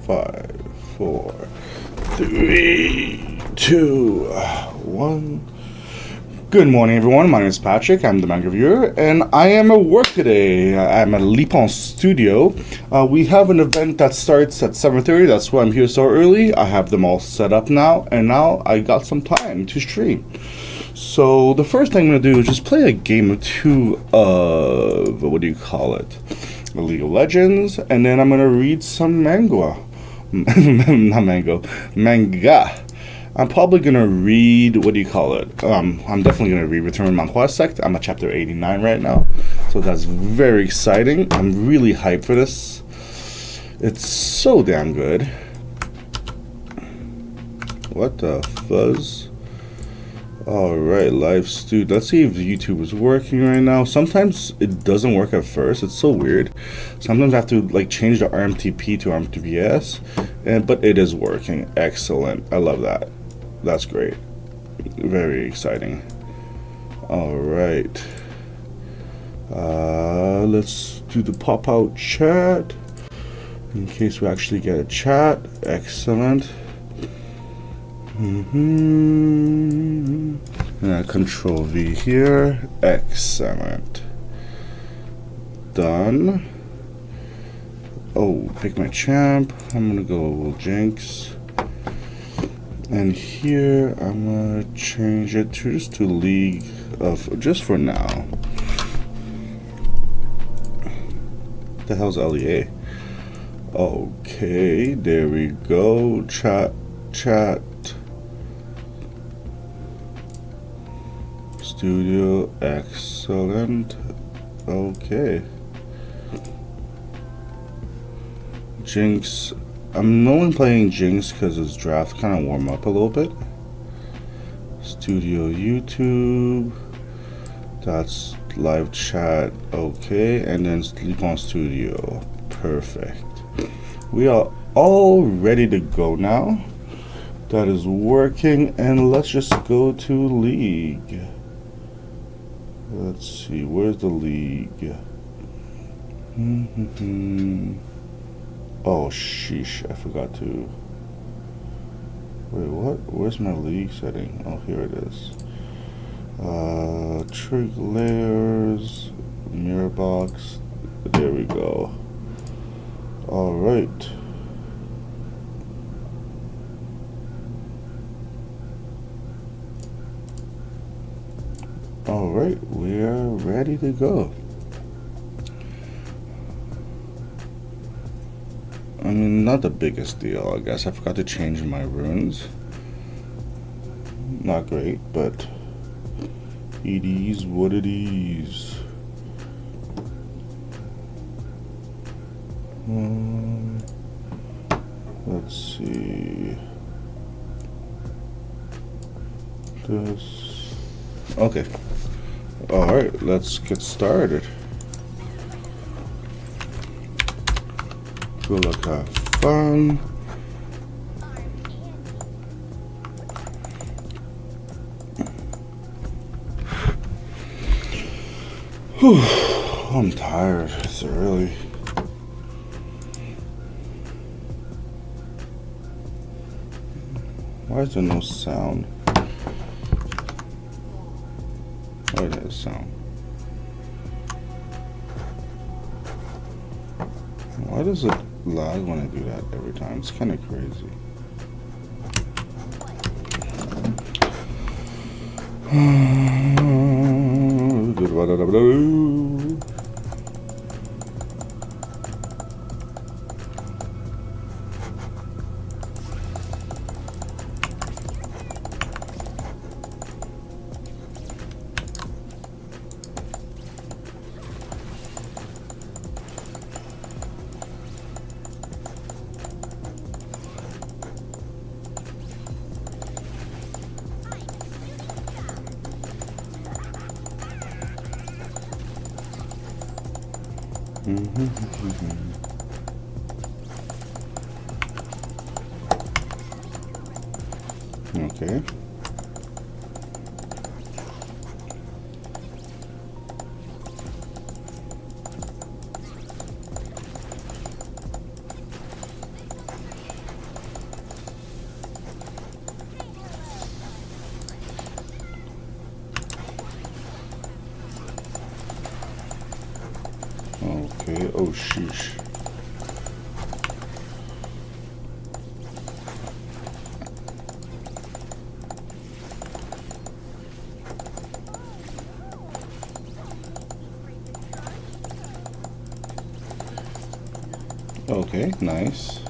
5, 4, 3, 2, 1. Good morning, everyone. My name is Patrick. I'm the manga reviewer, and I am at work today. I'm at Lipont Studio. We have an event that starts at 7:30. That's why I'm here so early. I have them all set up now, and now I got some time to stream. So the first thing I'm going to do is just play a game or two of, what do you call it? League of Legends, and then I'm going to read some manga. Manga. I'm probably going to read, what do you call it? I'm definitely going to read Return Manga Sect. I'm at chapter 89 right now. So that's very exciting. I'm really hyped for this. It's so damn good. What the fuzz? Alright, live studio. Let's see if YouTube is working right now. Sometimes it doesn't work at first. It's so weird. Sometimes I have to like change the RMTP to RMTPS. But it is working. Excellent. I love that. That's great. Very exciting. Alright. Let's do the pop-out chat. In case we actually get a chat. Excellent. And Control V here. Excellent. Done. Oh, pick my champ. I'm gonna go Jinx. And here I'm gonna change it to just to League of, just for now. What the hell's LEA? Okay, there we go. Chat. Studio, excellent. Okay. Jinx. I'm only playing Jinx because his draft kind of warm up a little bit. Studio YouTube. That's live chat. Okay. And then Lipont Studio. Perfect. We are all ready to go now. That is working. And let's just go to League. Let's see. Where's the League? Oh, sheesh, I forgot to... Wait, what? Where's my League setting? Oh, here it is. Trig layers, mirror box. There we go. Alright. Alright, we are ready to go. I mean, not the biggest deal, I guess. I forgot to change my runes. Not great, but it is what it is. Let's see. This. Okay. Alright, let's get started. Good luck, have fun. Whew, I'm tired. It's early. Why is there no sound? Why is there sound? Why does it lag when I do that every time? It's kind of crazy. Okay. Oh, sheesh. Okay, nice.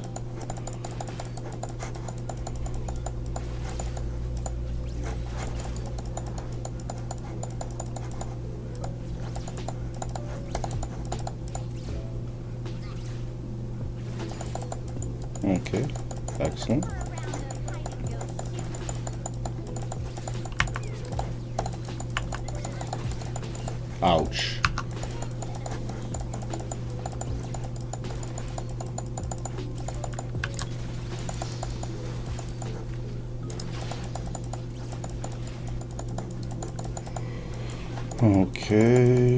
Okay, excellent. Ouch. Okay.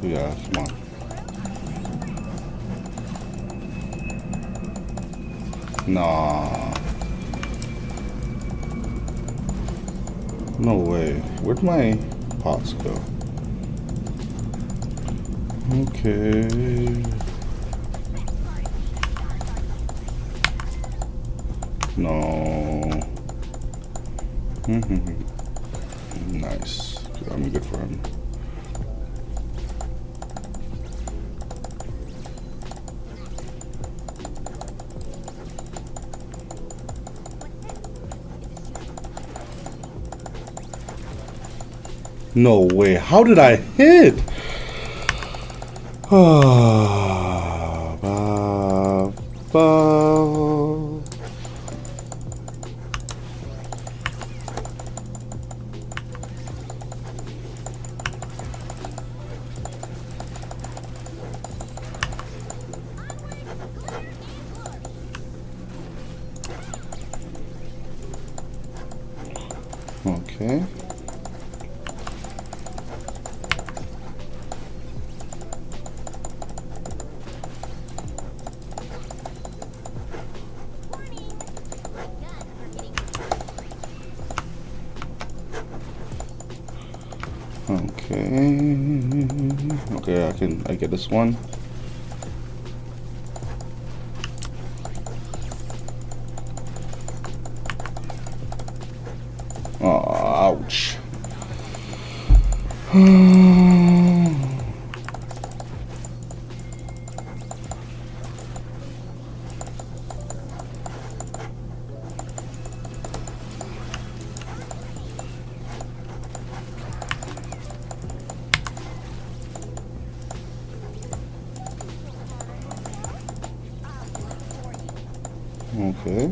Yeah, come on. Nah. No way. Where'd my pots go? Okay. No. Nice. I'm good for him. No way. How did I hit? Ah, ba, ba. Okay. Okay, I get this one. Oh, ouch. Okay.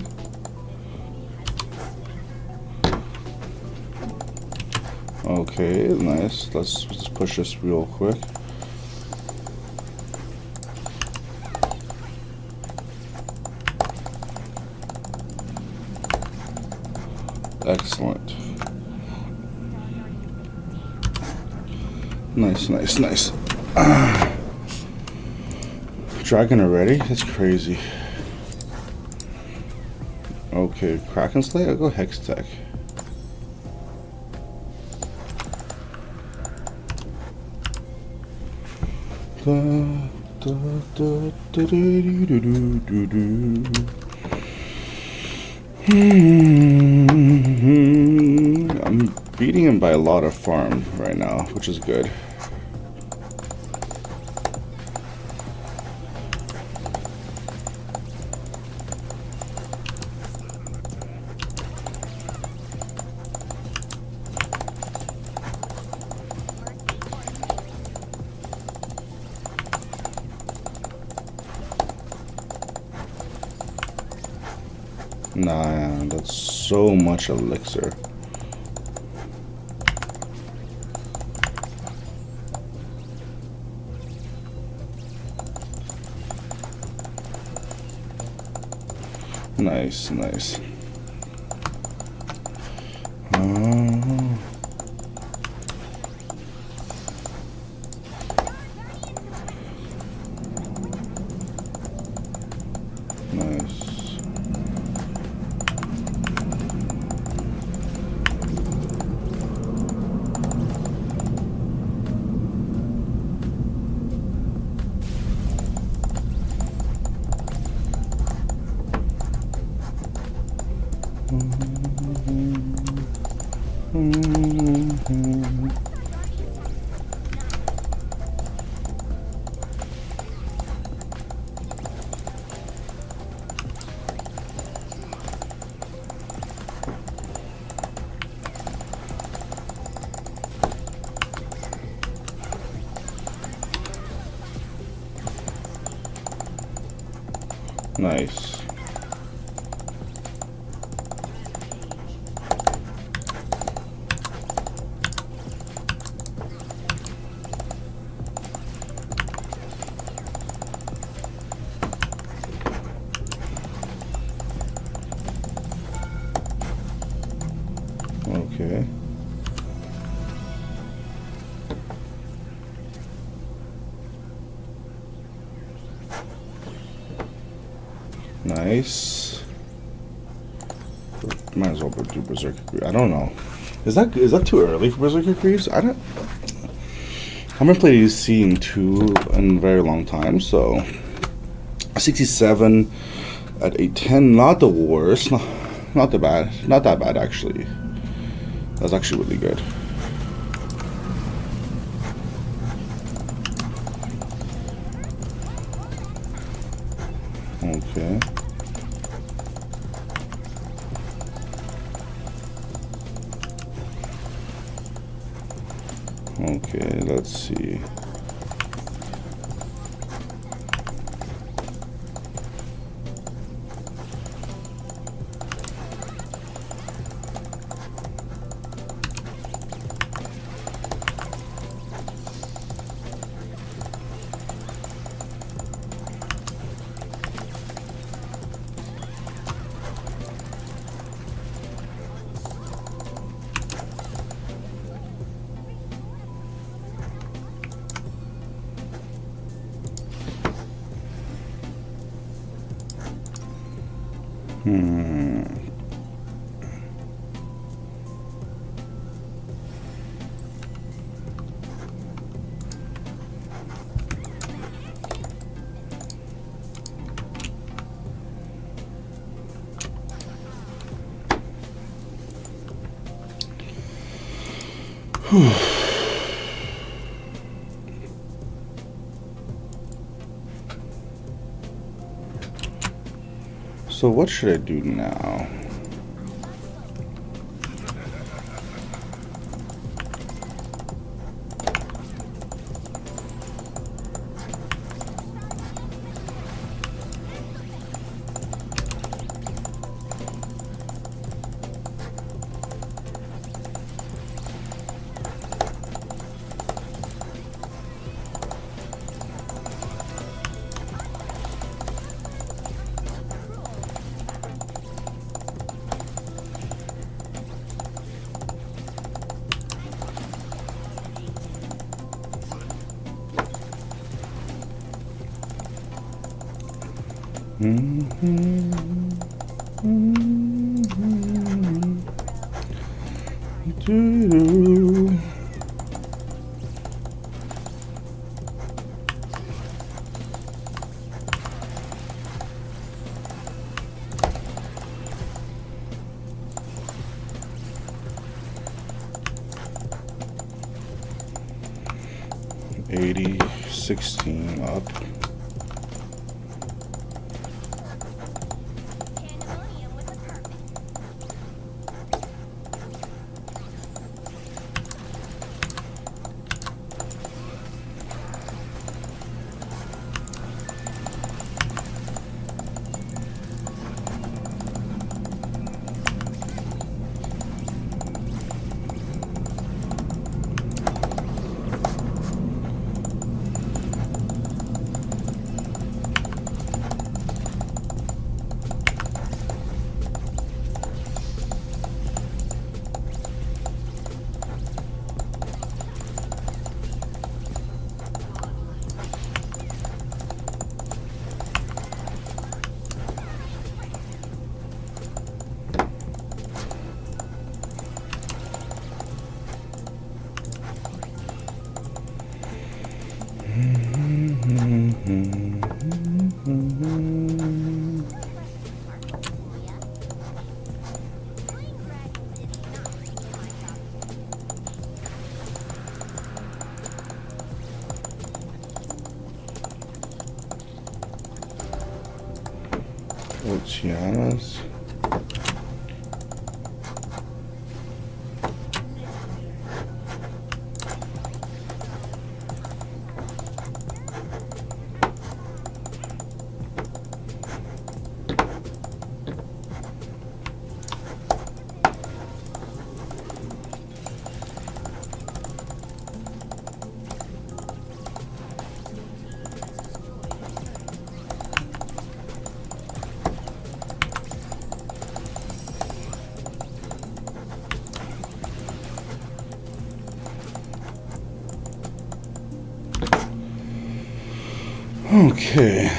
Okay, nice. Let's just push this real quick. Excellent. Nice, nice, nice. Dragon already? That's crazy. Okay, Kraken Slate? I'll go Hex Tech. I'm beating him by a lot of farm right now, which is good. Nah, that's so much elixir. Nice, nice. Nice. Nice. Okay. Nice. Might as well do Berserker Greaves. I don't know. Is that too early for Berserker Greaves? I haven't played EC in a very long time, so 67 at 810, not the worst. Not that bad. Not that bad actually. That's actually really good. Okay. Okay, let's see. So what should I do now? $80.16 up. Tianas. Okay.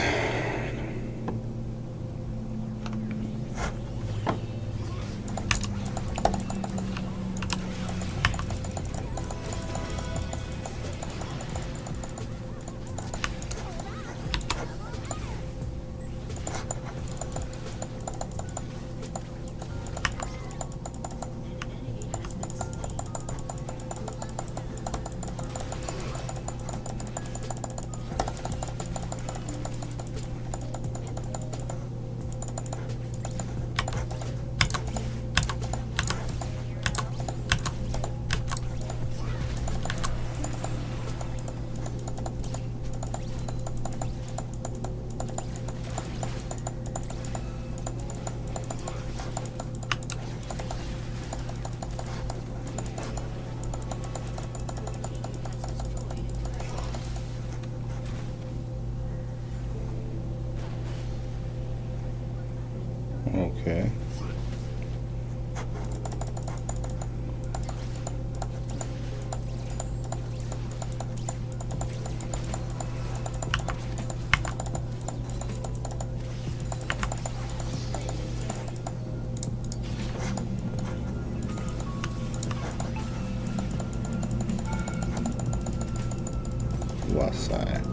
Okay. Wasai.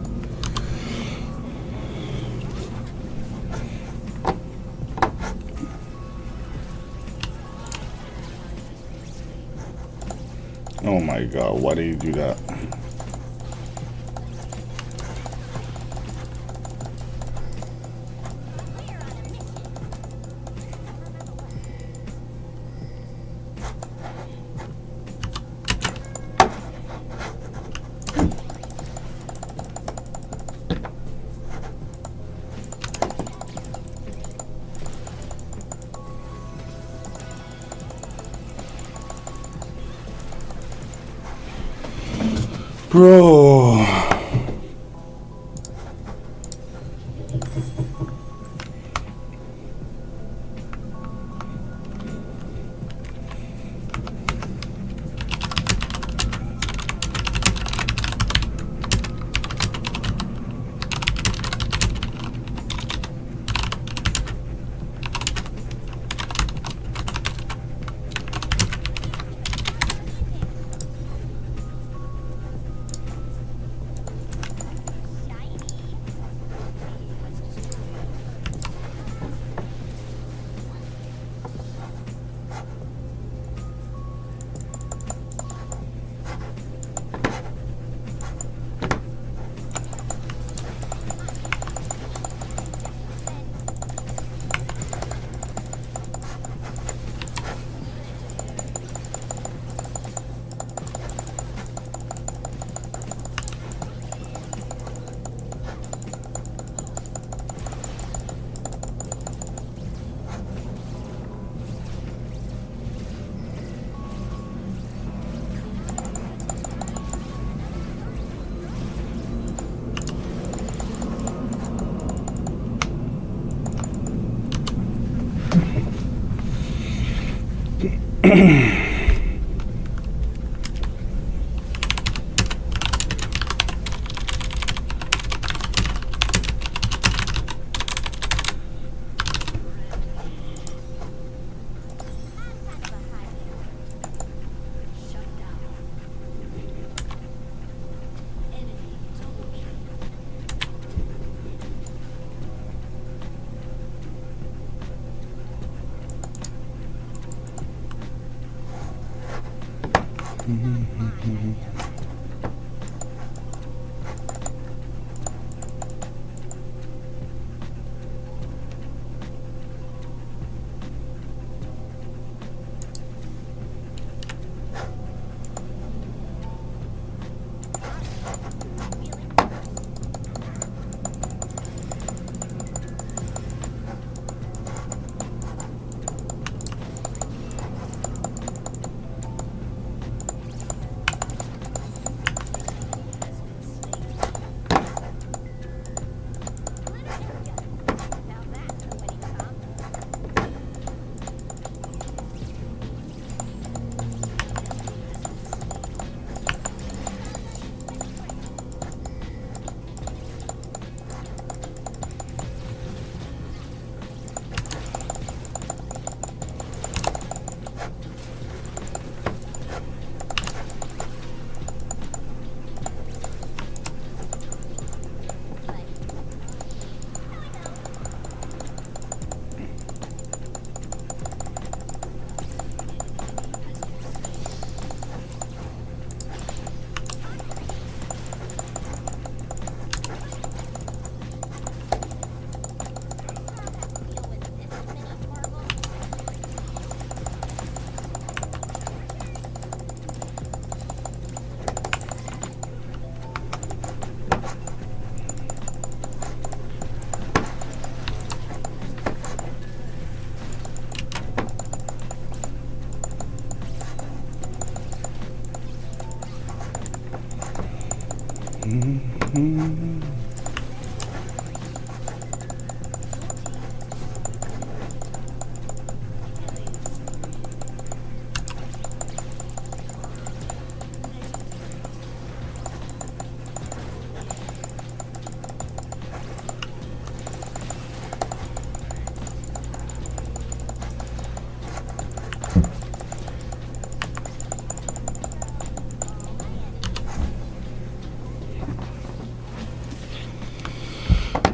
Oh my god, why do you do that? Bro.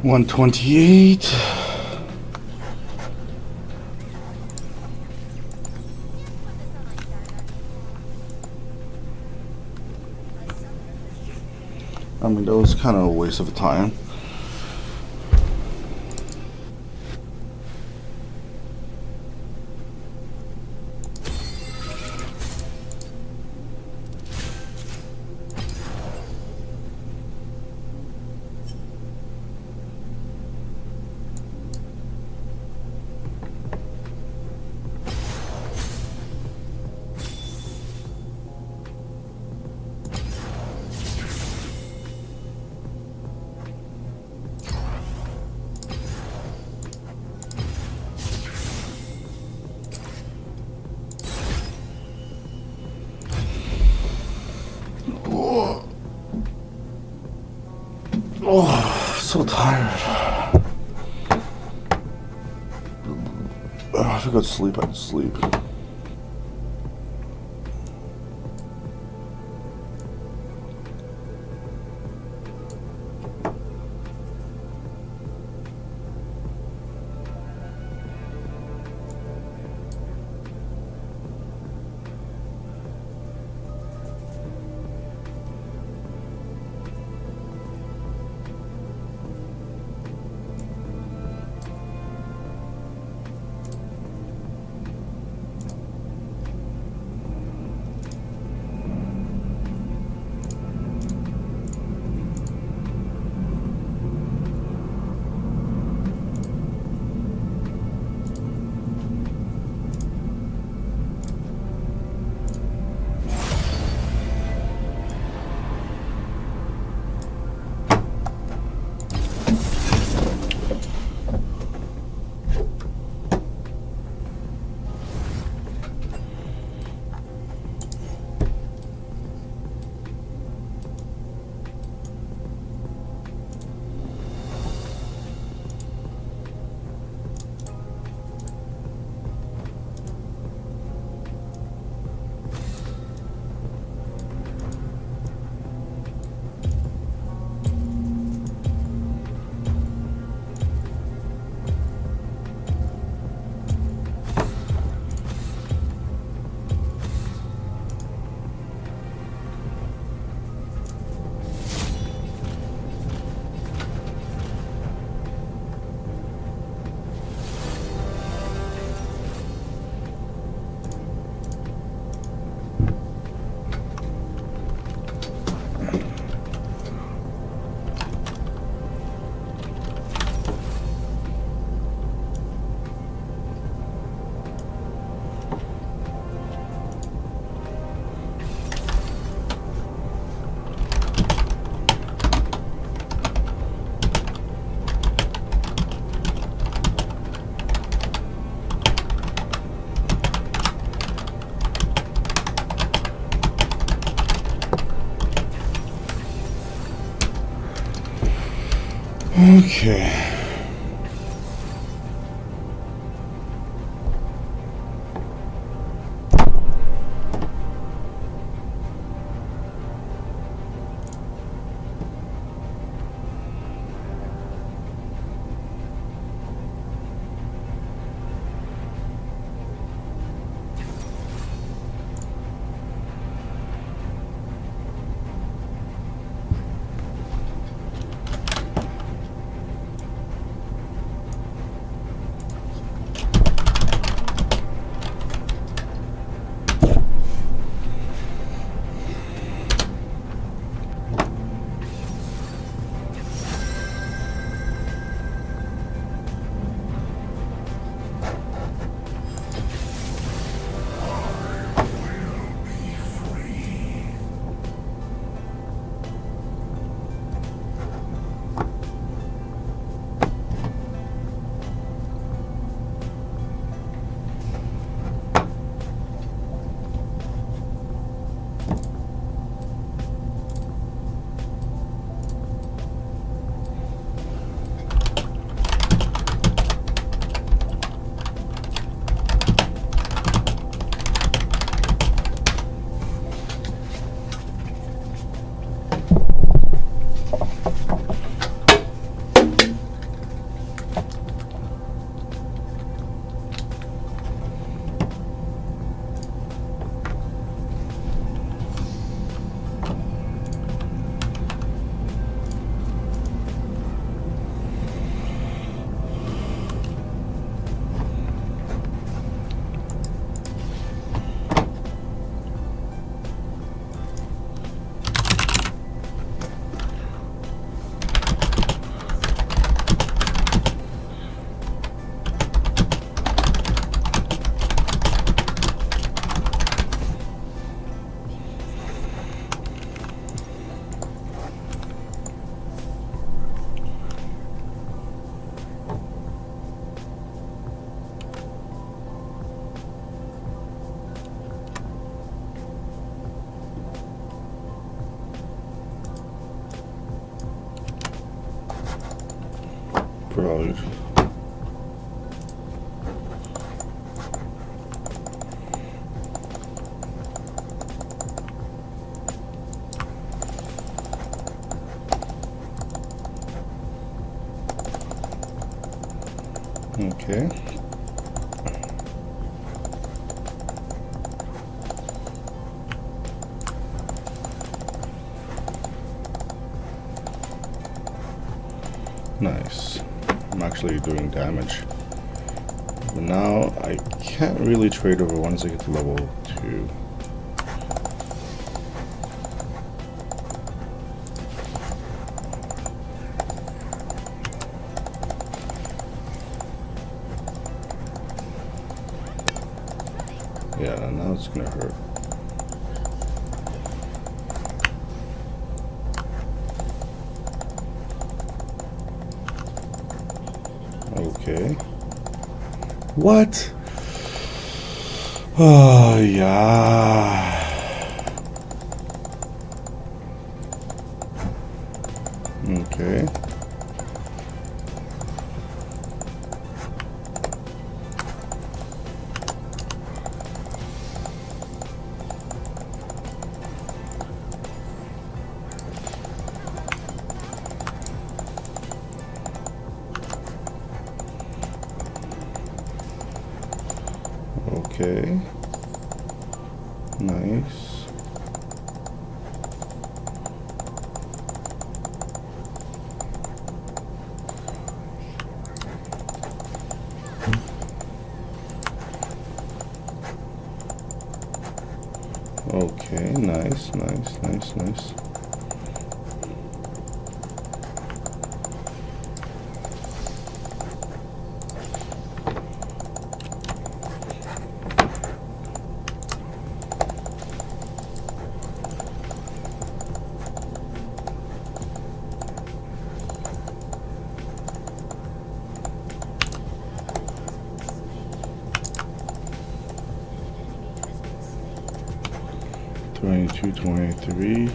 128. I mean, that was kind of a waste of time. Oh, so tired. If I could sleep, I'd sleep. Okay. Okay. Nice. I'm actually doing damage. But now I can't really trade over once I get to level 2. Yeah, now it's gonna hurt. Okay. What? Oh, yeah. Okay. Okay. Nice. Okay, nice. Two, 23.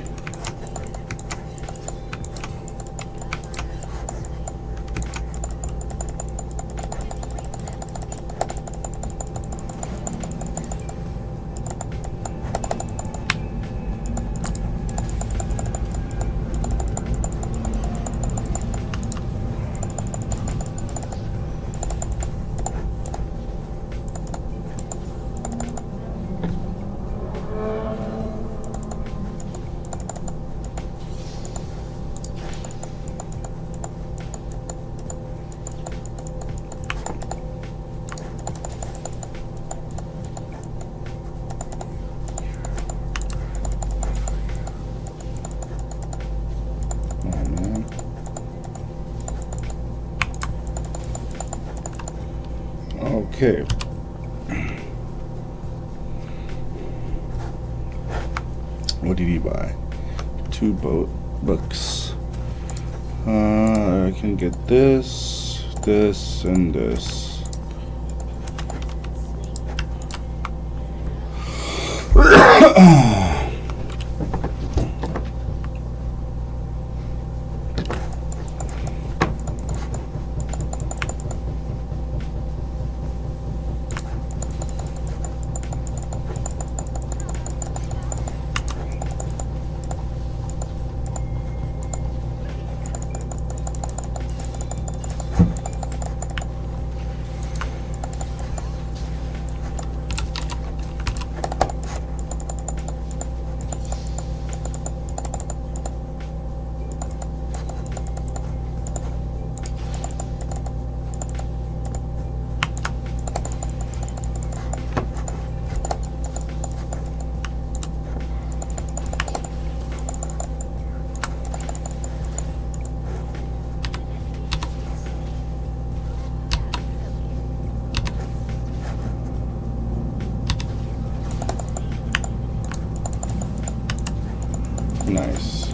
Okay. What did he buy? 2 books. I can get this, this, and this. Nice.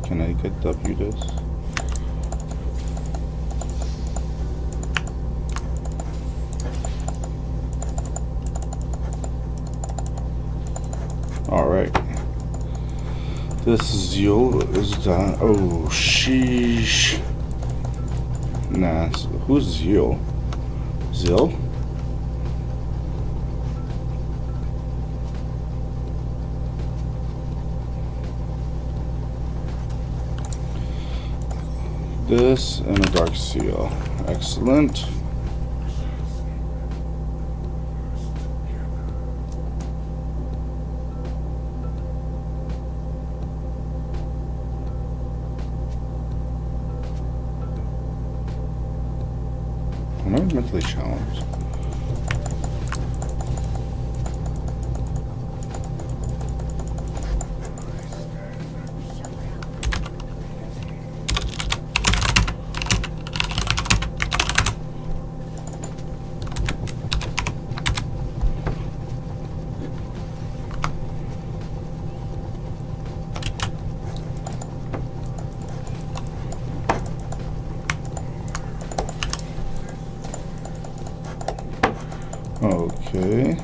Can I get W this? All right. This Zeal is done. Oh, sheesh. Nah, who's Zeal? Zeal? This and a Dark Seal. Excellent. Am I mentally challenged? Okay.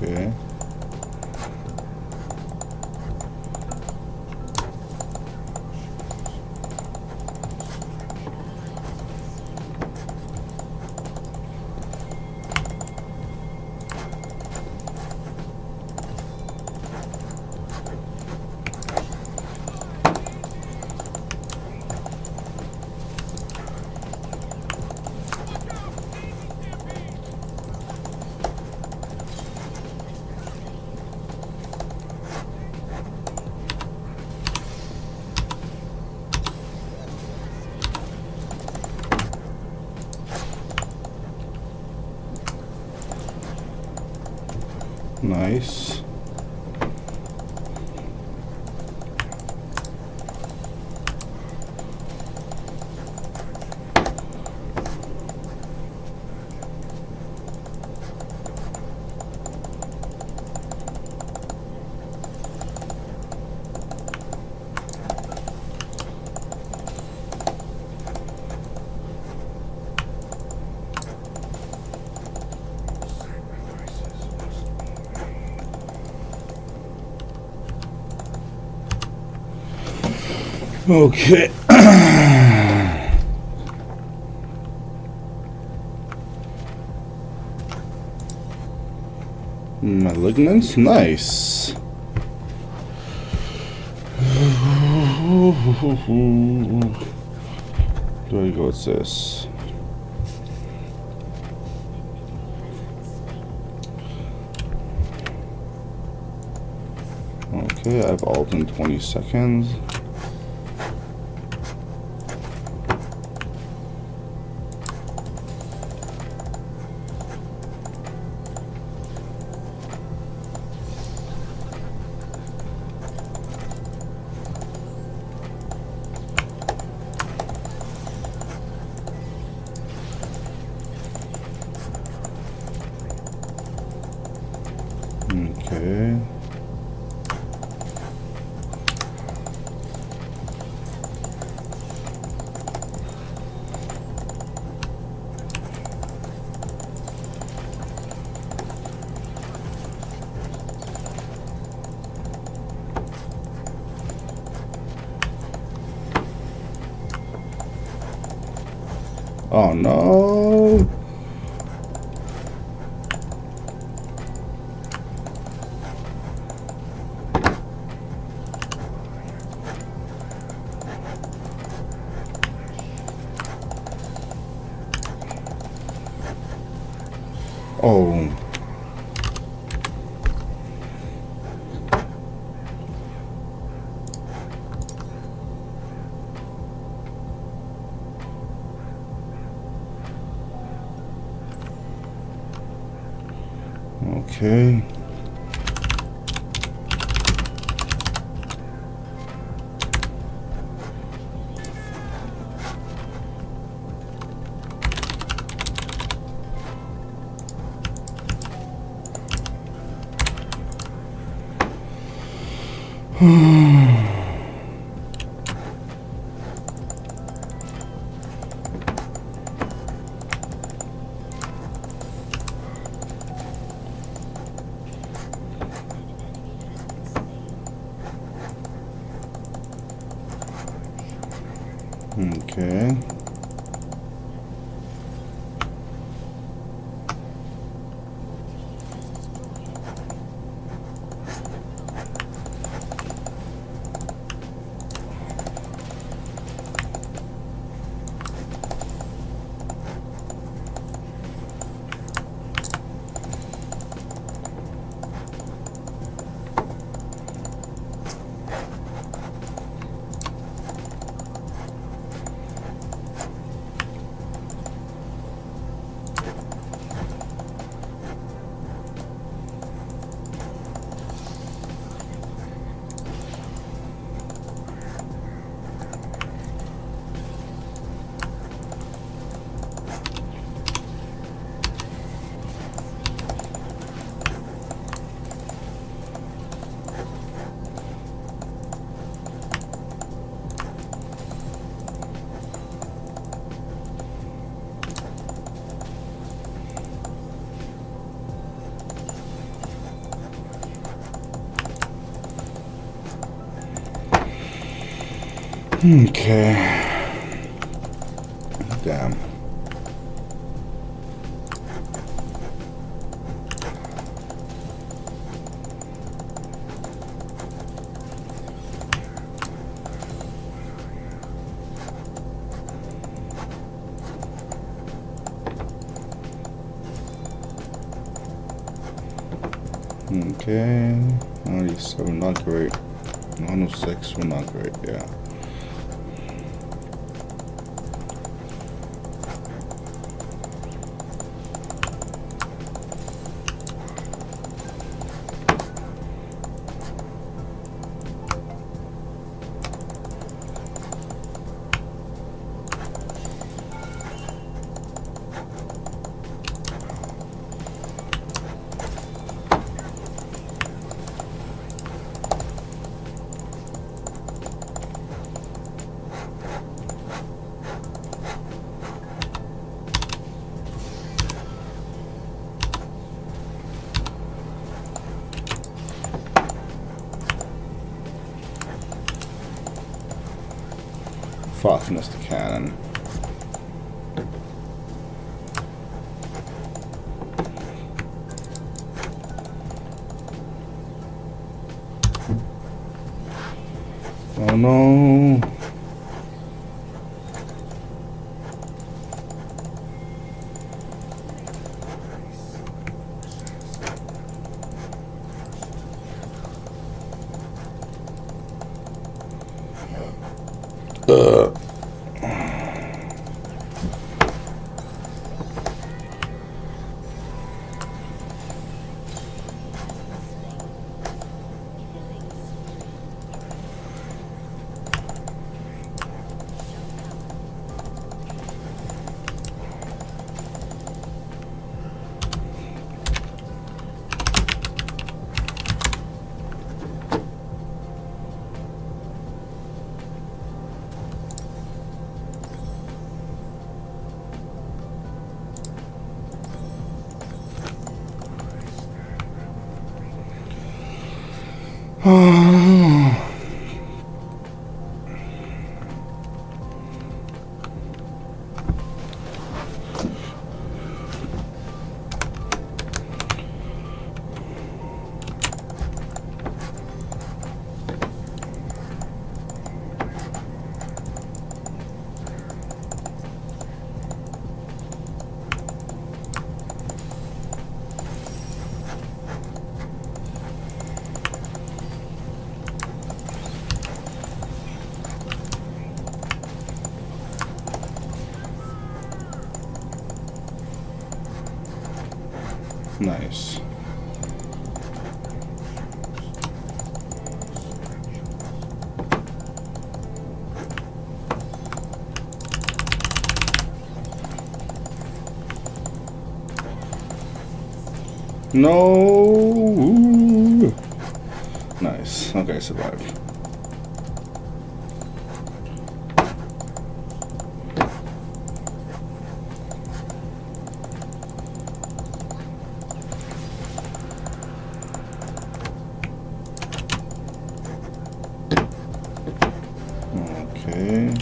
Okay. Nice. Okay. Malignance, nice. There you go, what's this? Okay, I have alt in 20 seconds. Okay. Oh no. Oh. Okay. Okay. Okay. Damn. Okay. 97, not great. 106, well, not great, yeah. Fastness the cannon. Oh no. Nice. No. Nice. Okay, survived. Okay.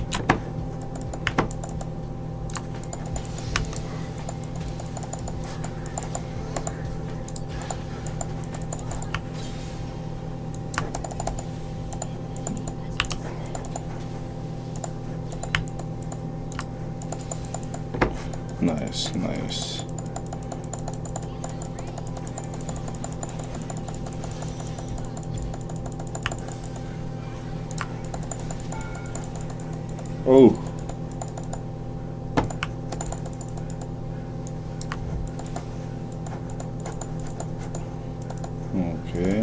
Nice, nice. Oh. Okay.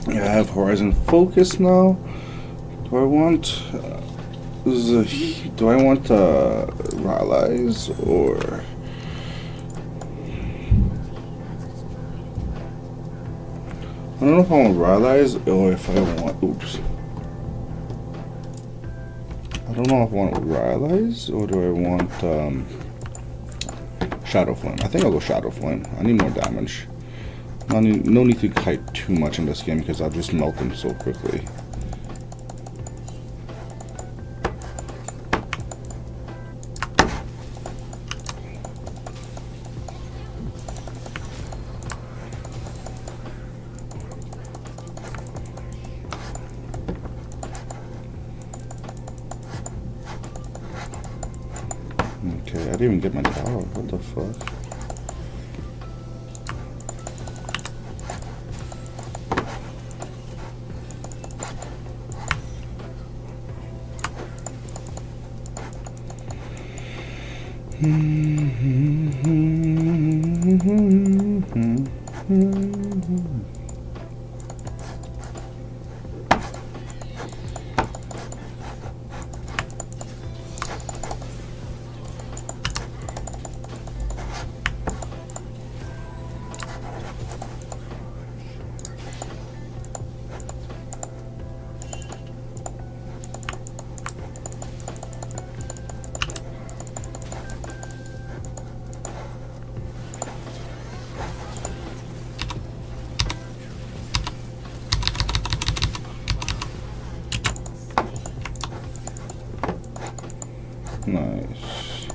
Yeah, I have horizon focus now. Do I want Rallies or I don't know if I want Rallies or if I want I don't know if I want Rallies or do I want Shadow Flame. I think I'll go Shadow Flame. I need more damage. No need to kite too much in this game because I'll just melt them so quickly. Okay, I didn't even get my dog. What the fuck? Nice.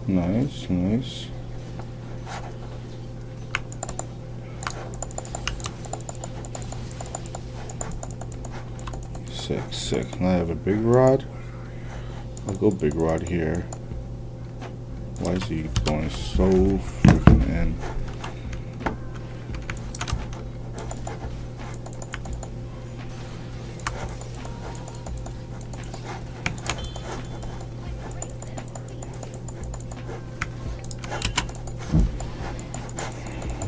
Nice, nice. Sick, sick. Now I have a big rod. I'll go big rod here. Why is he going so freaking in?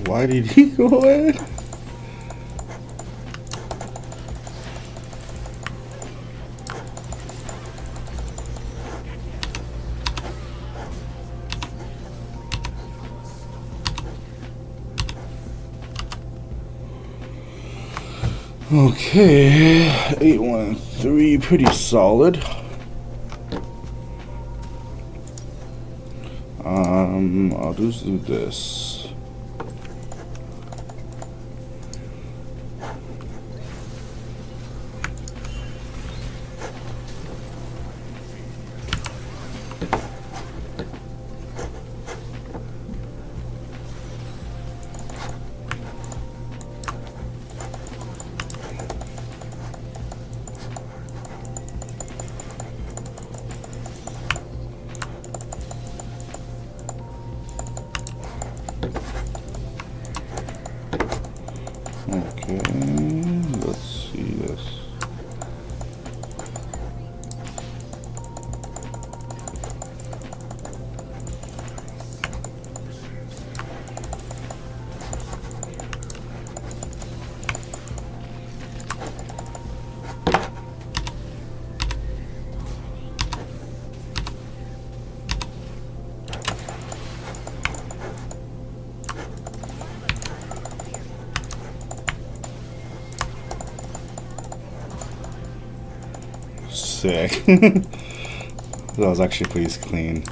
Why did he go in? Okay, 813, pretty solid. I'll just do this. Sick. That was actually pretty clean.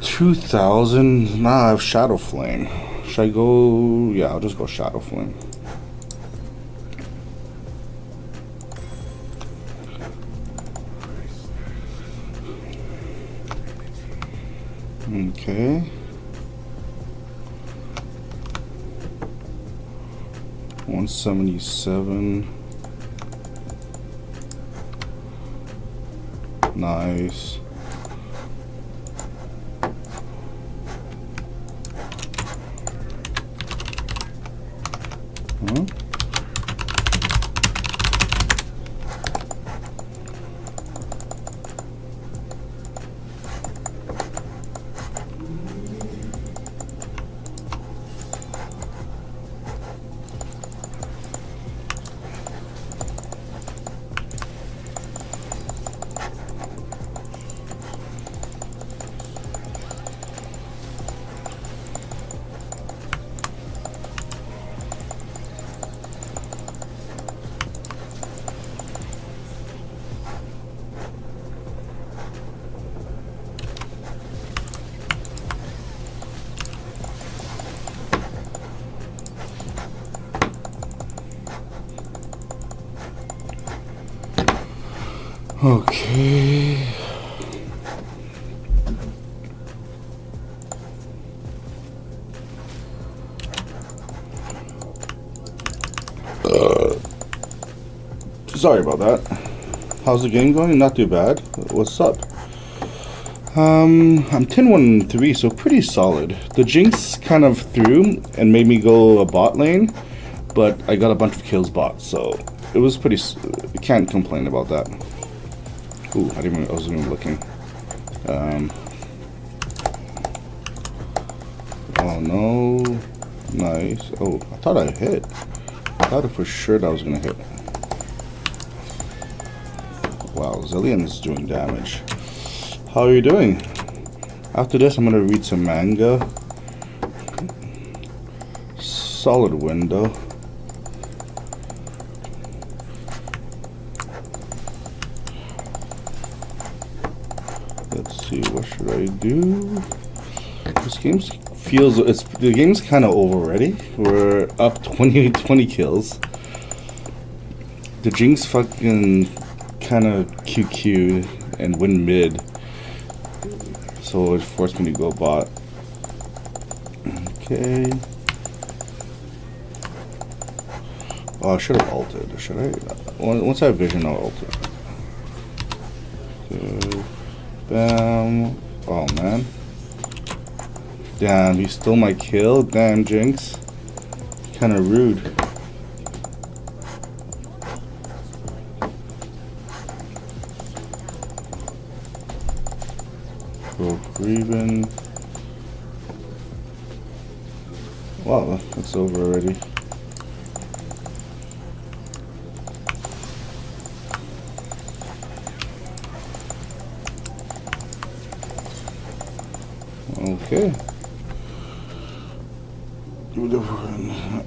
$2,000. Nah, I have Shadow Flame. Should I go? Yeah, I'll just go Shadow Flame. Okay. 177. Nice. Huh? Okay. Sorry about that. How's the game going? Not too bad. What's up? I'm 10-1-3, so pretty solid. The Jinx kind of threw and made me go a bot lane, but I got a bunch of kills bot, so it was pretty. Can't complain about that. Ooh, I wasn't even looking. Oh no, nice. Oh, I thought I hit. I thought for sure that I was gonna hit. Wow, Zillion's doing damage. How are you doing? After this, I'm gonna read some manga. Solid window. Let's see, what should I do? This game feels the game's kind of over already. We're up 20 kills. The Jinx fucking kind of QQ and win mid, so it forced me to go bot. Okay. Oh, I should have ulted. Should I? Once I have vision, I'll ult it. Okay. Bam. Oh man. Damn, he stole my kill. Damn, Jinx. Kind of rude. Broke Reading. Wow, that's over already. Okay.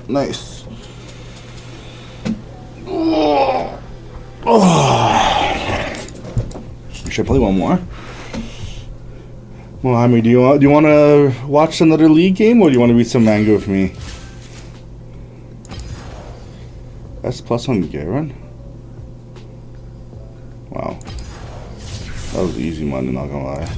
Nice. Oh. Should I play one more? Well, Hammy, do you want to watch another league game, or do you want to read some manga with me? S plus on Garen? Wow. That was easy money, not gonna lie.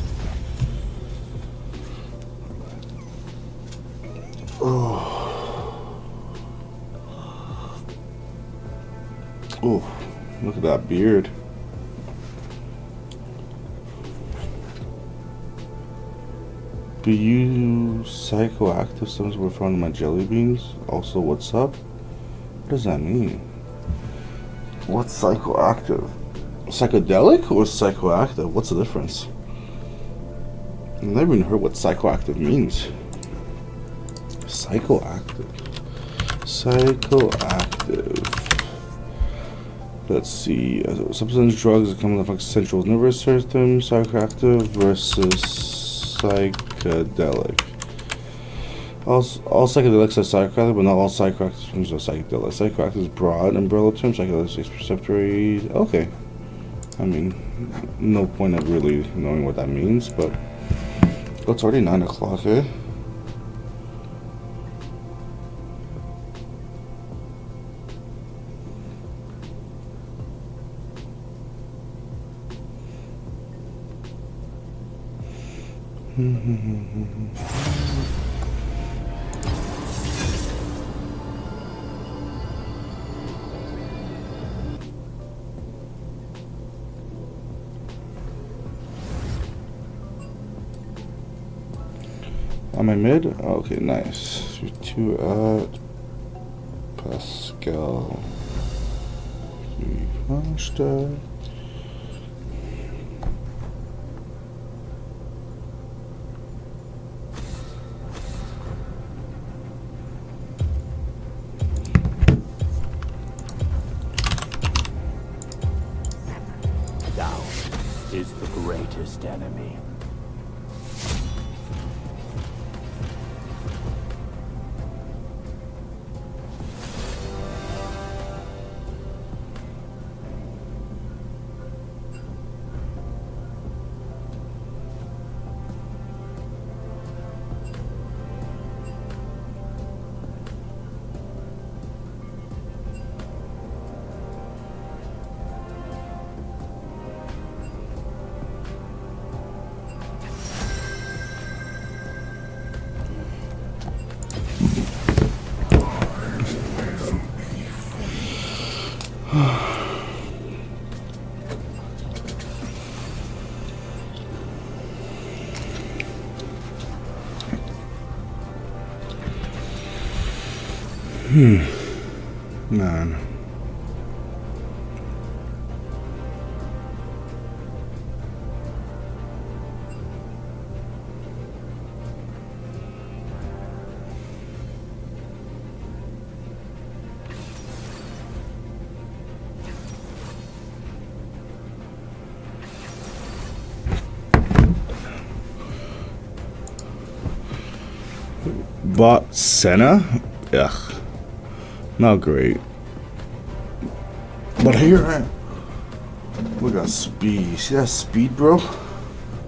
Oh, look at that beard. Do you psychoactive substances were found in my jelly beans? Also, what's up? What does that mean? What's psychoactive? Psychedelic or psychoactive? What's the difference? I've never even heard what psychoactive means. Psychoactive. Psychoactive. Let's see. Substance drugs that come from the central nervous system. Psychoactive versus psychedelic. psychedelic. All psychedelics are psychoactive, but not all psychoactive terms are psychedelic. Psychoactive is broad umbrella term. Psychedelics is perceptory. Okay. I mean, no point of really knowing what that means, but it's already 9 o'clock, eh? Am I mid? Okay, nice. 2 at Pascal. 3 hashtag. Doubt is the greatest enemy. Man. Bought Senna? Ugh. Not great. But here I am. We got speed. See that speed, bro?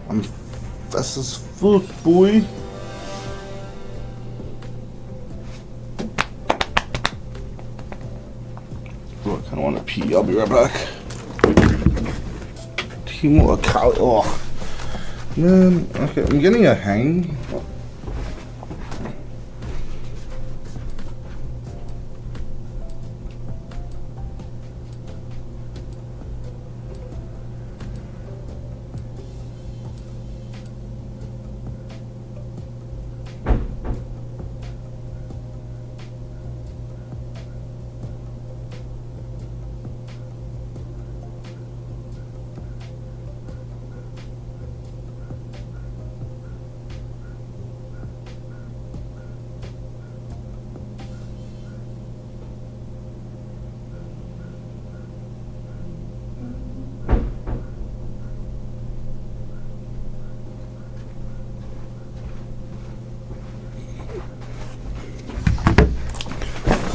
I'm fast as fuck, boy. Oh, I kinda wanna pee. I'll be right back. Timo Akali. Oh. Man, okay, I'm getting a hang.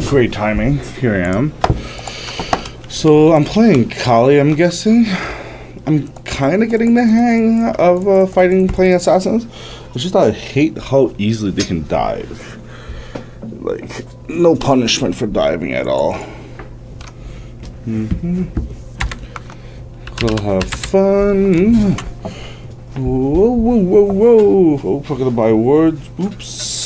Great timing. Here I am. So I'm playing Kali, I'm guessing. I'm kind of getting the hang of playing assassins. It's just that I hate how easily they can dive. Like, no punishment for diving at all. We'll have fun. Whoa, whoa, whoa, whoa. Oh, forgot to buy words. Oops.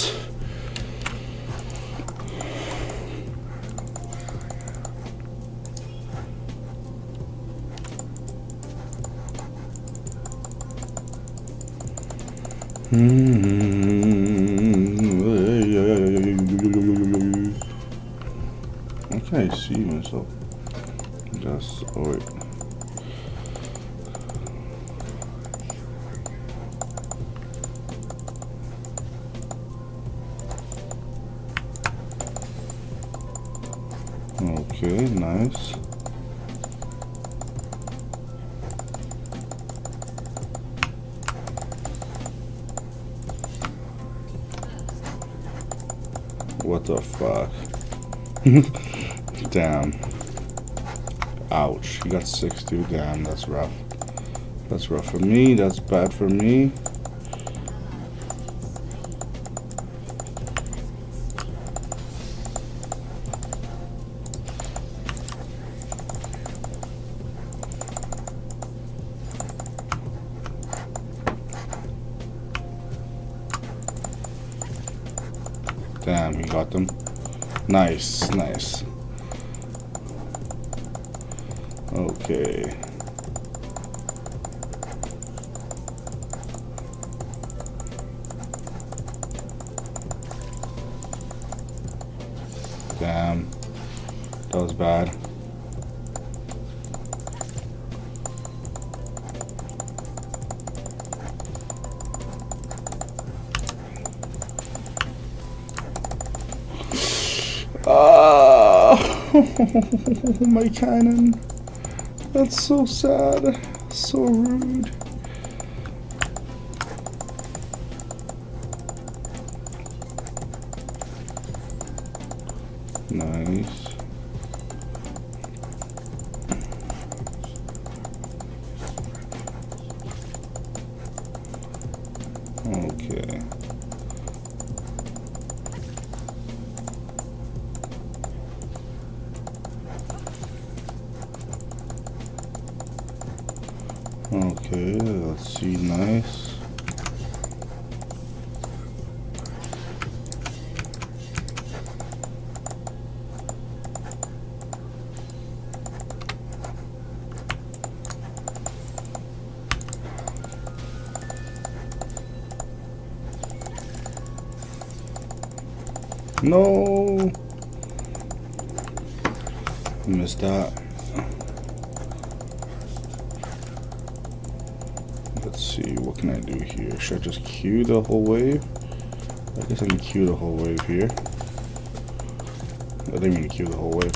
I can't see myself. Just wait. Okay, nice. What the fuck? Damn. Ouch. You got 6 too. Damn, that's rough. That's rough for me. That's bad for me. Damn, he got them. Nice, nice. Okay. Damn. That was bad. My cannon. That's so sad. So rude. Nice. Okay. Okay, let's see, nice. No! Missed that. Let's see, what can I do here? Should I just queue the whole wave? I guess I can queue the whole wave here. I didn't mean to queue the whole wave.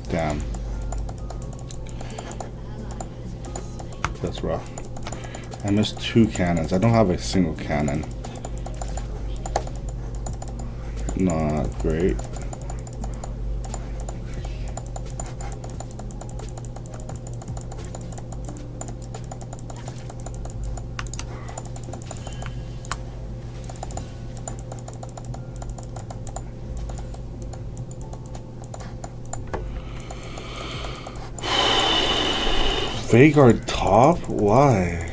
Damn. That's rough. I missed 2 cannons. I don't have a single cannon. Not great. Vanguard top? Why?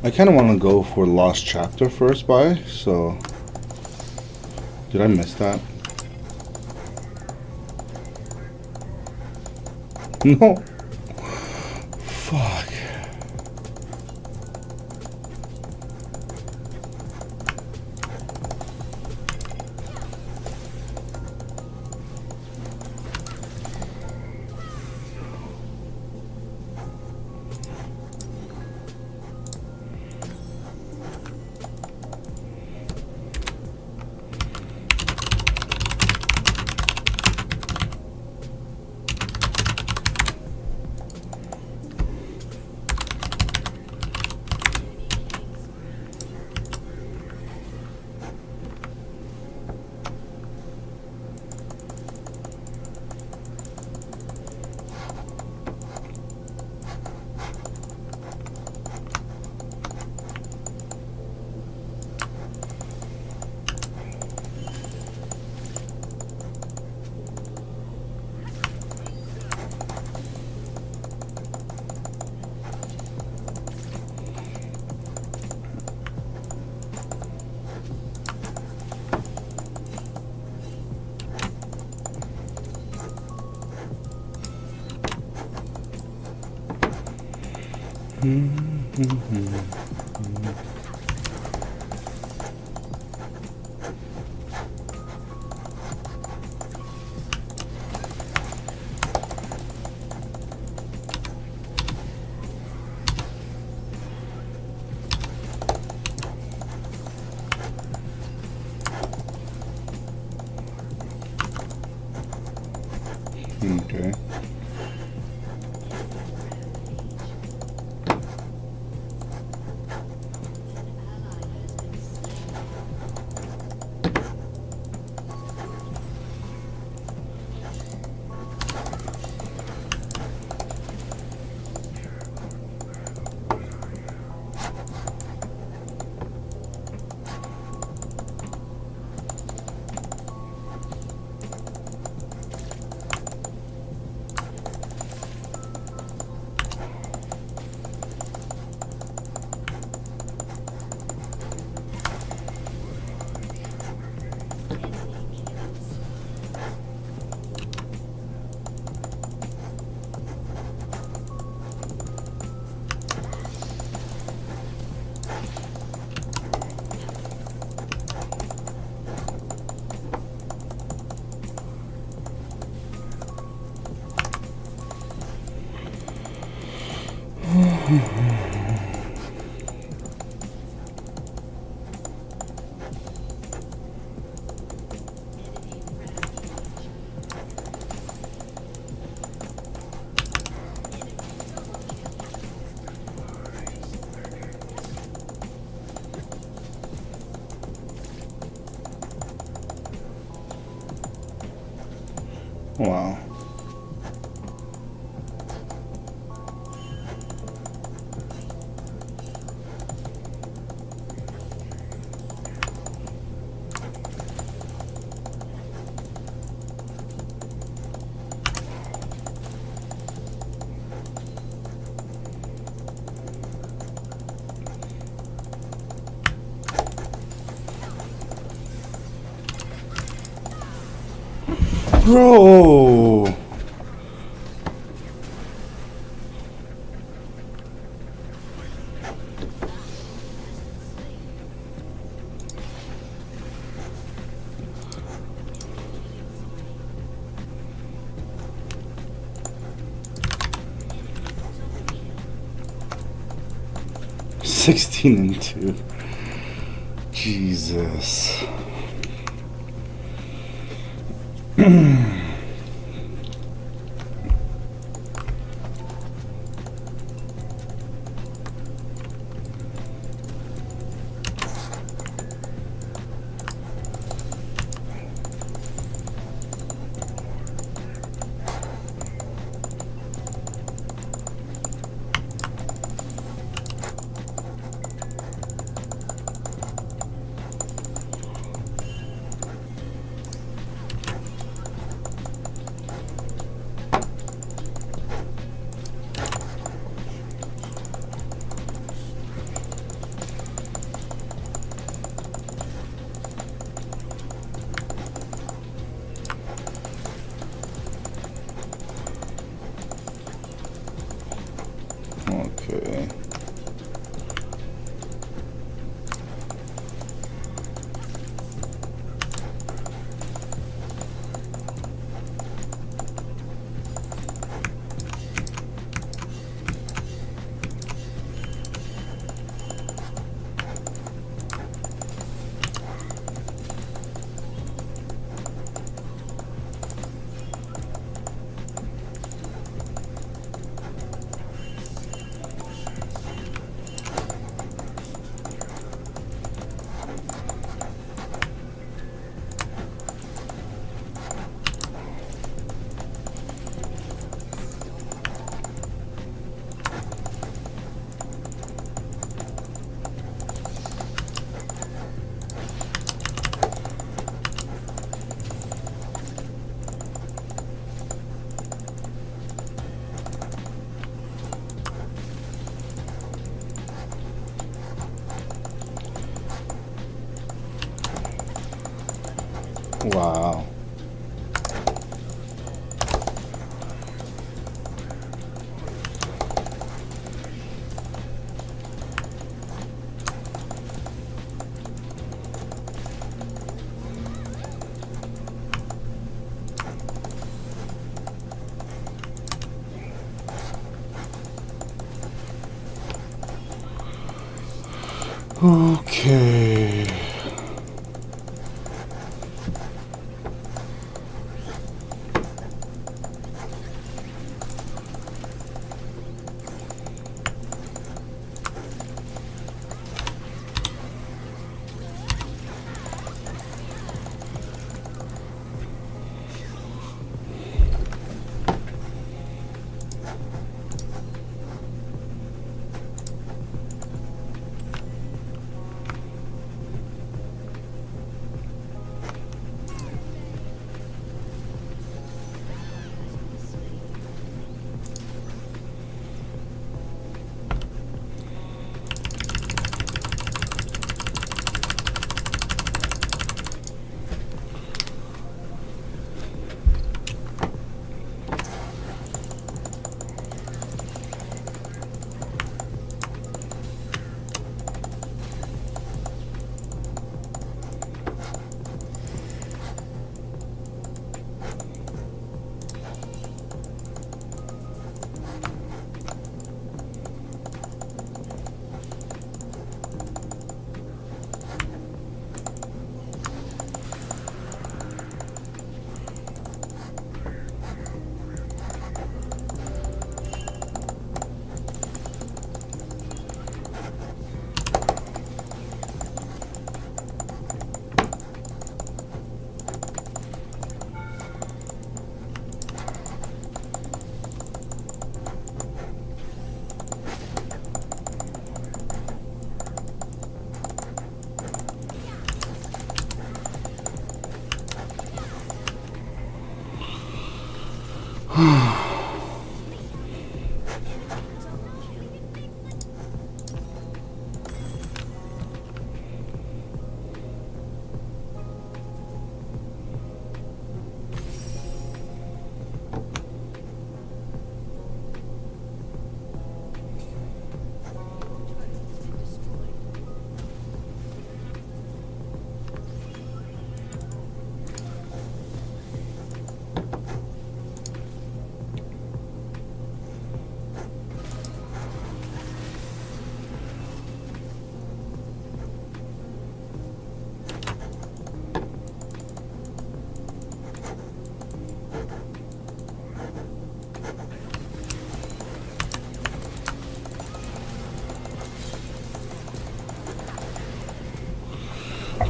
I kind of want to go for Lost Chapter first buy, so... Did I miss that? No! Fuck. Okay. Wow. Bro. Sixteen and 2. Jesus. Okay. Wow. Okay.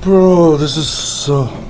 Bro, this is so...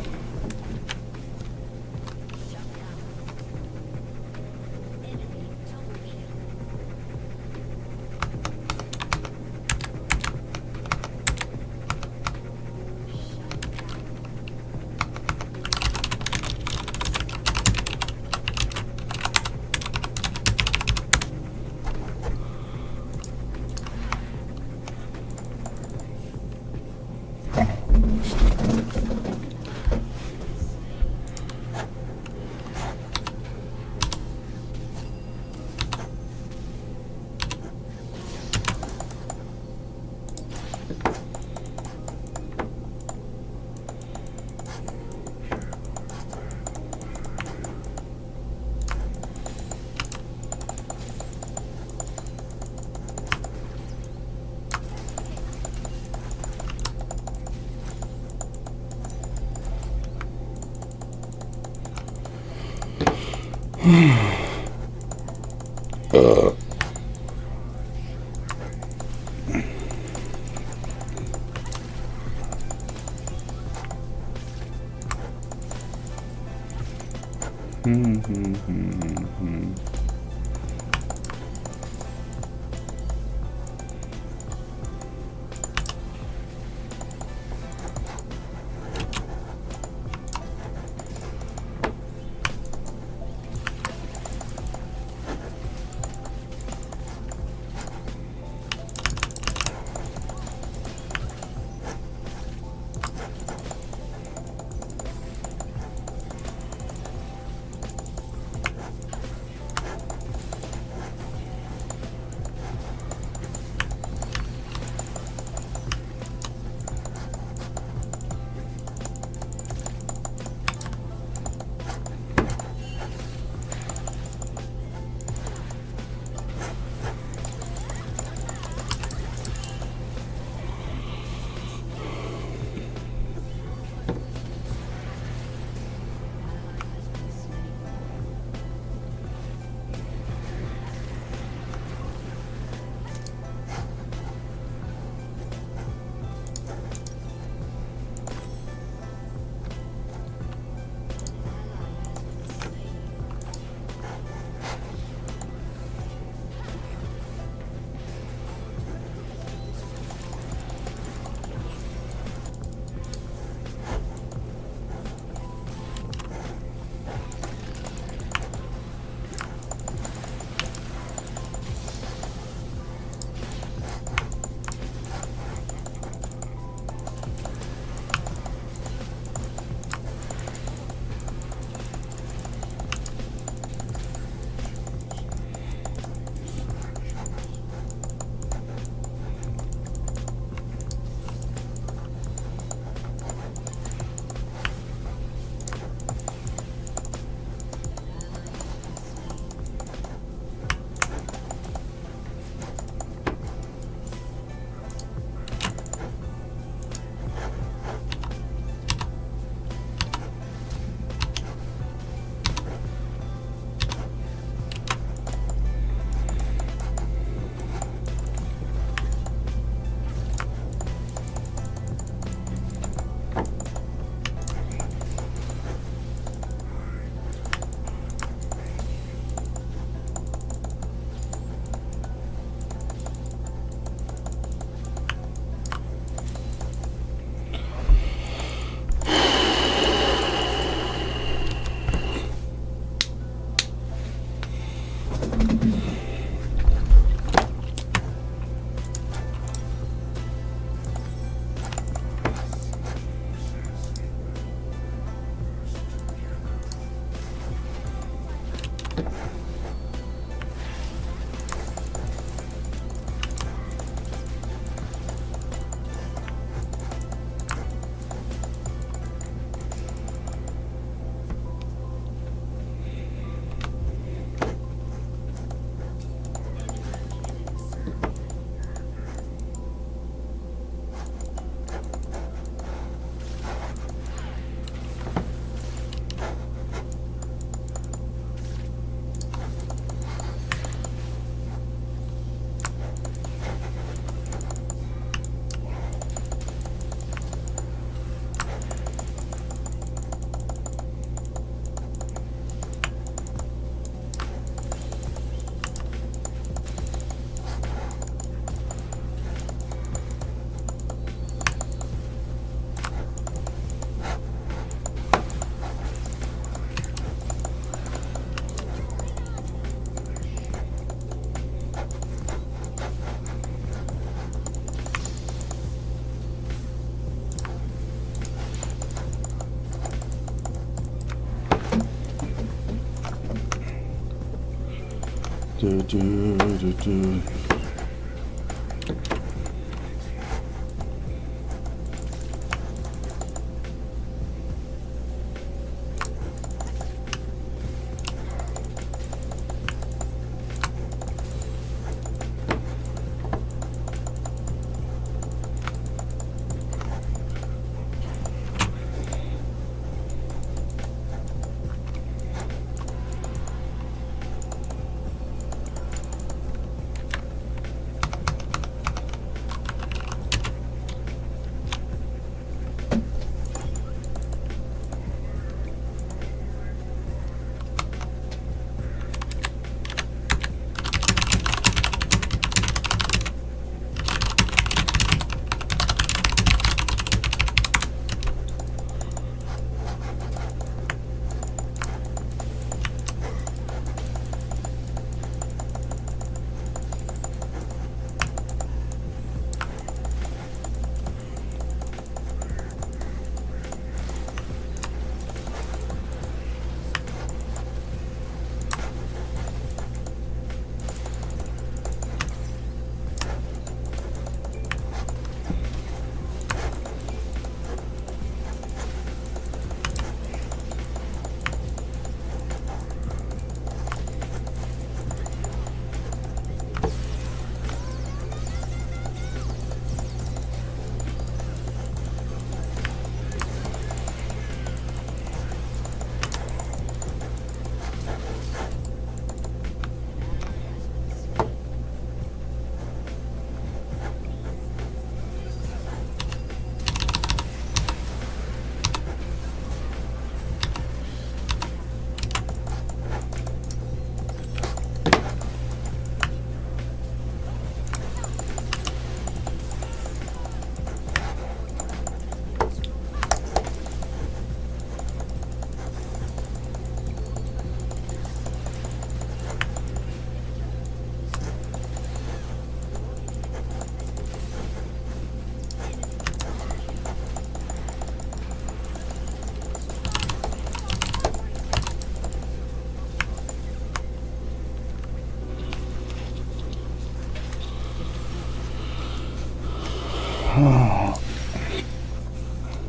Do, do, do, do.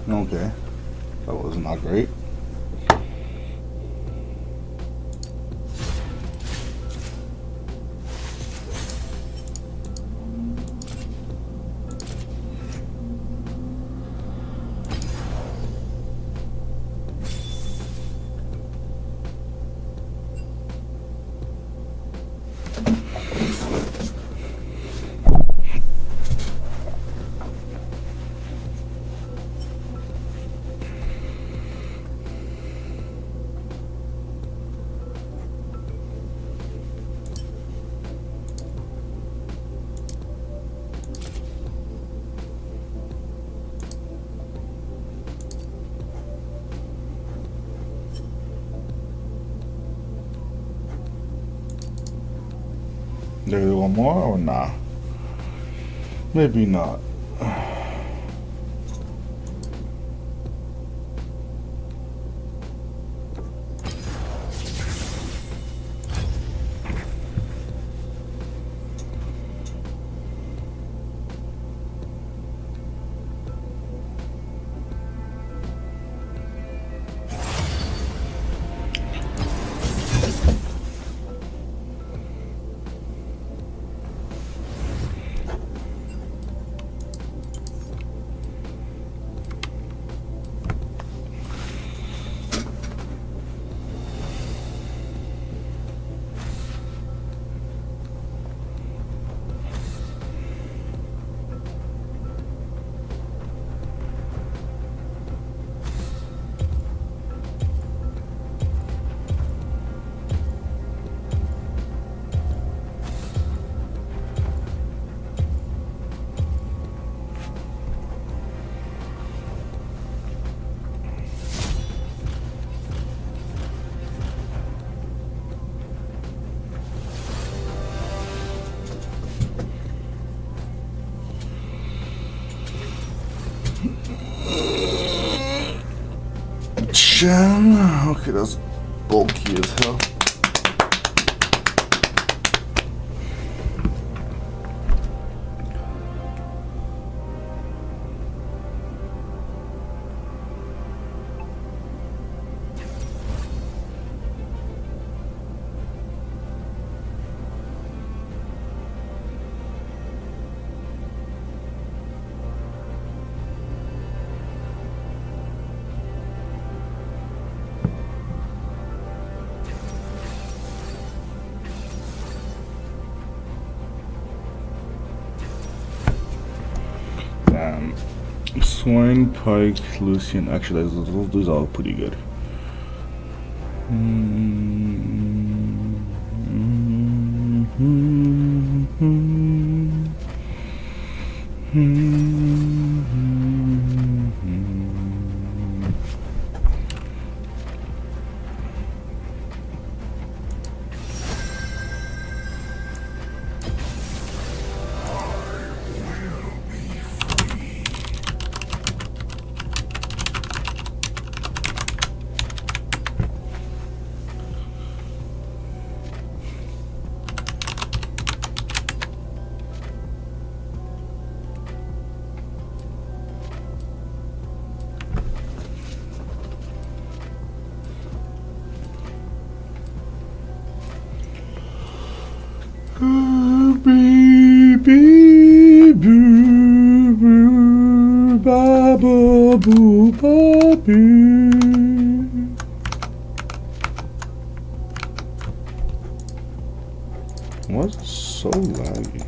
Okay, that was not great. Maybe one more or nah? Maybe not. Okay, that's bulky as hell. Swine, Pike, Lucian. Actually, those are all pretty good. What's so laggy?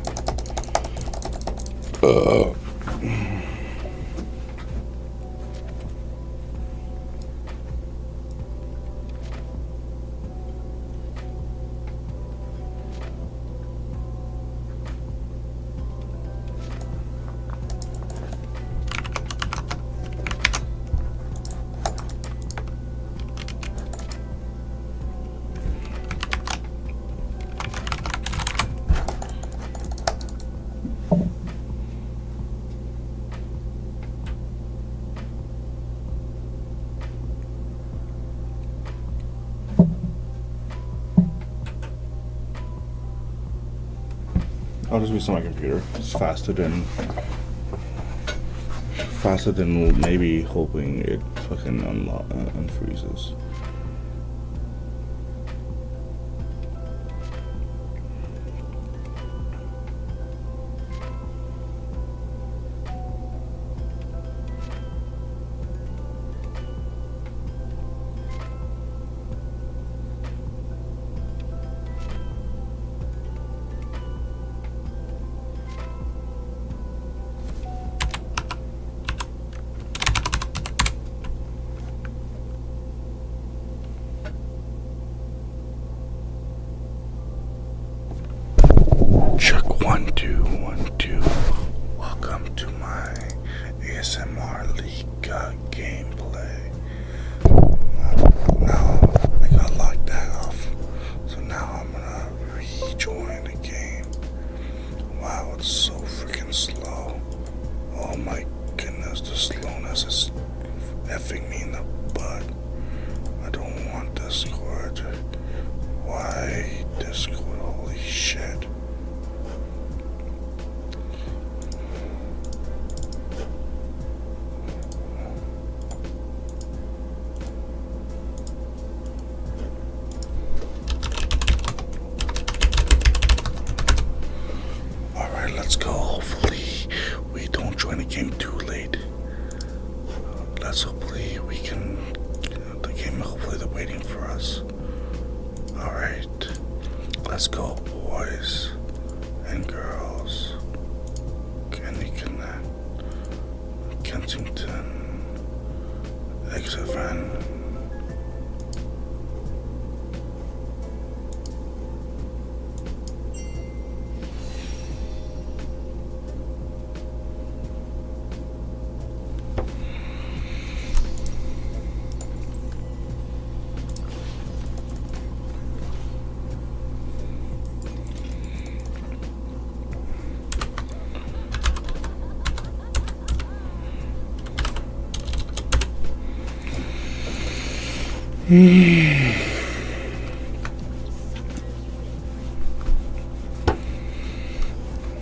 I'll just use my computer. It's faster than maybe hoping it fucking unfreezes. Check 1 2 1 2. Welcome to my ASMR league gameplay. Now I got locked that off, so now I'm gonna rejoin the game. Wow, it's so freaking slow. Oh my goodness, the slowness is effing me in the butt. I don't want Discord. Why Discord? Holy shit. Let's go. Hopefully we don't join the game too late. Let's hopefully we can the game, hopefully they're waiting for us. Alright, let's go, boys and girls. Kensington, exit van.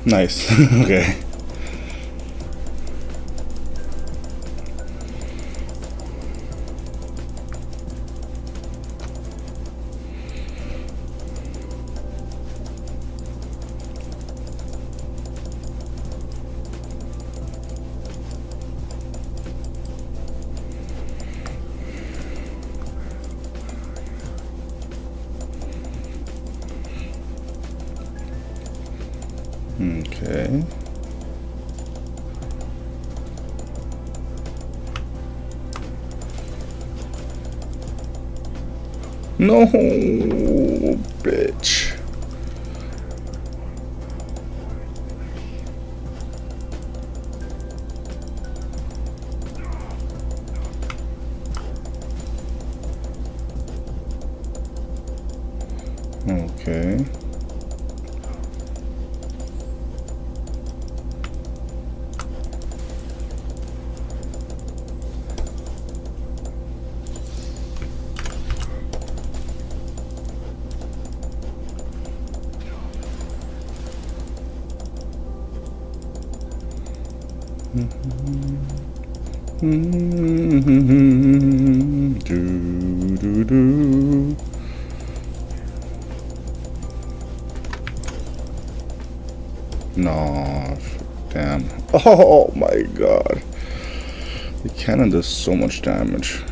Nice. Okay. Okay. No, bitch. Okay. Do, do, do. No, damn. Oh my god. The cannon does so much damage.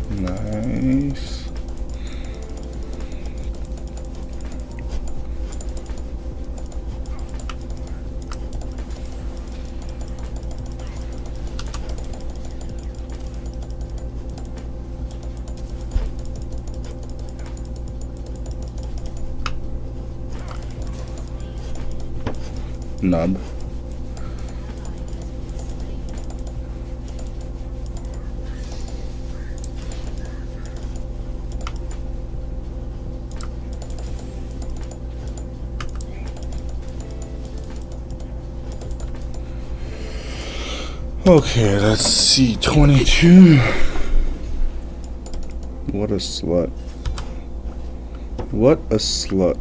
Nice. Nub. Okay, let's see. 22. What a slut. What a slut.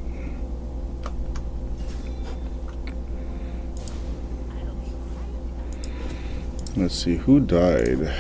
Let's see, who died?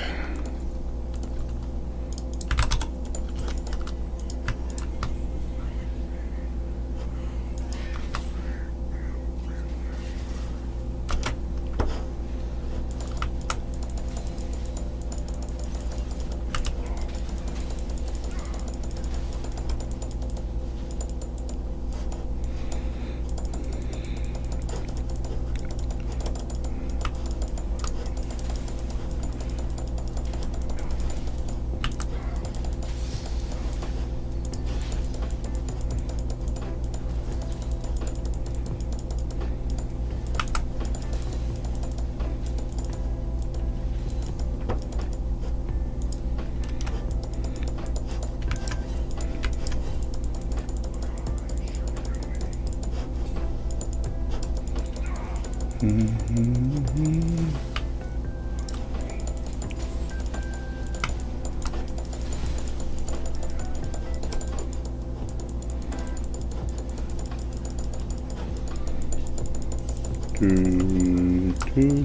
Two.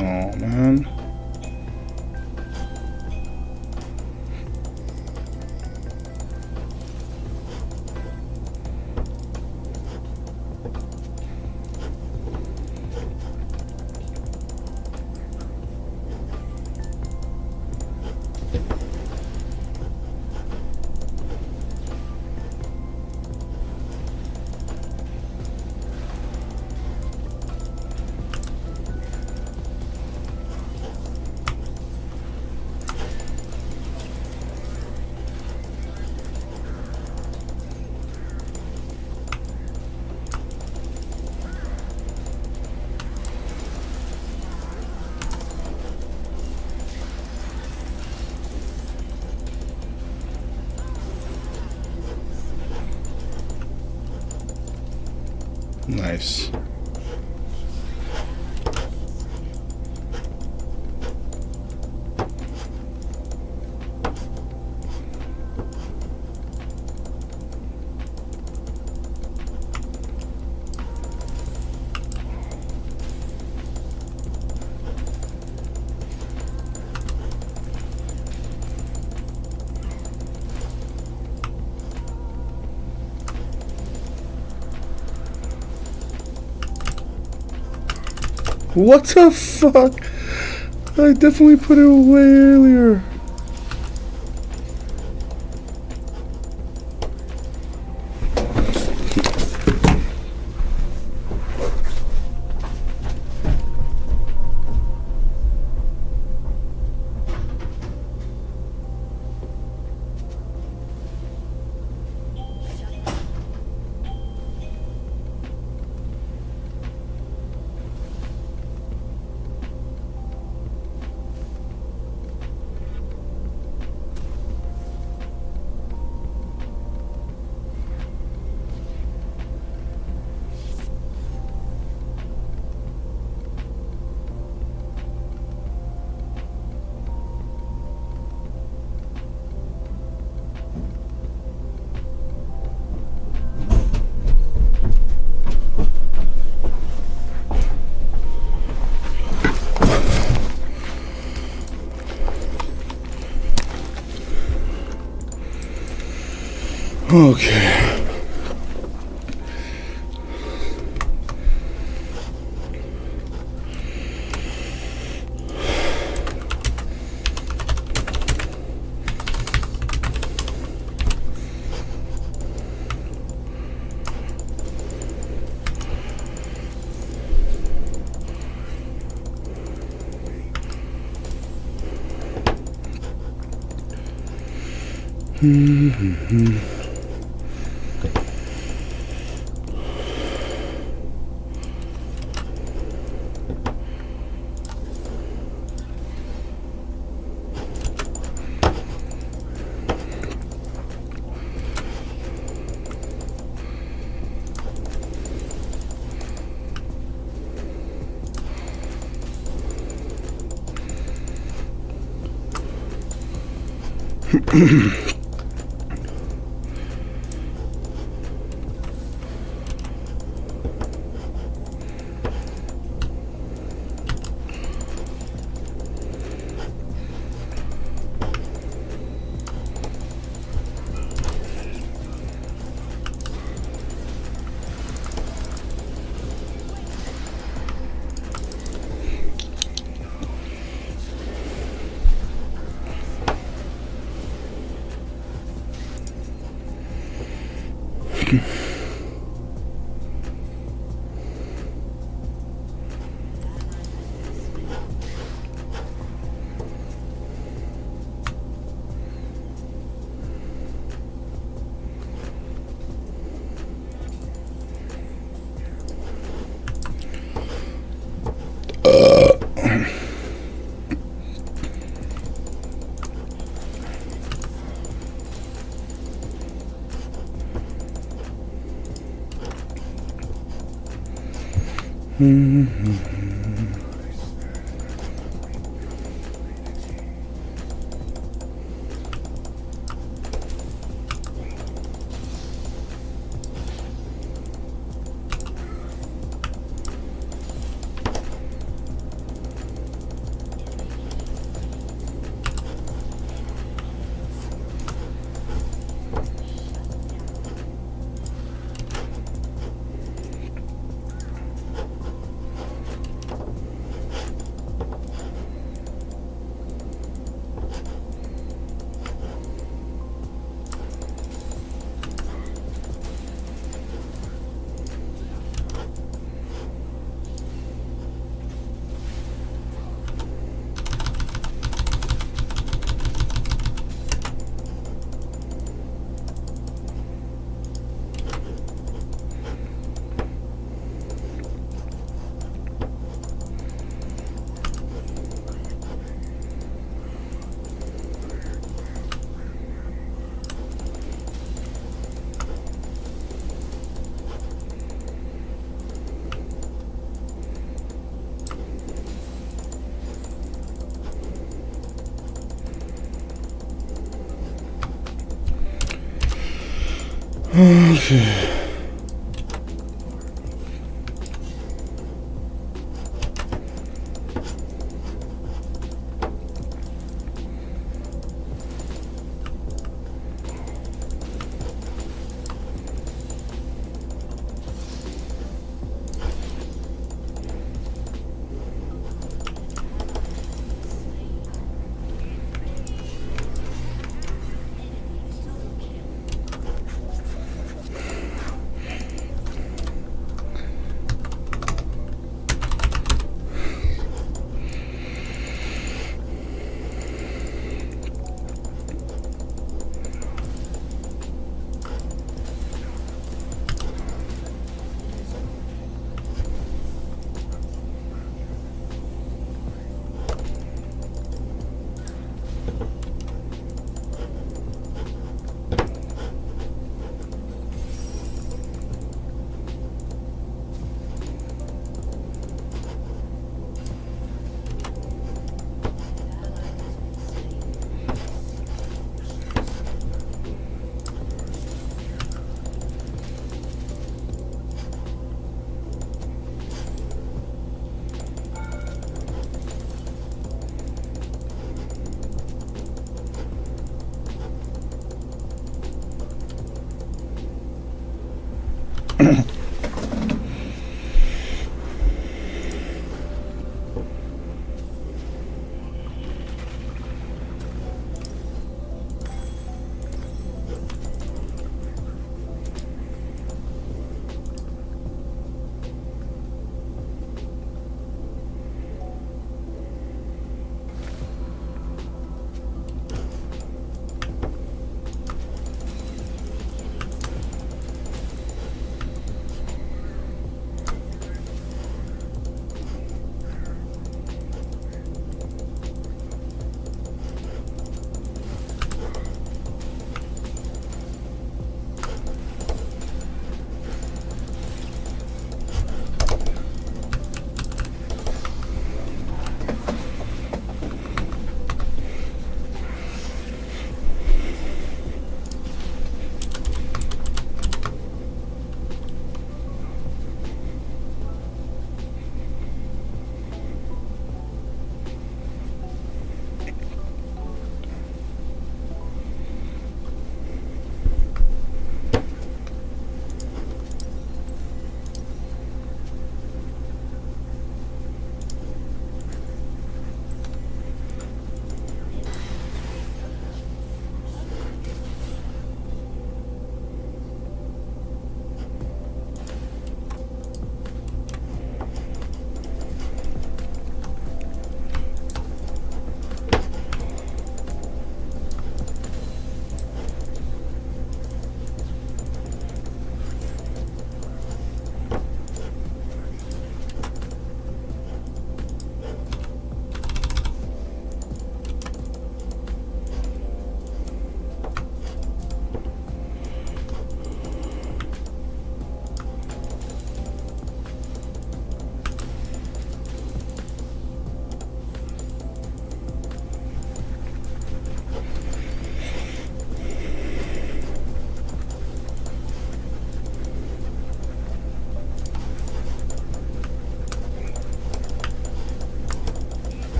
Oh, man. Nice. What the fuck? I definitely put it away earlier. Okay. Okay.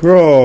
Bro.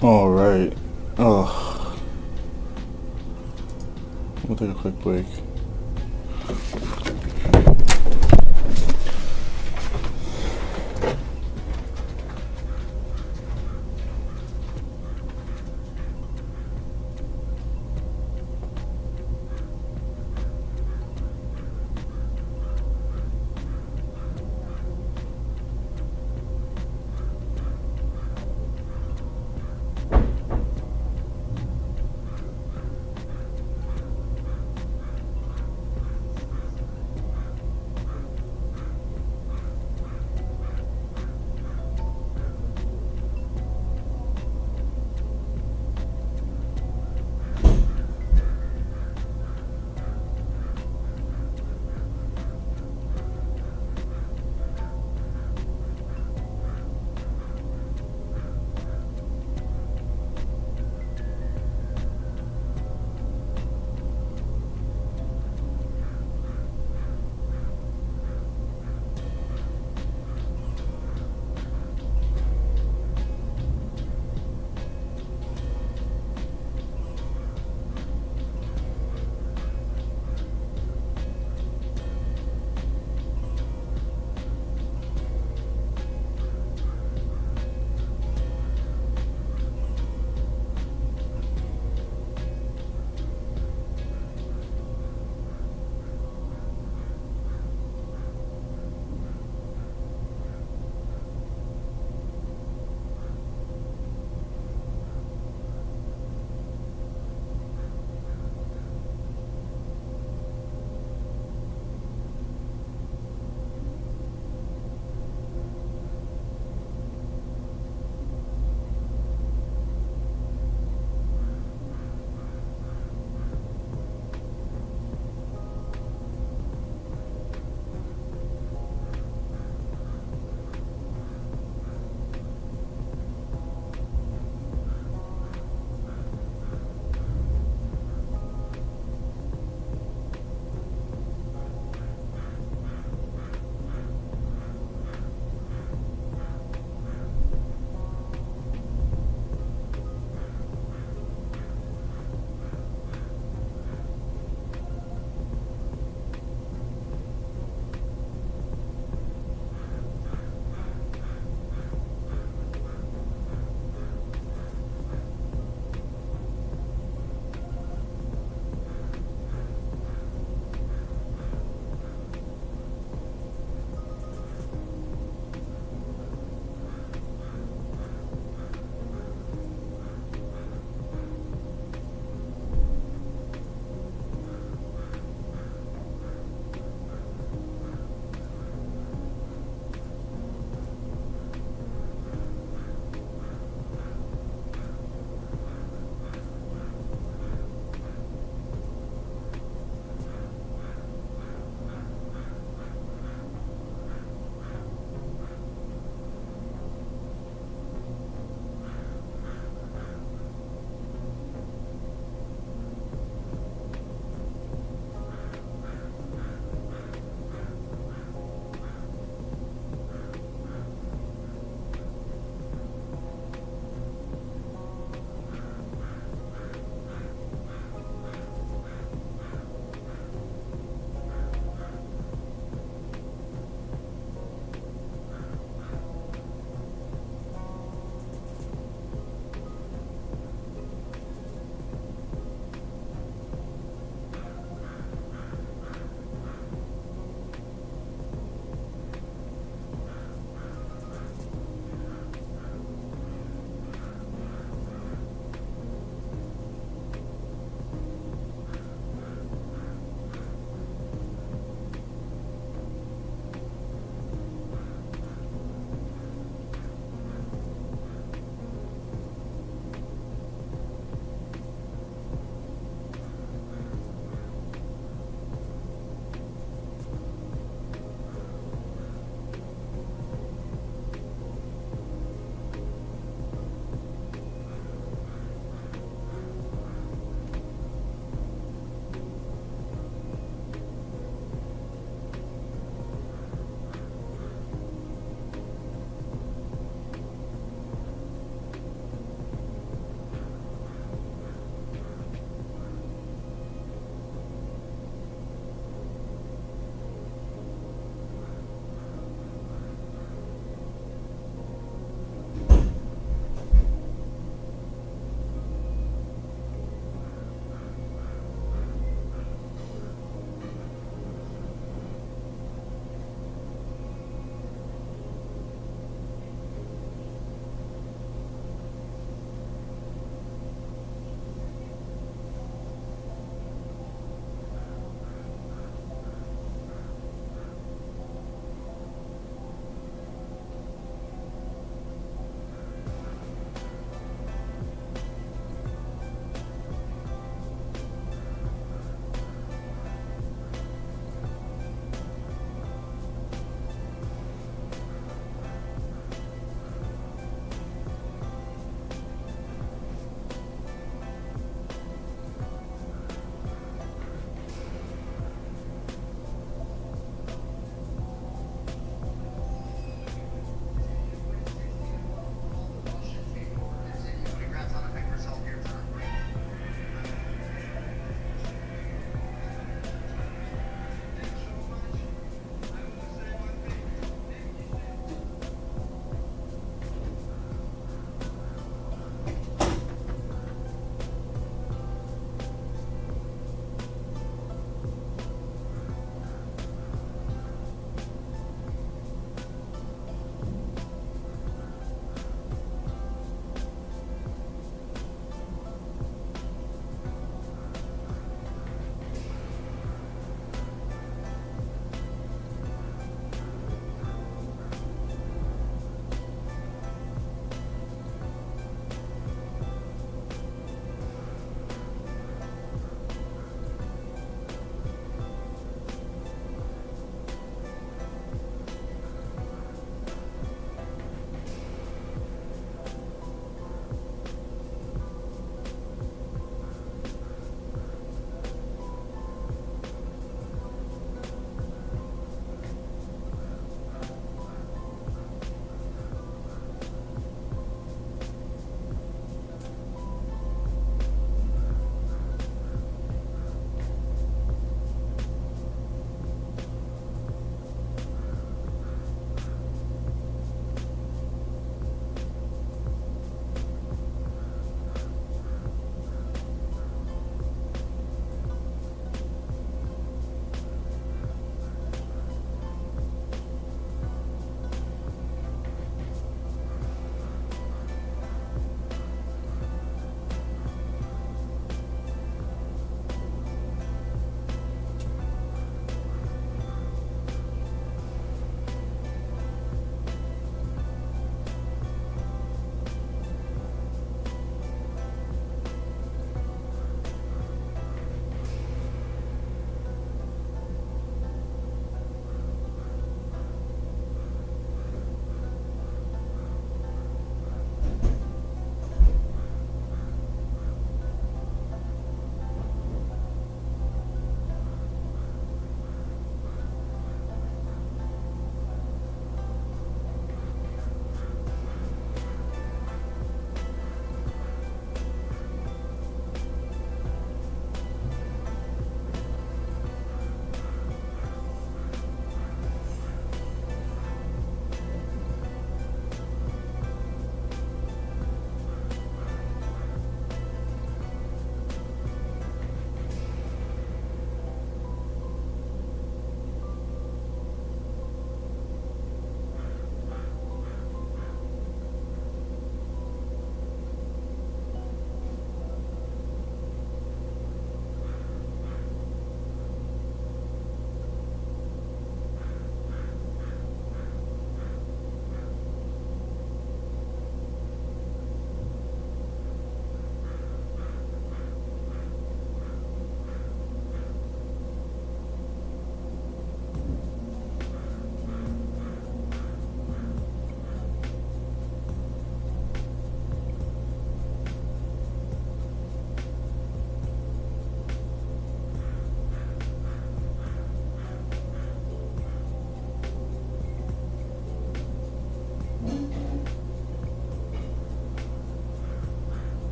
All right. Oh, we'll take a quick break.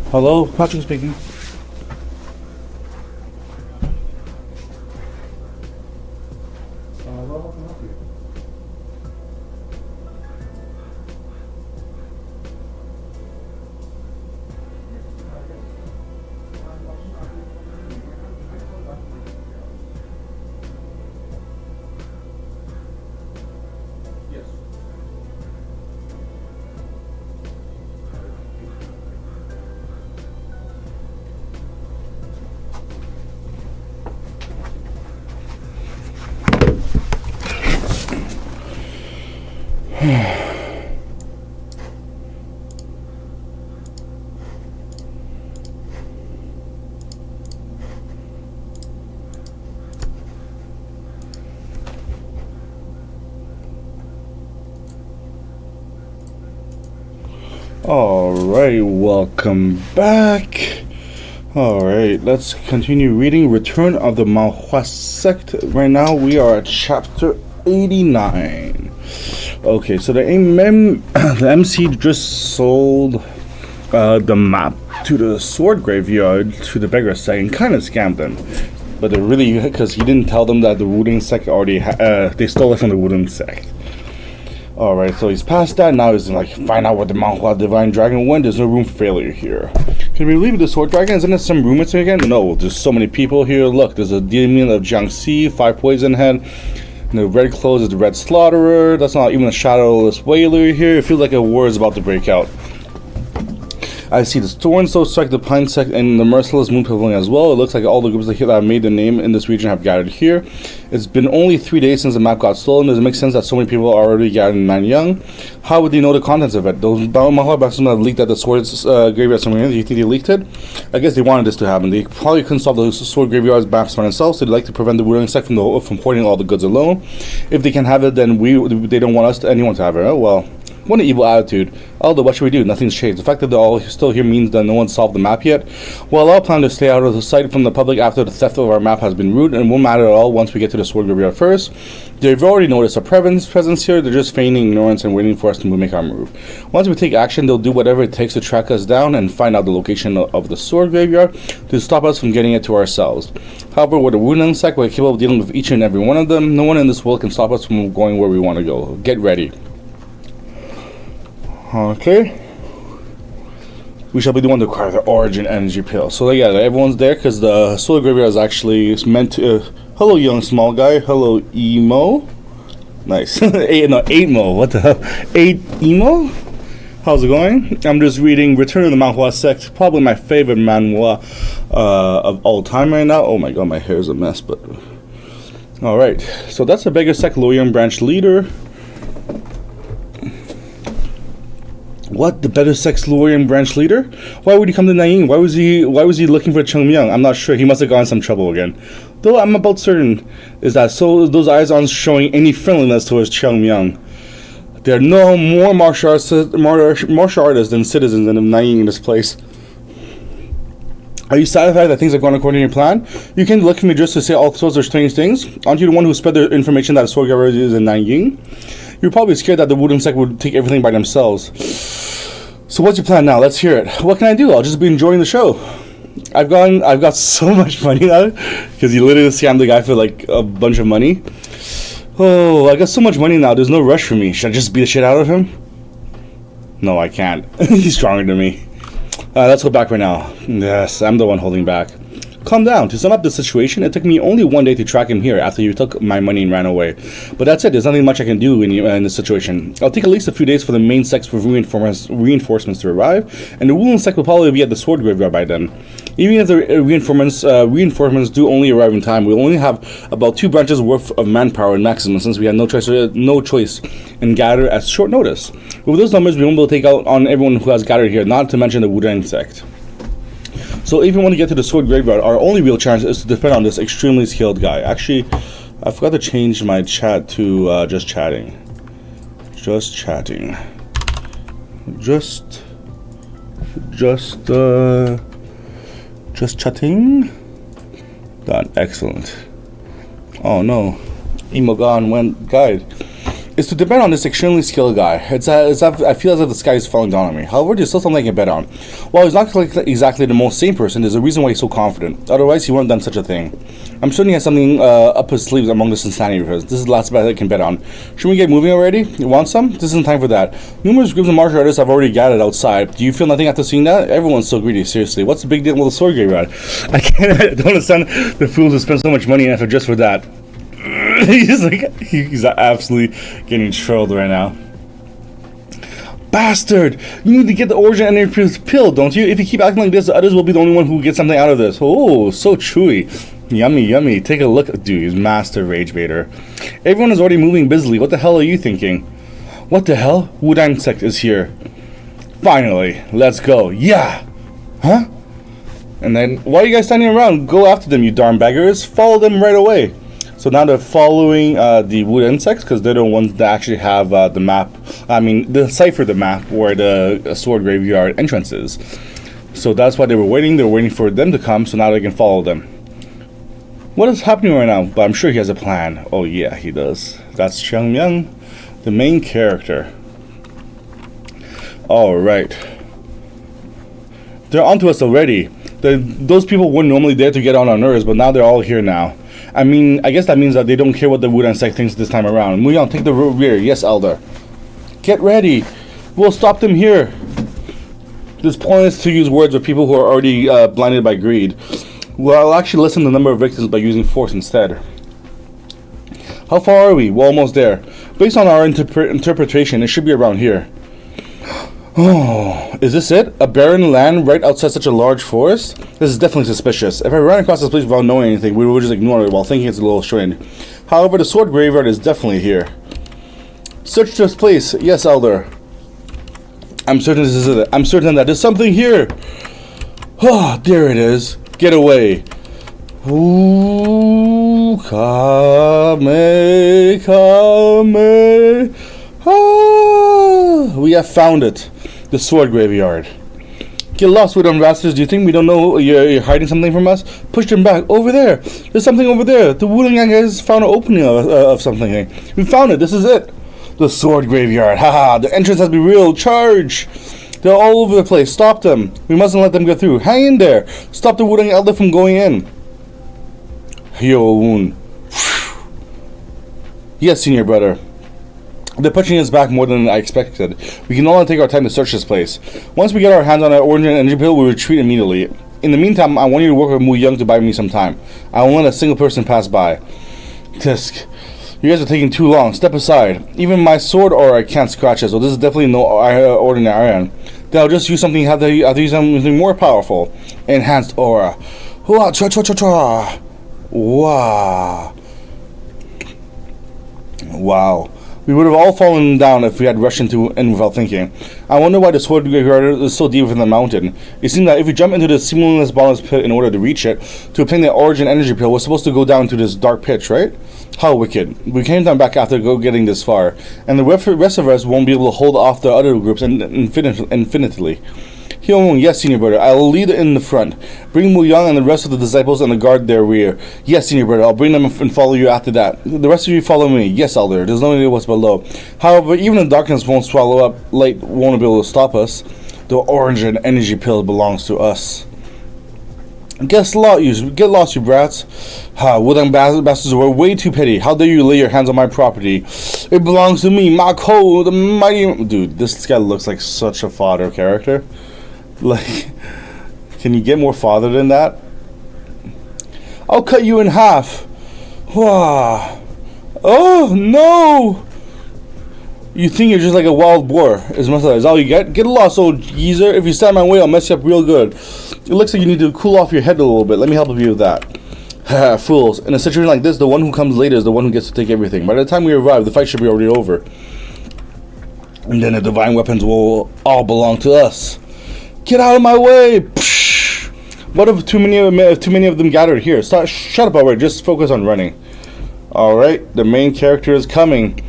Hello, Patrick speaking. What can I help you? Yes. Alright, welcome back. Alright, let's continue reading Return of the Manhua Sect. Right now we are at chapter 89. Okay, so the MC just sold the map to the sword graveyard to the beggar sect and kind of scammed them. But they're really, because he didn't tell them that the Reading sect already they stole it from the Reading sect. Alright, so he's past that. Now he's like, find out what the Manhua Divine Dragon went. There's no room for failure here. Can we leave the sword dragon? Isn't there some room missing again? No, there's so many people here. Look, there's a demon of Jiangxi, 5 poison head. And the red clothes is the red slaughterer. That's not even a shadowless whaler here. It feels like a war is about to break out. I see the Thornstone sect, the Pine sect, and the Merciless Moon Pavilion as well. It looks like all the groups that have made the name in this region have gathered here. It's been only 3 days since the map got stolen. Does it make sense that so many people are already gathered in Nanyang? How would they know the contents of it? Those Manhua bastards have leaked at the sword graveyard somewhere. Do you think they leaked it? I guess they wanted this to happen. They probably couldn't solve the sword graveyard's maps by themselves, so they'd like to prevent the Reading sect from hoarding all the goods alone. If they can have it, then they don't want anyone to have it. Oh, well. What an evil attitude. Although, what should we do? Nothing's changed. The fact that they're all still here means that no one solved the map yet. Well, I'll plan to stay out of the sight from the public after the theft of our map has been rooted, and it won't matter at all once we get to the sword graveyard first. They've already noticed our presence here. They're just feigning ignorance and waiting for us to make our move. Once we take action, they'll do whatever it takes to track us down and find out the location of the sword graveyard to stop us from getting it to ourselves. However, with the Reading sect, we're capable of dealing with each and every one of them. No one in this world can stop us from going where we want to go. Get ready. Okay. We shall be the one to acquire the origin energy pill. So yeah, everyone's there because the solar graveyard is actually meant to. Hello, young small guy. Hello, emo. Nice. 8 mo. What the hell? 8 emo. How's it going? I'm just reading Return of the Manhua Sect. Probably my favorite manhwa of all time right now. Oh my god, my hair is a mess. But all right. So that's the beggar sect Loyang branch leader. What? The better sex Loyang branch leader? Why would he come to Nanyang? Why was he looking for Cheng Myung? I'm not sure. He must have gotten some trouble again. Though I'm about certain is that so those eyes aren't showing any friendliness towards Cheng Myung. There are no more martial artists than citizens in Nanyang in this place. Are you satisfied that things are going according to your plan? You can't look at me just to say all sorts of strange things. Aren't you the one who spread the information that the sword graveyard is in Nanyang? You're probably scared that the Reading sect would take everything by themselves. So what's your plan now? Let's hear it. What can I do? I'll just be enjoying the show. I've got so much money now because you literally scammed the guy for like a bunch of money. Oh, I got so much money now. There's no rush for me. Should I just beat the shit out of him? No, I can't. He's stronger than me. Let's go back right now. Yes, I'm the one holding back. Calm down. To sum up the situation, it took me only 1 day to track him here after you took my money and ran away. But that's it. There's nothing much I can do in this situation. I'll take at least a few days for the main sects for reinforcements to arrive, and the Reading sect will probably be at the sword graveyard by then. Even if the reinforcements do only arrive in time, we'll only have about 2 branches worth of manpower in maximum since we had no choice and gather at short notice. With those numbers, we won't be able to take out on everyone who has gathered here, not to mention the Reading sect. So if you want to get to the sword graveyard, our only real chance is to depend on this extremely skilled guy. Actually, I forgot to change my chat to just chatting. Just chatting. Just chatting. Done. Excellent. Oh no. Imogan went guide. is to depend on this extremely skilled guy. I feel as if the sky is falling down on me. However, there's still something I can bet on. While he's not exactly the most sane person, there's a reason why he's so confident. Otherwise, he wouldn't have done such a thing. I'm certain he has something up his sleeves among this insanity of his. This is the last bet I can bet on. Should we get moving already? You want some? This isn't time for that. Numerous groups of martial artists have already gathered outside. Do you feel nothing after seeing that? Everyone's so greedy, seriously. What's the big deal with the sword graveyard? I don't understand the fools who spend so much money and effort just for that. He's absolutely getting trolled right now. Bastard! You need to get the origin energy pill, don't you? If you keep acting like this, the others will be the only one who gets something out of this. Oh, so chewy. Yummy, yummy. Take a look. Dude, he's master rage baiter. Everyone is already moving busily. What the hell are you thinking? What the hell? Reading sect is here. Finally. Let's go. Yeah! Huh? And then, why are you guys standing around? Go after them, you darn beggars. Follow them right away. So now they're following the wood insects because they're the ones that actually have the map. Decipher the map where the sword graveyard entrance is. So that's why they were waiting. They were waiting for them to come so now they can follow them. What is happening right now? But I'm sure he has a plan. Oh yeah, he does. That's Xiang Myung, the main character. Alright. They're onto us already. Those people wouldn't normally dare to get on our nerves, but now they're all here now. I guess that means that they don't care what the Reading sect thinks this time around. Muyan, take the rear. Yes, Elder. Get ready. We'll stop them here. It's pointless to use words with people who are already blinded by greed. Well, I'll actually lessen the number of victims by using force instead. How far are we? We're almost there. Based on our interpretation, it should be around here. Oh, is this it? A barren land right outside such a large forest? This is definitely suspicious. If I ran across this place without knowing anything, we would just ignore it while thinking it's a little strange. However, the sword graveyard is definitely here. Search this place. Yes, Elder. I'm certain this is it. I'm certain that there's something here. Oh, there it is. Get away. Ooh, kame. Ah, we have found it. The sword graveyard. Get lost with them rascals. Do you think we don't know you're hiding something from us? Push them back. Over there. There's something over there. The Reading Manga has found an opening of something. We found it. This is it. The sword graveyard. Haha. The entrance has to be real. Charge. They're all over the place. Stop them. We mustn't let them get through. Hang in there. Stop the Reading Elder from going in. Hyo-woon. Yes, senior brother. They're pushing us back more than I expected. We can only take our time to search this place. Once we get our hands on that origin energy pill, we retreat immediately. In the meantime, I want you to work with Mu Young to buy me some time. I won't let a single person pass by. Tisk. You guys are taking too long. Step aside. Even my sword aura can't scratch it, so this is definitely no ordinary iron. Then I'll just use something, have to use something more powerful. Enhanced aura. Wow. Wow. We would have all fallen down if we had rushed into in without thinking. I wonder why the sword graveyard is so deep within the mountain. It seems that if we jump into this seamless bottomless pit in order to reach it, to obtain the origin energy pill, we're supposed to go down to this dark pit, right? How wicked. We came down back after getting this far, and the rest of us won't be able to hold off the other groups infinitely. Hyo-woon, yes, senior brother. I will lead in the front. Bring Mu Young and the rest of the disciples and the guard their rear. Yes, senior brother. I'll bring them and follow you after that. The rest of you follow me. Yes, Elder. There's no idea what's below. However, even the darkness won't swallow up. Light won't be able to stop us. The orange and energy pill belongs to us. Get lost, you brats. Reading bastards were way too petty. How dare you lay your hands on my property? It belongs to me, Mako, the mighty... Dude, this guy looks like such a fodder character. Like, can you get more father than that? I'll cut you in half. Wow. Oh, no! You think you're just like a wild boar. Is all you get? Get lost, old geezer. If you stand my way, I'll mess you up real good. It looks like you need to cool off your head a little bit. Let me help you with that. Fools. In a situation like this, the one who comes later is the one who gets to take everything. By the time we arrive, the fight should be already over. And then the divine weapons will all belong to us. Get out of my way! Psh! What if too many of them gathered here? Shut up already. Just focus on running. Alright, the main character is coming.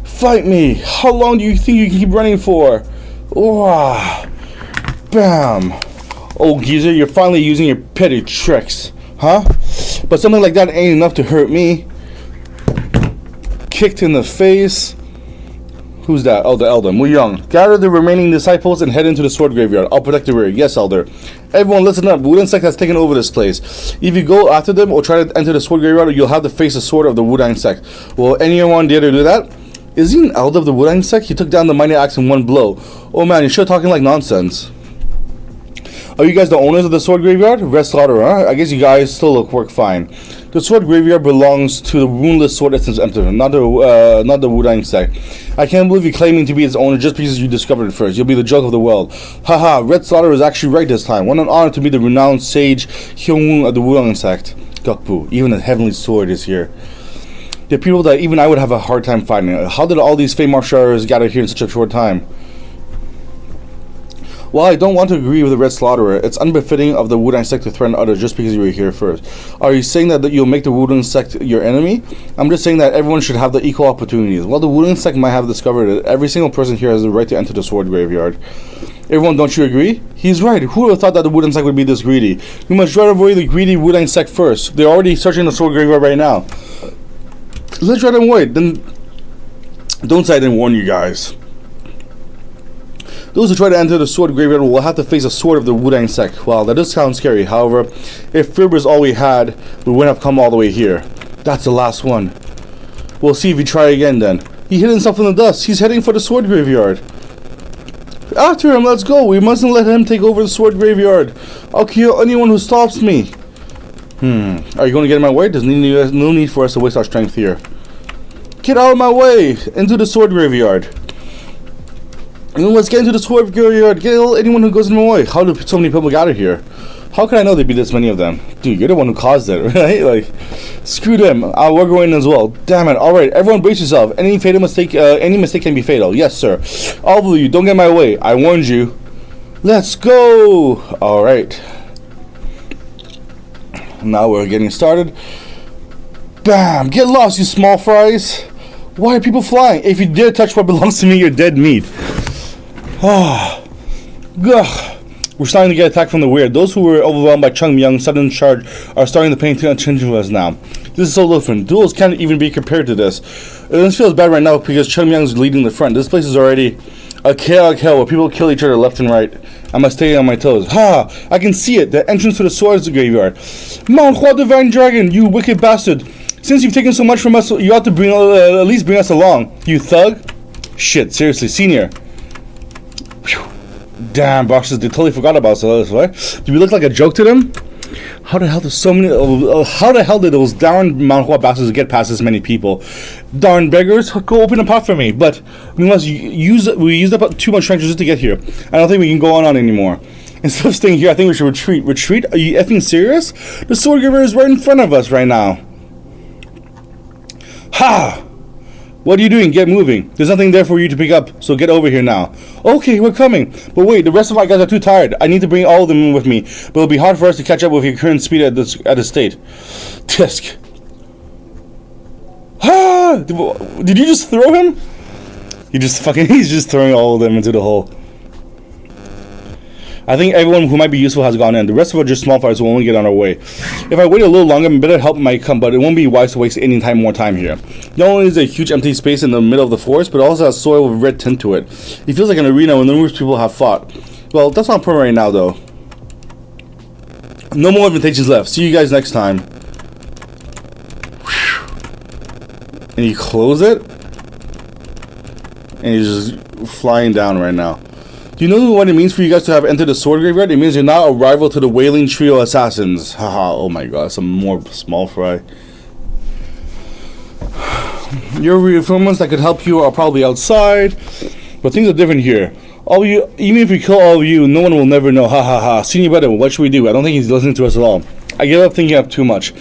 Fight me! How long do you think you can keep running for? Wow. Bam! Oh, geezer, you're finally using your petty tricks. Huh? But something like that ain't enough to hurt me. Kicked in the face. Who's that? Oh, the elder. Mu Young. Gather the remaining disciples and head into the sword graveyard. I'll protect the rear. Yes, elder. Everyone, listen up. Wooden sect has taken over this place. If you go after them or try to enter the sword graveyard, you'll have to face the sword of the Wudang sect. Will anyone dare to do that? Is he an elder of the Wudang sect? He took down the mighty axe in one blow. Oh man, you're sure talking like nonsense. Are you guys the owners of the sword graveyard? Red Slaughter, huh? I guess you guys still work fine. The sword graveyard belongs to the woundless sword essence emperor, not the Wudang sect. I can't believe you're claiming to be its owner just because you discovered it first. You'll be the joke of the world. Haha, Red Slaughter is actually right this time. What an honor to meet the renowned sage Hyung of the Wudang sect. Gokbu, even the heavenly sword is here. The people that even I would have a hard time fighting. How did all these famous martial artists gather here in such a short time? While I don't want to agree with the Red Slaughterer, it's unbefitting of the Wudang sect to threaten others just because you were here first. Are you saying that you'll make the Wudang sect your enemy? I'm just saying that everyone should have the equal opportunities. While the Wudang sect might have discovered it, every single person here has the right to enter the sword graveyard. Everyone, don't you agree? He's right. Who would have thought that the Wudang sect would be this greedy? We must try to avoid the greedy Wudang sect first. They're already searching the sword graveyard right now. Let's try to avoid. Then don't say I didn't warn you guys. Those who try to enter the sword graveyard will have to face a sword of the Wudang sect. Wow, that does sound scary. However, if Fib is all we had, we wouldn't have come all the way here. That's the last one. We'll see if we try again then. He hid himself in the dust. He's heading for the sword graveyard. After him, let's go. We mustn't let him take over the sword graveyard. I'll kill anyone who stops me. Are you going to get in my way? There's no need for us to waste our strength here. Get out of my way! Into the sword graveyard. Let's get into the sword graveyard. Kill anyone who goes in my way. How do so many people gather here? How can I know there'd be this many of them? Dude, you're the one who caused it, right? Like, screw them. We're going in as well. Damn it. Alright, everyone brace yourself. Any mistake can be fatal. Yes, sir. All of you, don't get in my way. I warned you. Let's go! Alright. Now we're getting started. Bam! Get lost, you small fries! Why are people flying? If you dare touch what belongs to me, you're dead meat. Ah, we're starting to get attacked from the rear. Those who were overwhelmed by Chung Myung's sudden charge are starting to pay attention to us now. This is so different. Duels can't even be compared to this. This feels bad right now because Chung Myung's leading the front. This place is already a chaotic hell where people kill each other left and right. I must stay on my toes. Ha! I can see it. The entrance to the swords graveyard. Mount Hua Divine Dragon, you wicked bastard. Since you've taken so much from us, you ought to at least bring us along. You thug? Shit, seriously, senior. Damn, boxes, they totally forgot about us, right? Do we look like a joke to them? How the hell did those darn Mount Hua bastards get past this many people? Darn beggars, go open a pot for me. But we used up too much strength just to get here. I don't think we can go on anymore. Instead of staying here, I think we should retreat. Retreat? Are you effing serious? The sword giver is right in front of us right now. Ha! What are you doing? Get moving. There's nothing there for you to pick up, so get over here now. Okay, we're coming. But wait, the rest of my guys are too tired. I need to bring all of them in with me, but it'll be hard for us to catch up with your current speed at the state. Tisk. Ah! Did you just throw him? He's just throwing all of them into the hole. I think everyone who might be useful has gone in. The rest of us are just small fighters who will only get on our way. If I wait a little longer, better help might come, but it won't be wise to waste any more time here. Not only is there a huge empty space in the middle of the forest, but it also has soil with red tint to it. It feels like an arena where numerous people have fought. Well, that's not permanent right now, though. No more invitations left. See you guys next time. And you close it? And he's just flying down right now. Do you know what it means for you guys to have entered the sword graveyard? It means you're now a rival to the Wailing Trio assassins. Haha, oh my god, some more small fry. Your reformers that could help you are probably outside, but things are different here. All of you, even if we kill all of you, no one will never know. Ha ha ha. Senior brother, what should we do? I don't think he's listening to us at all. I give up thinking up too much.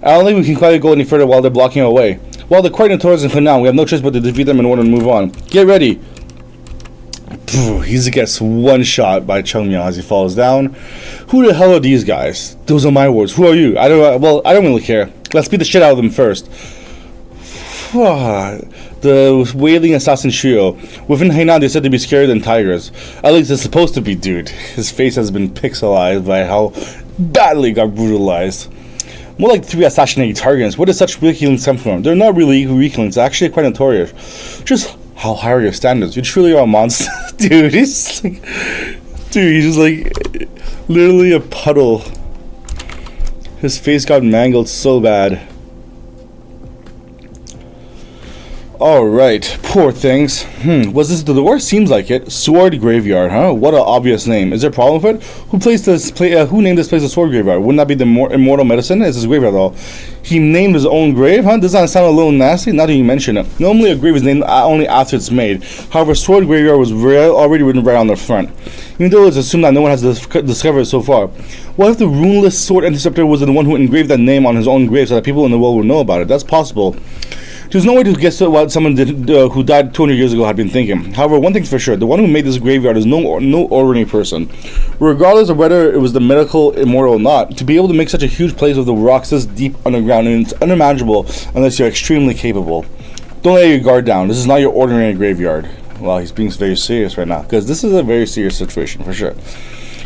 I don't think we can quite go any further while they're blocking our way. While they're quite notorious in Hunan, we have no choice but to defeat them in order to move on. Get ready. He gets one shot by Chung Myung as he falls down. Who the hell are these guys? Those are my words. Who are you? I don't really care. Let's beat the shit out of them first. The Wailing Assassin Trio. Within Hainan, they're said to be scarier than tigers. At least it's supposed to be, dude. His face has been pixelized by how badly it got brutalized. More like 3 assassinated targets. Where does such weaklings come from? They're not really weaklings. They're actually quite notorious. Just How high are your standards? You truly are a monster. Dude, he's just like literally a puddle. His face got mangled so bad. Alright, poor things. Was this the door? Seems like it. Sword Graveyard, huh? What an obvious name. Is there a problem with it? Who named this place a sword graveyard? Wouldn't that be the immortal medicine? It's his graveyard though. He named his own grave, huh? Does that sound a little nasty? Not that you mention it. Normally a grave is named only after it's made. However, sword graveyard was already written right on the front. Even though it's assumed that no one has discovered it so far. What if the runeless sword interceptor was the one who engraved that name on his own grave so that people in the world would know about it? That's possible. There's no way to guess what someone did who died 200 years ago had been thinking. However, one thing's for sure, the one who made this graveyard is no ordinary person. Regardless of whether it was the medical immortal or not, to be able to make such a huge place with the rocks this deep underground, and it's unimaginable unless you're extremely capable. Don't let your guard down. This is not your ordinary graveyard. Well, he's being very serious right now, because this is a very serious situation, for sure.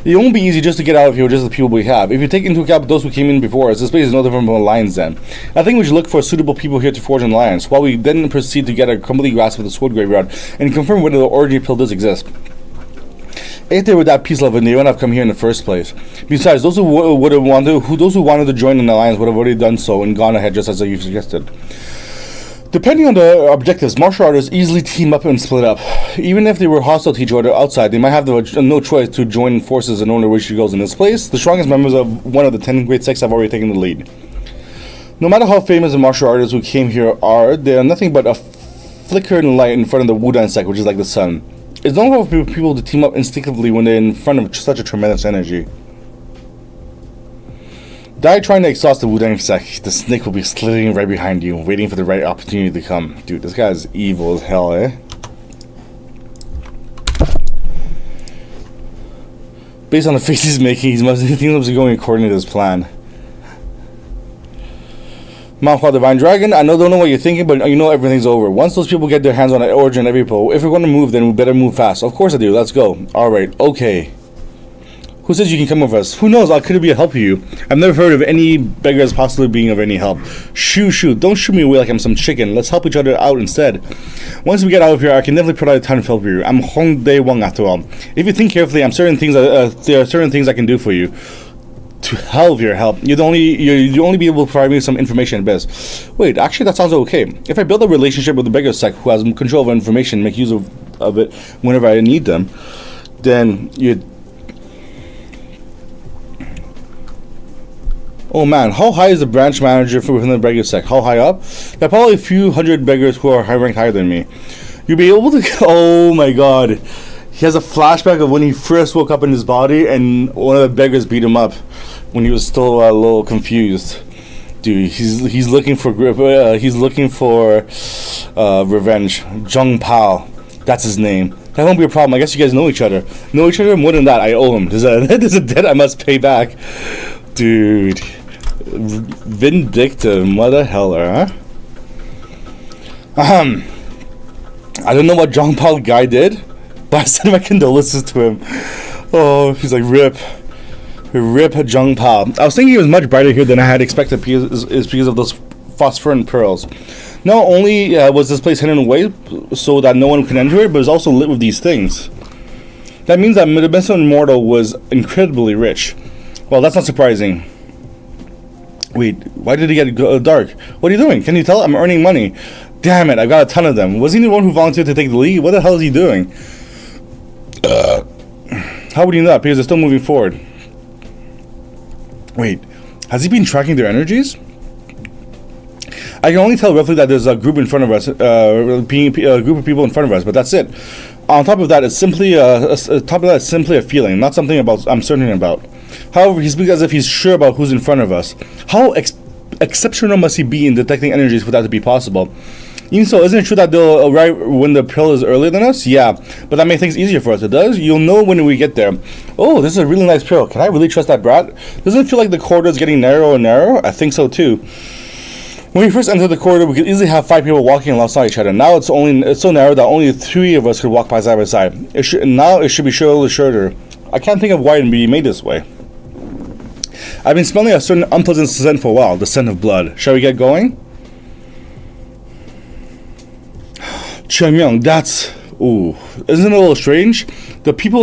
It won't be easy just to get out of here with just the people we have. If you take into account those who came in before us, this place is no different from a lion's den. I think we should look for suitable people here to forge an alliance, while we then proceed to get a complete grasp of the sword graveyard and confirm whether the origin pill does exist. If they were that peace loving, they wouldn't have come here in the first place. Besides, those who wanted to join an alliance would have already done so and gone ahead just as you suggested. Depending on the objectives, martial artists easily team up and split up. Even if they were hostile to each other outside, they might have no choice to join forces in order which goes in this place. The strongest members of one of the 10 great sects have already taken the lead. No matter how famous the martial artists who came here are, they are nothing but a flickering light in front of the Wudang sect, which is like the sun. It's normal for people to team up instinctively when they're in front of such a tremendous energy. Die trying to exhaust the Wudang sect. The snake will be slithering right behind you, waiting for the right opportunity to come. Dude, this guy is evil as hell, eh? Based on the face he's making, he must be going according to his plan. Mount Cloud Divine Dragon, I don't know what you're thinking, but you know everything's over. Once those people get their hands on the origin every pole, if we're going to move, then we better move fast. Of course I do, let's go. Alright, okay. Who says you can come with us? Who knows, I could be a help to you. I've never heard of any beggars possibly being of any help. Shoot, don't shoot me away like I'm some chicken. Let's help each other out instead. Once we get out of here, I can definitely provide a ton of help for you. I'm Hong Dae Wong after all. If you think carefully, there are certain things I can do for you. To hell with your help. You'd only be able to provide me some information at best. Wait, actually that sounds okay. If I build a relationship with the beggar sect who has control of information, make use of it whenever I need them, then you'd... Oh man, how high is the branch manager within the beggar sect? How high up? There are probably a few hundred beggars who are ranked higher than me. You'll be able to... Oh my god. He has a flashback of when he first woke up in his body and one of the beggars beat him up when he was still a little confused. Dude, he's looking for grip. He's looking for revenge. Zheng Pao. That's his name. That won't be a problem. I guess you guys know each other. Know each other? More than that, I owe him. There's a debt I must pay back. Dude. Vindictive mother heller, huh? I don't know what Zhang Pao guy did, but I sent my condolences to him. Oh, he's like, rip Zhang Pao. I was thinking he was much brighter here than I had expected because of those phosphorin pearls. Not only was this place hidden away so that no one could enter it, but it's also lit with these things. That means that the Mesa Immortal was incredibly rich. Well, that's not surprising. Wait, why did he get dark? What are you doing? Can you tell? I'm earning money. Damn it, I've got a ton of them. Was he the one who volunteered to take the lead? What the hell is he doing? How would you not? Because they're still moving forward. Wait, has he been tracking their energies? I can only tell roughly that there's a group in front of us, a group of people in front of us, but that's it. On top of that, it's simply a feeling, not something I'm certain about. However, he speaks as if he's sure about who's in front of us. How exceptional must he be in detecting energies for that to be possible? Even so, isn't it true that they'll arrive when the pill is earlier than us? Yeah, but that makes things easier for us. It does? You'll know when we get there. Oh, this is a really nice pill. Can I really trust that brat? Doesn't it feel like the corridor is getting narrower and narrower? I think so too. When we first entered the corridor, we could easily have 5 people walking alongside each other. Now it's so narrow that only 3 of us could walk by side by side. Now it should be shorter. I can't think of why it be made this way. I've been smelling a certain unpleasant scent for a while, the scent of blood. Shall we get going? Changmyang, that's... Ooh. Isn't it a little strange? The people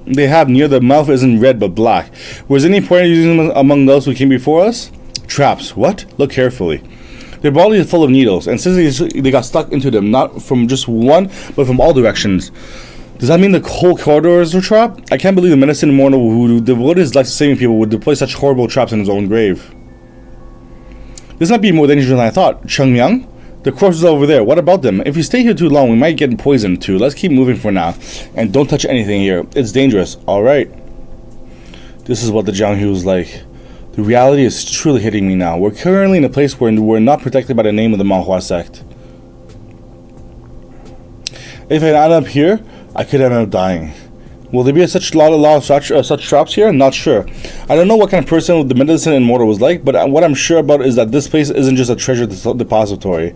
they have near the mouth isn't red but black. Was any point using them among those who came before us? Traps. What? Look carefully. Their body is full of needles, and since they got stuck into them, not from just one, but from all directions. Does that mean the whole corridor is a trap? I can't believe the medicine immortal who devoted his life to saving people would deploy such horrible traps in his own grave. This might be more dangerous than I thought. Changmyang? The corpse is over there. What about them? If we stay here too long, we might get poisoned too. Let's keep moving for now. And don't touch anything here. It's dangerous. Alright. This is what the Jianghu is like. The reality is truly hitting me now. We're currently in a place where we're not protected by the name of the Manhua sect. If I end up here, I could end up dying. Will there be such such traps here? Not sure. I don't know what kind of person the medicine immortal was like, but what I'm sure about is that this place isn't just a treasure depository.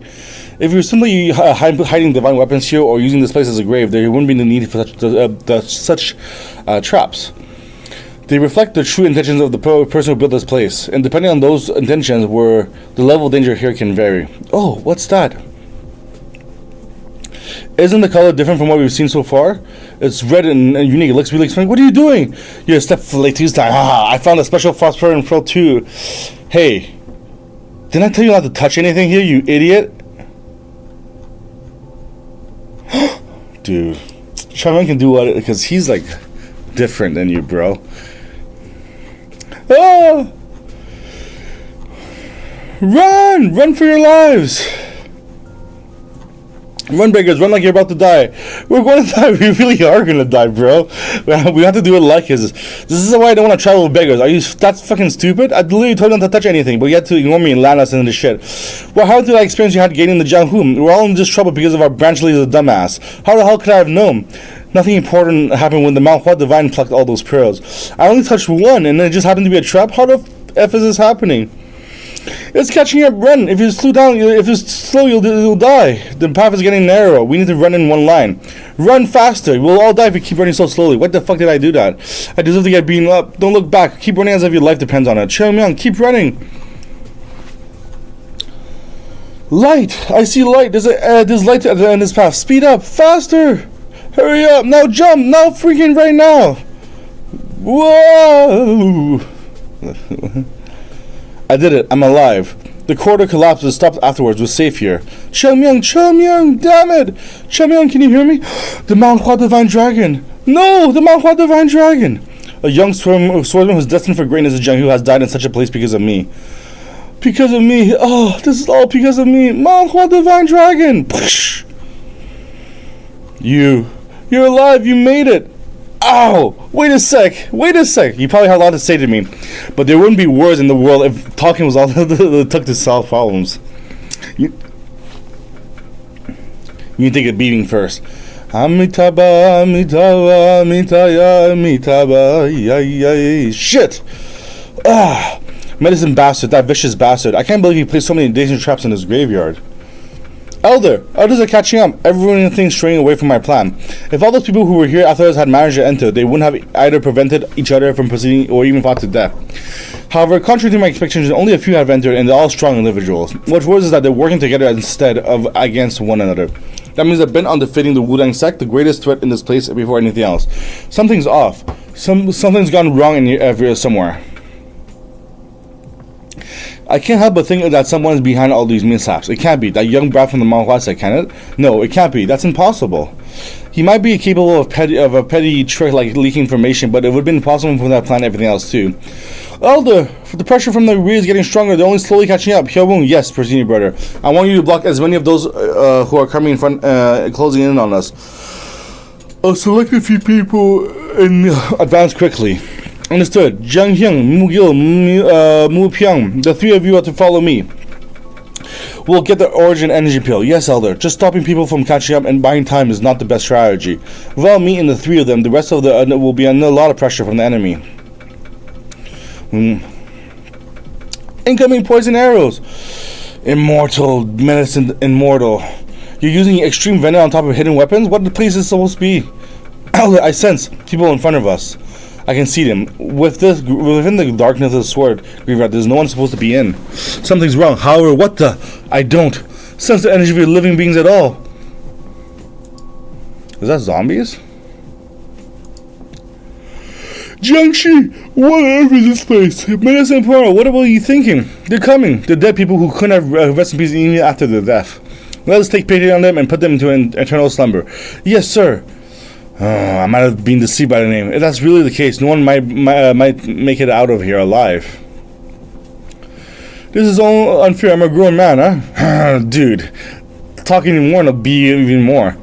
If you're simply hiding divine weapons here or using this place as a grave, there wouldn't be the need for such traps. They reflect the true intentions of the person who built this place, and depending on those intentions, the level of danger here can vary. Oh, what's that? Isn't the color different from what we've seen so far? It's red and unique. It looks really exciting. What are you doing? You're a step late Tuesday. Haha, I found a special phosphor in Pearl 2. Hey, didn't I tell you not to touch anything here, you idiot? Dude, Shaman can do what? Because he's like different than you, bro. Ah! Run! Run for your lives! Run, beggars, run like you're about to die. We're going to die. We really are going to die, bro. We have to do it like his. This is why I don't want to travel with beggars. Are you that's fucking stupid? I literally told you not to touch anything, but you had to ignore me and land us into the shit. Well, how did I experience you had gaining the Jianghu? We're all in this trouble because of our branch leader, the dumbass. How the hell could I have known? Nothing important happened when the Manhua Divine plucked all those pearls. I only touched one, and it just happened to be a trap? How the F is this happening? It's catching up. Run. If you slow down, if you're slow, you'll die. The path is getting narrow. We need to run in one line. Run faster. We'll all die if we keep running so slowly. What the fuck did I do that? I deserve to get beaten up. Don't look back. Keep running as if your life depends on it. Changmyang, keep running. Light. I see light. There's light at the end of this path. Speed up. Faster. Hurry up. Now jump. Now freaking right now. Whoa. I did it. I'm alive. The corridor collapsed and stopped afterwards. We're safe here. Changmyang, damn it! Changmyang, can you hear me? The Manhua Divine Dragon. No, the Manhua Divine Dragon. A young swordsman who's destined for greatness in Jianghu has died in such a place because of me. Because of me. Oh, this is all because of me. Manhua Divine Dragon. You're alive. You made it. Ow! Wait a sec. You probably had a lot to say to me, but there wouldn't be words in the world if talking was all that took to solve problems. You take a beating first. Amitabha, Amitabha, Amitaya, Amitabha, shit! Ah! Medicine bastard, that vicious bastard. I can't believe he placed so many dangerous traps in his graveyard. Elders are catching up. Everyone thinks straying away from my plan. If all those people who were here after us had managed to enter, they wouldn't have either prevented each other from proceeding or even fought to death. However, contrary to my expectations, only a few have entered, and they're all strong individuals. What's worse is that they're working together instead of against one another. That means they're bent on defeating the Wudang sect, the greatest threat in this place before anything else. Something's off. Something's gone wrong in somewhere. I can't help but think that someone is behind all these mishaps. It can't be. That young brat from the Manhua sect, can it? No, it can't be. That's impossible. He might be capable of a petty trick like leaking information, but it would have been impossible for him to plan everything else too. Elder, the pressure from the rear is getting stronger. They're only slowly catching up. Hyobung, yes, Persini brother. I want you to block as many of those who are coming in front, closing in on us. Select a few people and advance quickly. Understood. Zhang Hyung, Mu Gil, Mu Piang, the three of you are to follow me. We'll get the origin energy pill. Yes, Elder. Just stopping people from catching up and buying time is not the best strategy. Without me and the three of them, the rest of the will be under a lot of pressure from the enemy. Incoming poison arrows. Immortal medicine. Immortal. You're using extreme venom on top of hidden weapons? What the place is supposed to be? Elder, I sense people in front of us. I can see them. Within the darkness of the sword graveyard, there's no one supposed to be in. Something's wrong. However, what the? I don't. sense the energy of your living beings at all. Is that zombies? Jiangxi, what on earth is this place? Medicine Pearl, what were you thinking? They're coming. They're dead people who couldn't have rest in peace even after their death. Let us take pity on them and put them into an eternal slumber. Yes, sir. I might have been deceived by the name. If that's really the case, no one might make it out of here alive. This is all unfair. I'm a grown man, huh? Dude, talking even more and it'll be even more.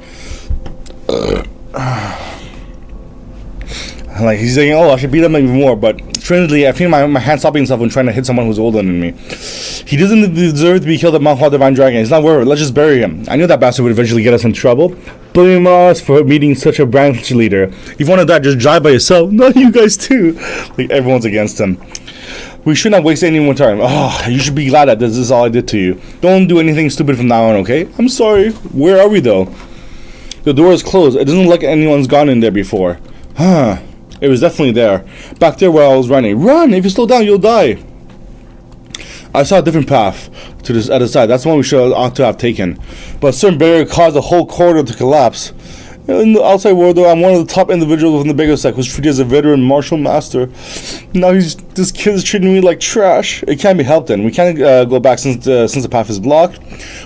Like, he's saying, oh, I should beat him even more, but strangely, I feel my hand stopping himself when trying to hit someone who's older than me. He doesn't deserve to be killed at Manhua Divine Dragon. It's not worth it. Let's just bury him. I knew that bastard would eventually get us in trouble. Blame us for meeting such a branch leader. If you want to die, just drive by yourself. Not you guys too. Like, everyone's against him. We should not waste any more time. Oh, you should be glad that this is all I did to you. Don't do anything stupid from now on, okay? I'm sorry. Where are we, though? The door is closed. It doesn't look like anyone's gone in there before. Huh. It was definitely there. Back there where I was running. Run! If you slow down, you'll die. I saw a different path to this other side. That's the one we ought to have taken. But a certain barrier caused the whole corridor to collapse. In the outside world, though, I'm one of the top individuals within the bigger sect, who's treated as a veteran martial master. Now this kid is treating me like trash. It can't be helped then. We can't go back since the path is blocked.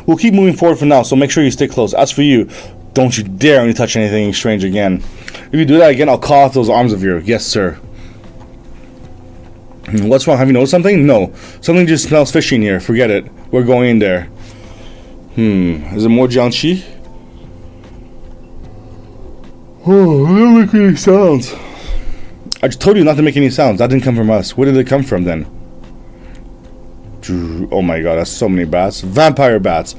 We'll keep moving forward for now, so make sure you stay close. As for you, don't you dare only touch anything strange again. If you do that again, I'll call off those arms of yours. Yes, sir. What's wrong? Have you noticed something? No. Something just smells fishy in here. Forget it. We're going in there. Is it more Jiangxi? Oh, I don't make any sounds. I just told you not to make any sounds. That didn't come from us. Where did it come from then? Oh my god, that's so many bats. Vampire bats.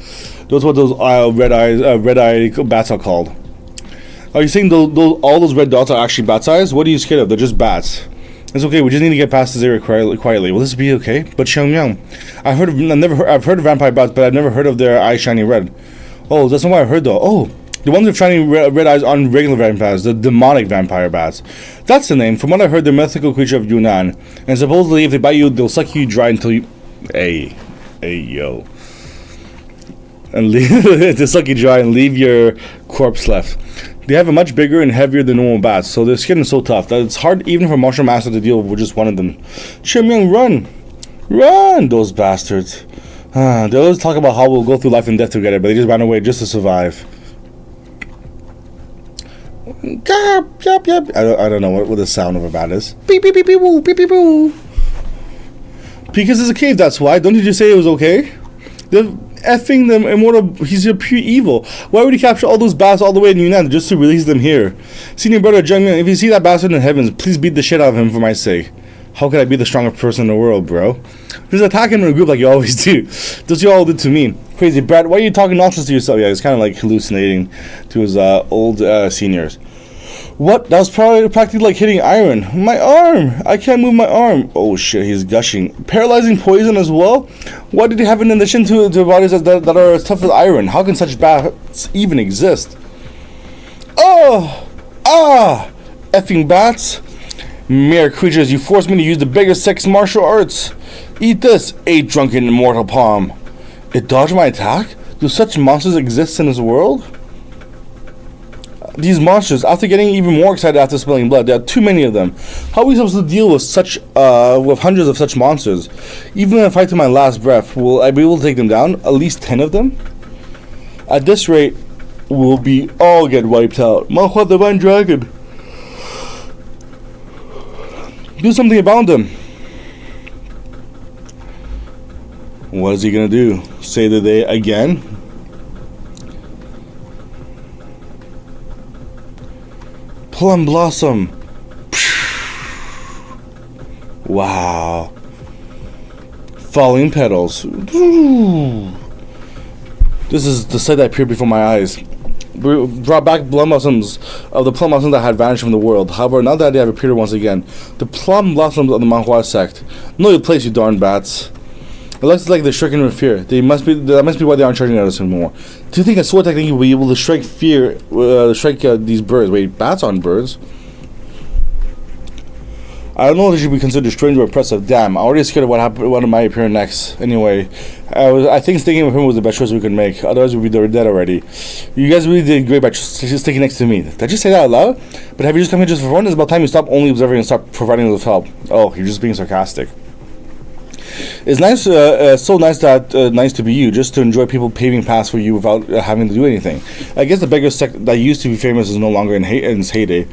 Those are what those red-eye bats are called. Are you saying all those red dots are actually bat size? What are you scared of? They're just bats. It's okay. We just need to get past this area quietly. Will this be okay? But Xiangyang, I've heard of vampire bats, but I've never heard of their eyes shining red. Oh, that's not what I heard though. Oh, the ones with shining red eyes on regular vampires, the demonic vampire bats. That's the name. From what I heard, they're a mythical creature of Yunnan, and supposedly if they bite you, they'll suck you dry until you. Hey, yo. And they'll suck you dry and leave your corpse left. They have a much bigger and heavier than normal bats, so their skin is so tough that it's hard even for a martial master to deal with just one of them. Xiangyang, run! Run, those bastards. They always talk about how we'll go through life and death together, but they just ran away just to survive. I don't know what the sound of a bat is. Beep, beep, beep, beep, woo, beep, beep, woo. Because it's a cave, that's why. Don't you just say it was okay? They're effing them immortal. He's a pure evil. Why would he capture all those bats all the way in Yunnan just to release them here? Senior brother Jiangmian, if you see that bastard in the heavens, please beat the shit out of him for my sake. How could I be the strongest person in the world, bro? Just attack him in a group like you always do. That's what you all did to me. Crazy brat, why are you talking nonsense to yourself? Yeah, he's kind of like hallucinating to his old seniors. What? That was probably practically like hitting iron. My arm! I can't move my arm. Oh shit, he's gushing. Paralyzing poison as well? Why did he have an addition to bodies that are as tough as iron? How can such bats even exist? Oh! Ah! Effing bats! Mere creatures, you forced me to use the biggest sex martial arts. Eat this, 8 drunken immortal palm. It dodged my attack? Do such monsters exist in this world? These monsters, after getting even more excited after spilling blood, there are too many of them. How are we supposed to deal with with hundreds of such monsters? Even if I fight to my last breath, will I be able to take them down? At least 10 of them? At this rate, we'll be all get wiped out. Manhua Divine Dragon. Do something about them. What is he gonna do? Save the day again? Plum blossom. Wow. Falling petals. This is the sight that appeared before my eyes. Brought back plum blossoms of the plum blossoms that had vanished from the world. However, now that they have appeared once again, the plum blossoms of the Manhua sect. Know your place, you darn bats. It looks like they're stricken with fear. That must be why they aren't charging at us anymore. Do you think a sword technique will be able to strike these birds? Wait, bats aren't birds. I don't know if it should be considered strange or oppressive. Damn, I'm already scared of what might appear next. Anyway, I think sticking with him was the best choice we could make. Otherwise, we'd be dead already. You guys really did great by just sticking next to me. Did I just say that out loud? But have you just come here just for fun? It's about time you stop only observing and start providing us with help. Oh, you're just being sarcastic. It's nice, so nice to be you, just to enjoy people paving paths for you without having to do anything. I guess the beggar sect that used to be famous is no longer in its heyday.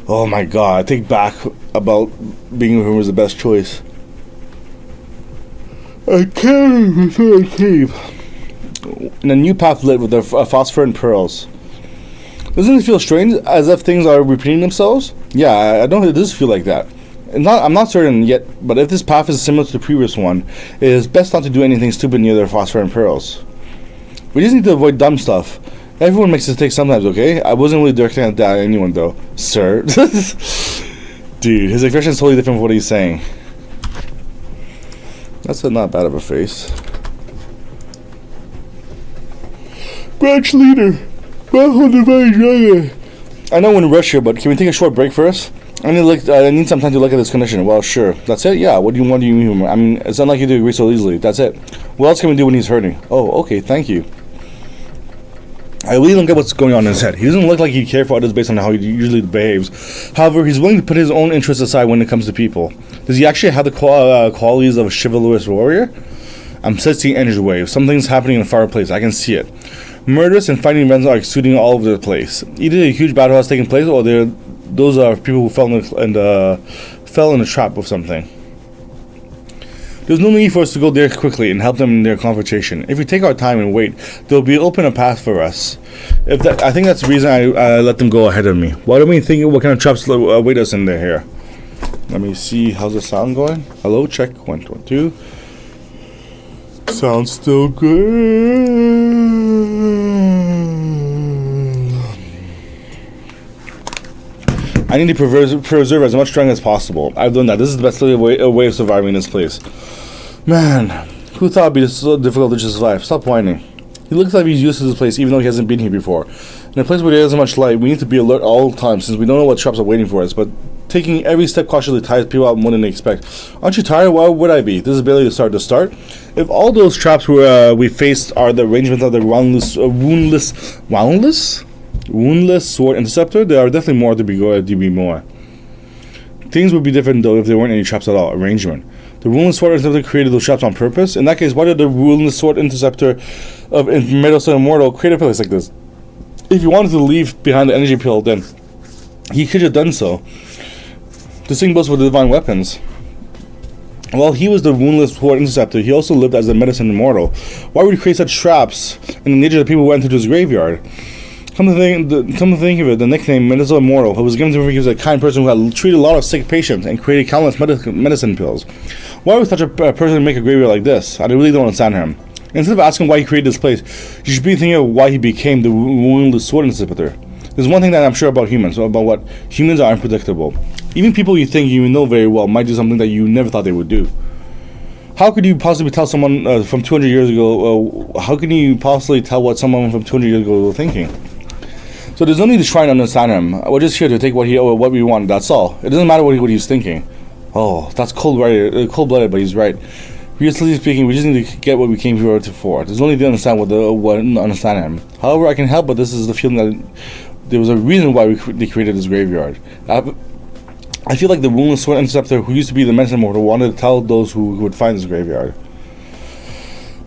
Oh my god, I take back about being with him was the best choice. I can't keep. And a new path lit with the phosphor and pearls. Doesn't it feel strange, as if things are repeating themselves? Yeah, I don't. It does feel like that. I'm not certain yet, but if this path is similar to the previous one, it is best not to do anything stupid near the phosphor and pearls. We just need to avoid dumb stuff. Everyone makes mistakes sometimes, okay? I wasn't really directing at that anyone, though. Sir. Dude, his expression is totally different from what he's saying. That's not bad of a face. Branch leader. I know we're in a rush here, but can we take a short break first? I need some time to look at this condition. Well, sure. That's it? Yeah, what do you mean? I mean, it's not like you to agree so easily. That's it. What else can we do when he's hurting? Oh, okay, thank you. I really don't get what's going on in his head. He doesn't look like he cares for others based on how he usually behaves. However, he's willing to put his own interests aside when it comes to people. Does he actually have the qualities of a chivalrous warrior? I'm sensing energy waves. Something's happening in a far place. I can see it. Murderous and fighting events are exuding all over the place. Either a huge battle has taken place, or those are people who fell in a trap of something. There's no need for us to go there quickly and help them in their confrontation. If we take our time and wait, they'll be open a path for us. I think that's the reason I let them go ahead of me. Why don't we think what kind of traps await us in there here? Let me see. How's the sound going? Hello, check 1, 2. Sounds still good. I need to preserve as much strength as possible. I've done that. This is the best way of surviving in this place. Man, who thought it'd be so difficult to just survive? Stop whining. He looks like he's used to this place, even though he hasn't been here before. In a place where there isn't much light, we need to be alert all the time, since we don't know what traps are waiting for us. But taking every step cautiously tires people out more than they expect. Aren't you tired? Why would I be? This is barely the start. If all those traps we faced are the arrangements of the woundless sword interceptor, there are definitely more to be more. Things would be different though if there weren't any traps at all. Arrangement. The woundless sword interceptor created those traps on purpose. In that case, why did the woundless sword interceptor of Metal Immortal create a place like this? If he wanted to leave behind the energy pill, then he could have done so. The same goes for the divine weapons. While he was the woundless sword interceptor, he also lived as the medicine immortal. Why would he create such traps in the nature of the people who went into his graveyard? Come to think of it, the nickname Medicinal Immortal was given to him because he was a kind person who had treated a lot of sick patients and created countless medicine pills. Why would such a person make a graveyard like this? I really don't understand him. Instead of asking why he created this place, you should be thinking of why he became the woundless sword interceptor. There's one thing that I'm sure about humans, about what humans are unpredictable. Even people you think you know very well might do something that you never thought they would do. How could you possibly tell someone from 200 years ago, how can you possibly tell what someone from 200 years ago was thinking? So there's no need to try and understand him. We're just here to take what we want, that's all. It doesn't matter what he's thinking. Oh, that's cold-blooded, but he's right. Realistically speaking, we just need to get what we came here for. There's no need to understand understand him. However, I can help, but this is the feeling that there was a reason why they created this graveyard. I feel like the woundless sword interceptor who used to be the medicine immortal wanted to tell those who would find this graveyard.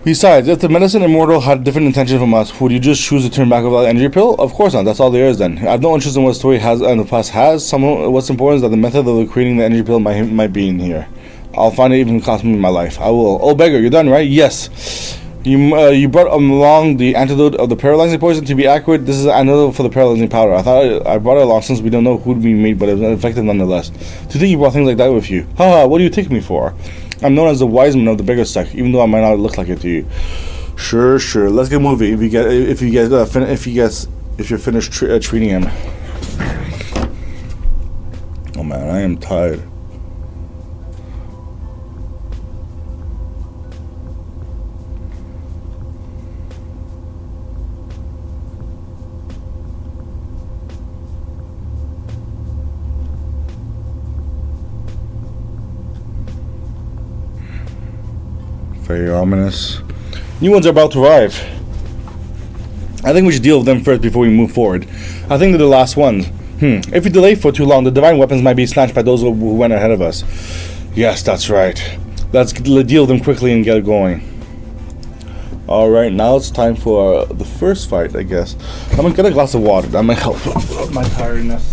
Besides, if the medicine immortal had different intentions from us, would you just choose to turn back without energy pill? Of course not. That's all there is then. I have no interest in what the story has and the past has. What's important is that the method of creating the energy pill might be in here. I'll find it even cost me my life. I will. Oh, beggar, you're done, right? Yes. You brought along the antidote of the paralyzing poison. To be accurate, this is an antidote for the paralyzing powder. I thought I brought it along since we don't know who'd be made, but it was effective nonetheless. To think you brought things like that with you. Haha, what do you take me for? I'm known as the wise man of the beggar sect, even though I might not look like it to you. Sure. Let's get moving. If you're finished treating him. Oh man, I am tired. Very ominous. New ones are about to arrive. I think we should deal with them first before we move forward. I think they're the last ones. If we delay for too long, the divine weapons might be snatched by those who went ahead of us. Yes, that's right. Let's deal with them quickly and get it going. Alright, now it's time for the first fight, I guess. I'm gonna get a glass of water. That might help my tiredness.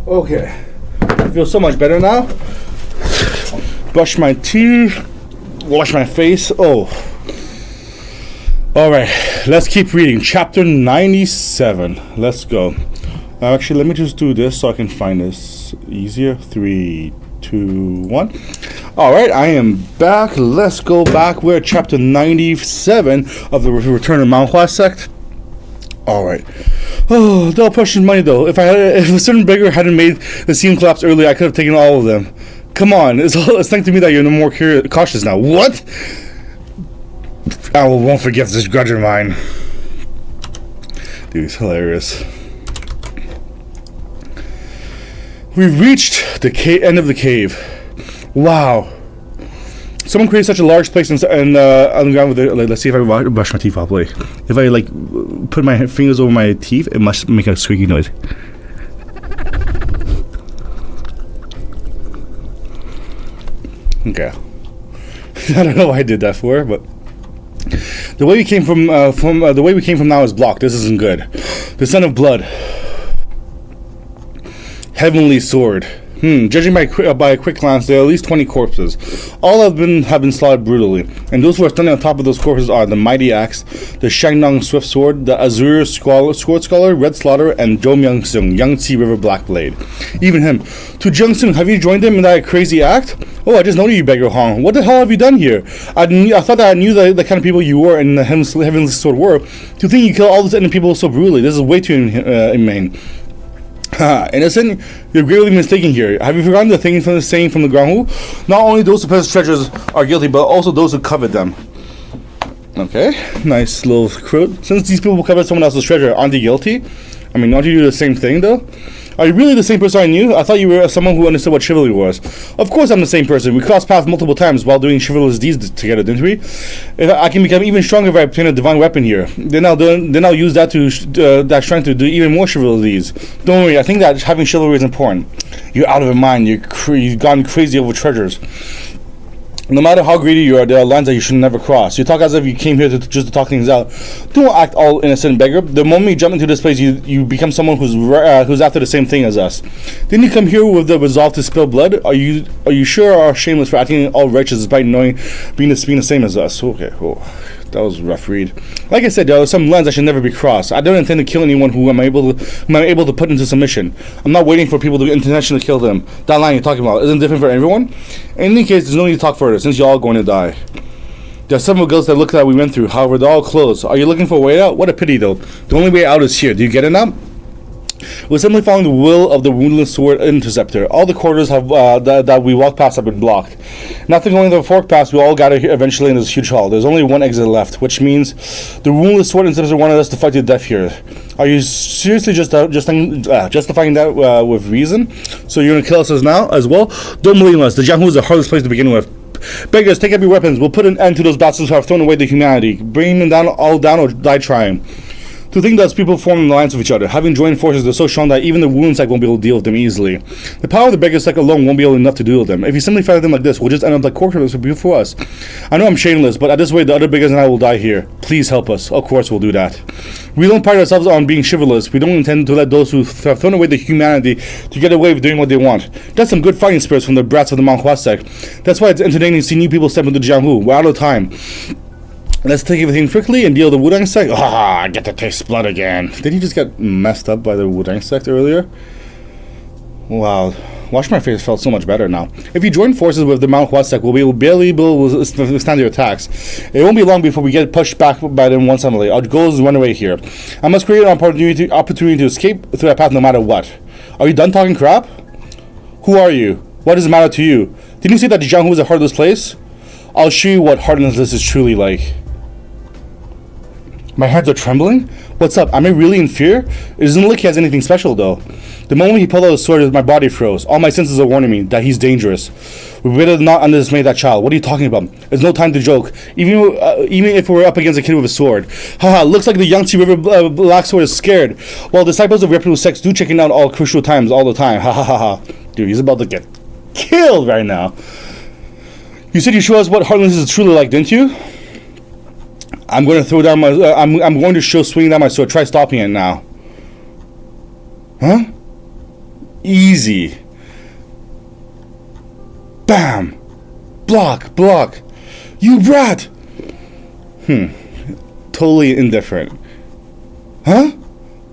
Okay. I feel so much better now. Brush my teeth. Wash my face. Oh. Alright. Let's keep reading. Chapter 97. Let's go. Actually, let me just do this so I can find this easier. 3, 2, 1. Alright, I am back. Let's go back. We're at chapter 97 of the Return of Manhua sect. Alright. Oh, they'll push money though. If a certain beggar hadn't made the scene collapse earlier, I could have taken all of them. Come on, it's thanks to me that you're no more cautious now. What? I won't forget this grudge of mine. Dude, it's hilarious. We've reached the end of the cave. Wow. Someone created such a large place on the ground with it. Like, let's see if I brush my teeth properly. If I like put my fingers over my teeth, it must make a squeaky noise. Okay. I don't know why I did that for, but the way we came from now is blocked. This isn't good. The son of blood. Heavenly sword. Judging by a quick glance, there are at least 20 corpses. All have been slaughtered brutally, and those who are standing on top of those corpses are the Mighty Axe, the Shangnong Swift Sword, the Azure Sword Scholar, Red Slaughter, and Zhou Myung-sung, Yangtze River Blackblade. Even him. To Jung-sung, have you joined him in that crazy act? Oh, I just noted you, beggar Hong. What the hell have you done here? I thought that I knew the kind of people you were and the Heavenly Sword were. To think you kill all those innocent people so brutally, this is way too inhumane. Innocent, you're gravely mistaken here. Have you forgotten the thing from the saying from the Granghu? Not only those who possess treasures are guilty, but also those who covet them. Okay, nice little quote. Since these people covet someone else's treasure, aren't they guilty? I mean, don't you do the same thing, though? Are you really the same person I knew? I thought you were someone who understood what chivalry was. Of course I'm the same person. We crossed paths multiple times while doing chivalrous deeds together, didn't we? If I can become even stronger if I obtain a divine weapon here. Then I'll use that that strength to do even more chivalrous deeds. Don't worry, I think that having chivalry is important. You're out of your mind. You've gone crazy over treasures. No matter how greedy you are, there are lines that you should never cross. You talk as if you came here just to talk things out. Don't act all innocent, beggar. The moment you jump into this place, you become someone who's after the same thing as us. Didn't you come here with the resolve to spill blood? Are you sure or shameless for acting all righteous despite knowing being the same as us? Okay, that was a rough read. Like I said, there are some lines that should never be crossed. I don't intend to kill anyone who I'm able to put into submission. I'm not waiting for people to intentionally kill them. That line you're talking about isn't different for everyone. In any case, there's no need to talk further, since you're all going to die. There are several guilds that look that we went through. However, they're all closed. Are you looking for a way out? What a pity, though. The only way out is here. Do you get it now? We're simply following the will of the woundless sword interceptor. All the corridors that we walked past have been blocked. After going the fork pass, we all gather here eventually in this huge hall. There's only one exit left, which means the woundless sword interceptor wanted us to fight to the death here. Are you seriously justifying that with reason? So you're gonna kill us now as well? Don't believe us. The Jianghu is the hardest place to begin with. Beggars, take up your weapons. We'll put an end to those bastards who have thrown away their humanity. Bring them down or die trying. To think that people form an alliance with each other, having joined forces, they're so strong that even the wound sect won't be able to deal with them easily. The power of the beggar sect alone won't be enough to deal with them. If you simply fight them like this, we'll just end up like corpses before us. I know I'm shameless, but at this rate, the other beggars and I will die here. Please help us. Of course we'll do that. We don't pride ourselves on being chivalrous. We don't intend to let those who have thrown away their humanity to get away with doing what they want. That's some good fighting spirits from the brats of the Manhua sect. That's why it's entertaining to see new people step into the Jianghu. We're out of time. Let's take everything quickly and deal with the Wudang sect. I get to taste blood again. Did he just get messed up by the Wudang sect earlier? Wow. Washing my face felt so much better now. If you join forces with the Manhua sect, we'll be barely able to withstand their attacks. It won't be long before we get pushed back by them once suddenly. Our goal is to run away here. I must create an opportunity to escape through that path no matter what. Are you done talking crap? Who are you? What does it matter to you? Didn't you say that the Jianghu is a heartless place? I'll show you what heartlessness is truly like. My hands are trembling? What's up? Am I really in fear? It doesn't look like he has anything special, though. The moment he pulled out his sword, my body froze. All my senses are warning me that he's dangerous. We better not underestimate that child. What are you talking about? There's no time to joke. Even if we're up against a kid with a sword. Haha, looks like the Yangtze River Black Sword is scared. While disciples of reputable sects do check out all crucial times all the time. Ha ha ha ha. Dude, he's about to get killed right now. You said you show us what heartlessness is truly like, didn't you? I'm going to throw down my. I'm going to show swinging down my sword. Try stopping it now. Huh? Easy. Bam. Block. Block. You brat. Totally indifferent. Huh?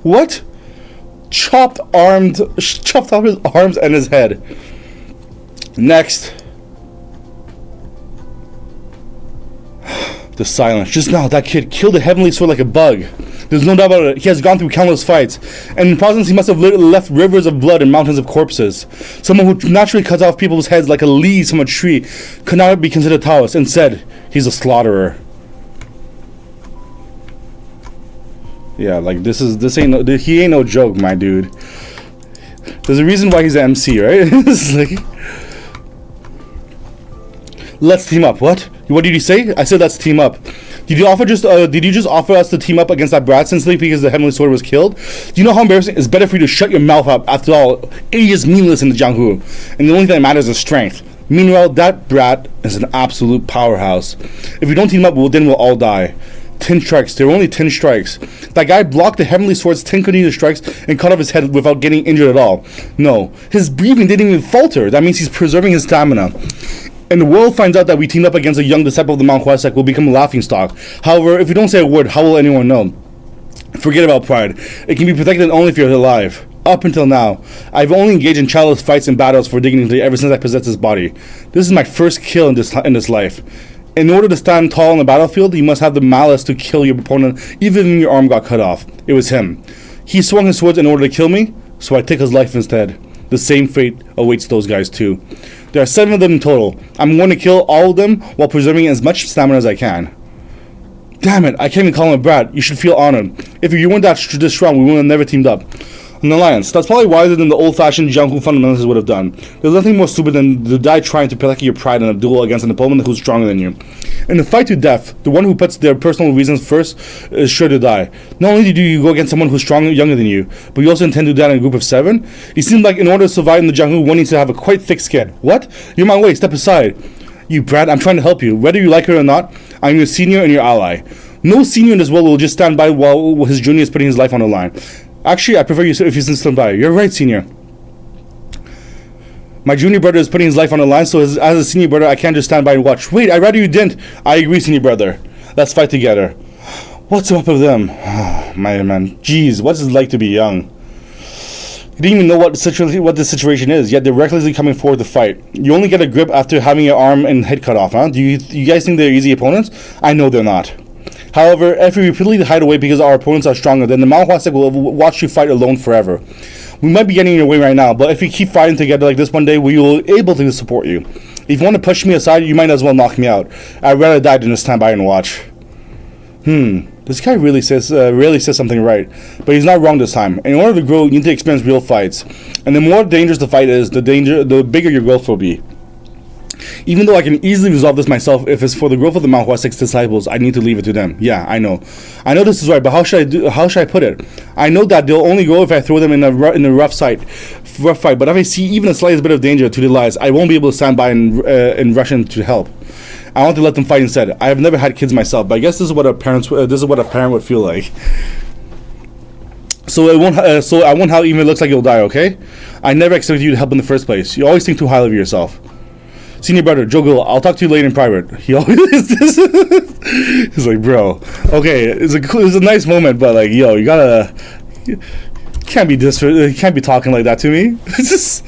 What? Chopped off his arms and his head. Next. The silence. Just now, that kid killed a heavenly sword like a bug. There's no doubt about it. He has gone through countless fights, and in process, he must have left rivers of blood and mountains of corpses. Someone who naturally cuts off people's heads like a leaf from a tree could not be considered Taoist. Instead, he's a slaughterer. Yeah, like he ain't no joke, my dude. There's a reason why he's an MC, right? It's like, let's team up. What did you say? I said let's team up. Did you just offer us to team up against that brat simply because the heavenly sword was killed? Do you know how embarrassing? It's better for you to shut your mouth up. After all, it is meaningless in the Jianghu, and the only thing that matters is strength. Meanwhile, that brat is an absolute powerhouse. If we don't team up, then we'll all die. 10 strikes. There were only 10 strikes. That guy blocked the heavenly sword's 10 continuous strikes and cut off his head without getting injured at all. No, his breathing didn't even falter. That means he's preserving his stamina. And the world finds out that we teamed up against a young disciple of the Mount Hua sect, will become a laughingstock. However, if you don't say a word, how will anyone know? Forget about pride. It can be protected only if you're alive. Up until now, I've only engaged in childless fights and battles for dignity ever since I possessed this body. This is my first kill in this life. In order to stand tall on the battlefield, you must have the malice to kill your opponent, even when your arm got cut off. It was him. He swung his swords in order to kill me, so I took his life instead. The same fate awaits those guys too. There are 7 of them in total. I'm going to kill all of them while preserving as much stamina as I can. Damn it, I can't even call him a brat. You should feel honored. If you weren't this strong, we would have never teamed up. An alliance. That's probably wiser than the old-fashioned Jianghu fundamentalists would have done. There's nothing more stupid than to die trying to protect your pride in a duel against an opponent who's stronger than you. In a fight to death, the one who puts their personal reasons first is sure to die. Not only do you go against someone who's stronger, younger than you, but you also intend to do that in a group of 7? It seems like in order to survive in the Jianghu, one needs to have a quite thick skin. What? You're my way, step aside. You brat, I'm trying to help you. Whether you like it or not, I'm your senior and your ally. No senior in this world will just stand by while his junior is putting his life on the line. Actually, I prefer you if you stand by. You're right, senior. My junior brother is putting his life on the line, so as a senior brother, I can't just stand by and watch. Wait, I'd rather you didn't. I agree, senior brother. Let's fight together. What's up with them? My man. Jeez, what's it like to be young? You didn't even know what the situation is, yet they're recklessly coming forward to fight. You only get a grip after having your arm and head cut off, huh? Do you guys think they're easy opponents? I know they're not. However, if we repeatedly hide away because our opponents are stronger, then the Mount Hua sect will watch you fight alone forever. We might be getting in your way right now, but if we keep fighting together like this one day, we will be able to support you. If you want to push me aside, you might as well knock me out. I'd rather die than to stand by and watch. This guy really says something right, but he's not wrong this time. In order to grow, you need to experience real fights, and the more dangerous the fight is, the bigger your growth will be. Even though I can easily resolve this myself, if it's for the growth of the Mount Hua sect's disciples, I need to leave it to them. Yeah, I know this is right, but how should I put it? I know that they'll only grow if I throw them in a rough fight. But if I see even the slightest bit of danger to their lives, I won't be able to stand by and rush in to help. I want to let them fight instead. I have never had kids myself, but I guess this is what a parent would feel like. So I won't how even it looks like you'll die. Okay? I never expected you to help in the first place. You always think too highly of yourself. Senior brother, Joe Gill, I'll talk to you later in private. He always is this. He's like, bro, okay, it's a nice moment, but like, yo, you can't be talking like that to me. It's just,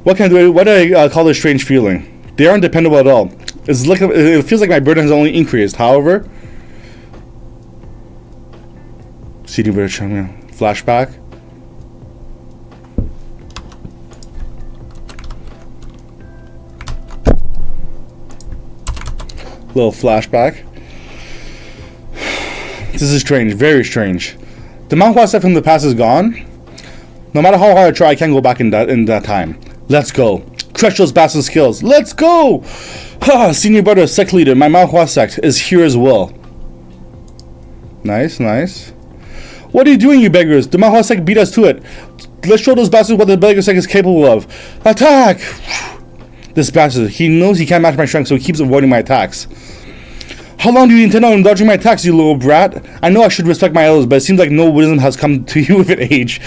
what do I call this strange feeling? They aren't dependable at all. It feels like my burden has only increased. However, senior brother, flashback. Little flashback. This is strange, very strange. The Mount Hua sect from the past is gone. No matter how hard I try, I can't go back in that time. Let's go. Crush those bastard skills. Let's go! Senior brother, sect leader, my Mount Hua sect is here as well. Nice, nice. What are you doing, you beggars? The Mount Hua sect beat us to it. Let's show those bastards what the beggar sect is capable of. Attack! This bastard, he knows he can't match my strength, so he keeps avoiding my attacks. How long do you intend on dodging my attacks, you little brat? I know I should respect my elders, but it seems like no wisdom has come to you with age.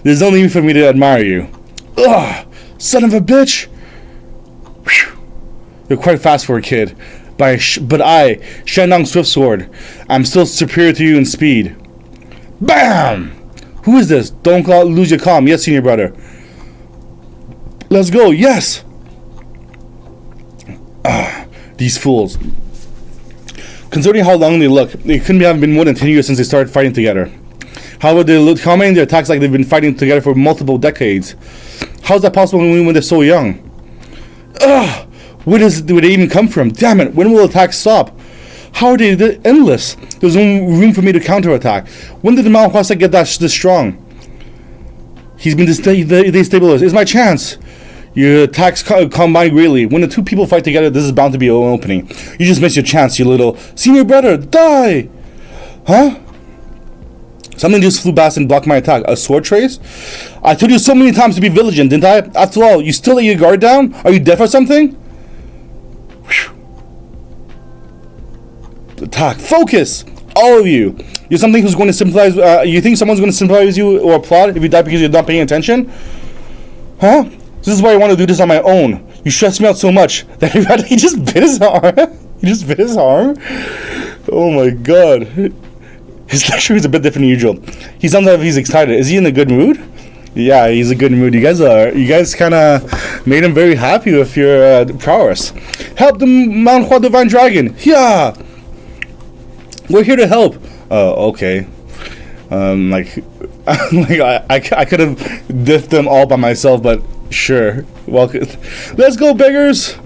There's no need for me to admire you. Ugh! Son of a bitch! Whew. You're quite fast for a kid. But I, Shandong Swift Sword, I'm still superior to you in speed. BAM! Who is this? Don't lose your calm. Yes, senior brother. Let's go. Yes! These fools. Considering how long they look, it couldn't have been more than 10 years since they started fighting together. However, they look commenting their attacks like they've been fighting together for multiple decades. How is that possible when they're so young? Ugh! Where they even come from? Damn it! When will attacks stop? How are they endless? There's no room for me to counterattack. When did the Manhua sect get this strong? He's been destabilized. It's my chance. Your attacks combine greatly. When the two people fight together, this is bound to be an opening. You just missed your chance, you little senior brother. Die! Huh? Something just flew past and blocked my attack. A sword trace? I told you so many times to be vigilant, didn't I? After all, you still let your guard down? Are you deaf or something? Whew. Attack. Focus! All of you. You're something who's going to sympathize. You think someone's going to sympathize with you or applaud if you die because you're not paying attention? Huh? This is why I want to do this on my own. You stress me out so much that he just bit his arm. He just bit his arm? Oh my god. His lecture is a bit different than usual. He sounds like he's excited. Is he in a good mood? Yeah, he's in a good mood. You guys kind of made him very happy with your prowess. Help the Manhua Divine Dragon. Yeah. We're here to help. Oh, okay. I could have diffed them all by myself, but sure. Welcome. Let's go, beggars.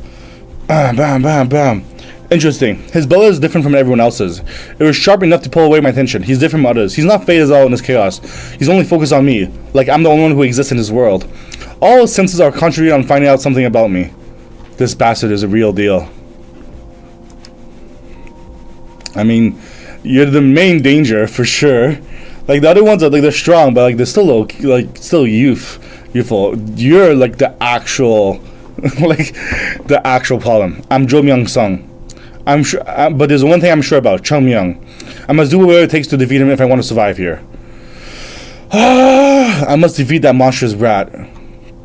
Bam, bam, bam. Interesting. His bow is different from everyone else's. It was sharp enough to pull away my attention. He's different from others. He's not phased out in this chaos. He's only focused on me, like I'm the only one who exists in this world. All his senses are concentrated on finding out something about me. This bastard is a real deal. I mean, you're the main danger for sure. Like the other ones are they're strong, but they're still low, still youthful. You're like the actual, the actual problem. I'm Jo Myung Sung. I'm sure, but there's one thing I'm sure about: Chung Myung. I must do whatever it takes to defeat him if I want to survive here. I must defeat that monstrous brat.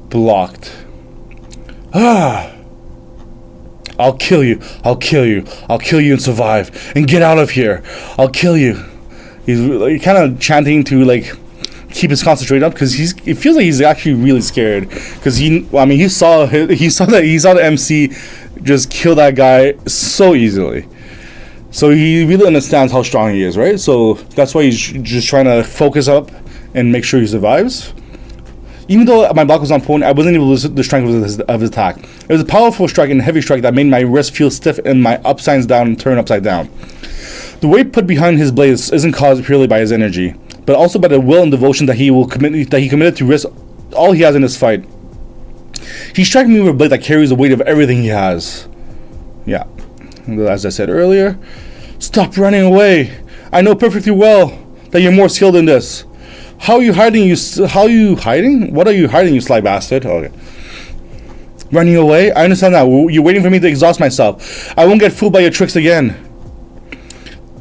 Blocked. I'll kill you. I'll kill you. I'll kill you and survive and get out of here. I'll kill you. He's kind of chanting to keep his concentration up because it feels like he's actually really scared because he saw the MC just kill that guy so easily. So he really understands how strong he is, right? So that's why he's just trying to focus up and make sure he survives. Even though my block was on point, I wasn't able to resist the strength of his attack. It was a powerful strike and heavy strike that made my wrist feel stiff and my upsides down and turn upside down. The weight put behind his blades isn't caused purely by his energy, but also by the will and devotion that he committed to risk all he has in this fight. He's striking me with a blade that carries the weight of everything he has. Yeah, as I said earlier, stop running away. I know perfectly well that you're more skilled in this. How are you hiding? What are you hiding, you sly bastard? Okay. Running away? I understand that. You're waiting for me to exhaust myself. I won't get fooled by your tricks again.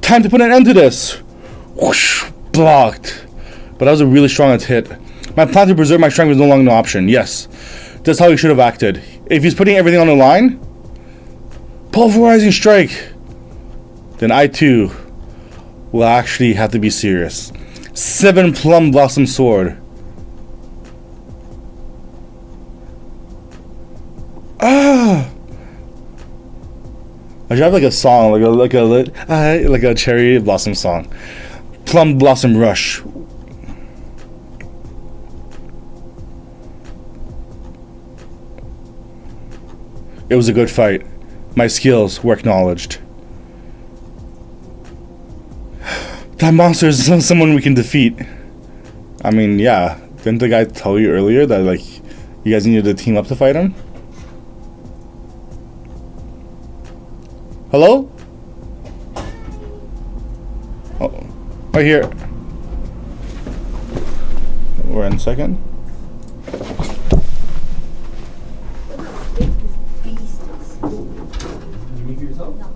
Time to put an end to this. Whoosh, blocked. But that was a really strong hit. My plan to preserve my strength was no longer an option. Yes, that's how he should have acted. If he's putting everything on the line, pulverizing strike, then I too will actually have to be serious. 7 Plum Blossom Sword. I should have a song, like a cherry blossom song. Plum Blossom Rush. It was a good fight. My skills were acknowledged. That monster is someone we can defeat. I mean, yeah. Didn't the guy tell you earlier that you guys needed to team up to fight him? Hello? Oh, right here. We're in second. Did you hear yourself? No.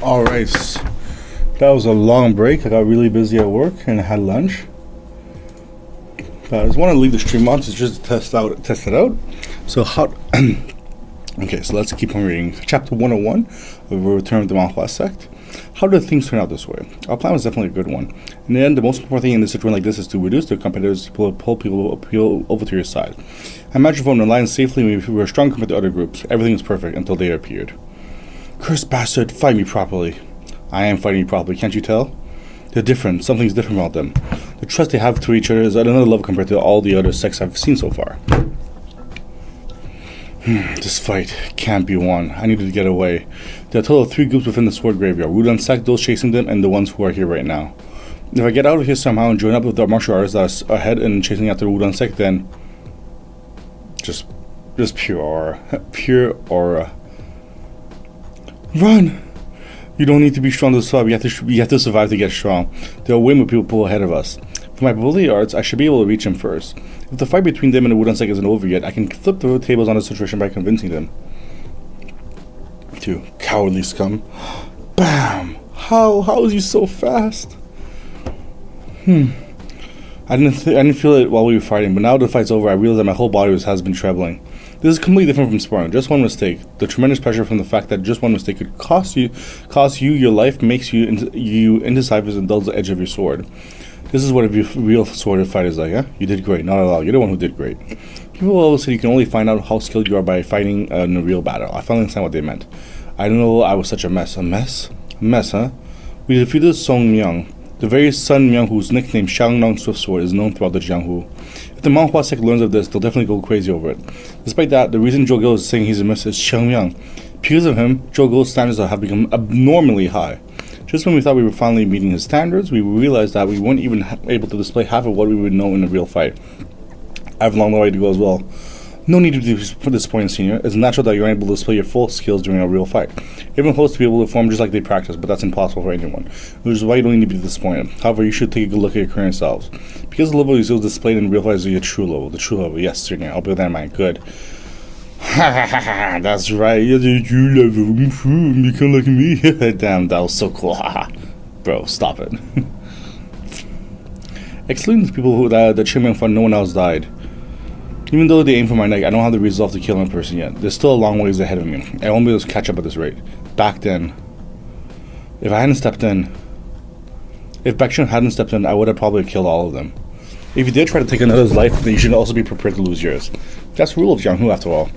Alright, that was a long break. I got really busy at work and I had lunch. But I just want to leave the stream on to just test it out. So how... Okay, so let's keep on reading. Chapter 101 of Return of the Manhua Sect. How did things turn out this way? Our plan was definitely a good one. In the end, the most important thing in this situation like this is to reduce the competitors to pull people over to your side. I imagine from the line safely, we were strong compared to other groups. Everything was perfect until they appeared. Cursed bastard, fight me properly. I am fighting you properly, can't you tell? They're different. Something's different about them. The trust they have to each other is at another level compared to all the other sects I've seen so far. This fight can't be won. I needed to get away. There are a total of 3 groups within the Sword Graveyard. Wudan Sect, those chasing them, and the ones who are here right now. If I get out of here somehow and join up with the martial artists that are ahead and chasing after the Wudan Sect, then... Just pure aura. Pure aura. Run! You don't need to be strong to survive. You have to survive to get strong. There are way more people ahead of us. For my ability arts, I should be able to reach them first. If the fight between them and the Wudan Sect isn't over yet, I can flip the tables on the situation by convincing them. You cowardly scum. Bam! How is he so fast? I didn't feel it while we were fighting, but now the fight's over, I realize that my whole body has been trembling. This is completely different from sparring. Just one mistake. The tremendous pressure from the fact that just one mistake could cost you your life makes you indecisive and dulls the edge of your sword. This is what a real sword fight is like, huh? You did great. Not at all. You're the one who did great. People always say you can only find out how skilled you are by fighting in a real battle. I finally understand what they meant. I didn't know I was such a mess. A mess? A mess, huh? We defeated Song Myung, the very Sun Myung whose nickname Xiangnong Swift Sword is known throughout the Jianghu. If the Manhua sect learns of this, they'll definitely go crazy over it. Despite that, the reason Zhou Gil is saying he's a mess is Xiang Myung. Because of him, Zhou Gil's standards have become abnormally high. Just when we thought we were finally meeting his standards, we realized that we weren't even able to display half of what we would know in a real fight. I have a long way to go as well. No need to be disappointed, Senior. It's natural that you're unable to display your full skills during a real fight. Everyone hopes to be able to perform just like they practice, but that's impossible for anyone, which is why you don't need to be disappointed. However, you should take a good look at your current selves. Because the level you skills displayed in real fight is your true level. The true level, yes, Senior. I'll bear that in mind. Good. Ha ha ha ha, that's right. You're the true level. Become like me. Damn, that was so cool. Haha. Bro, stop it. Excluding the people who died, the Chiming fun, no one else died. Even though they aim for my neck, I don't have the resolve to kill one person yet. There's still a long ways ahead of me. I won't be able to catch up at this rate. Back then, if I hadn't stepped in, if Baekshun hadn't stepped in, I would have probably killed all of them. If you did try to take another's life, then you should also be prepared to lose yours. That's the rule of Jianghu after all.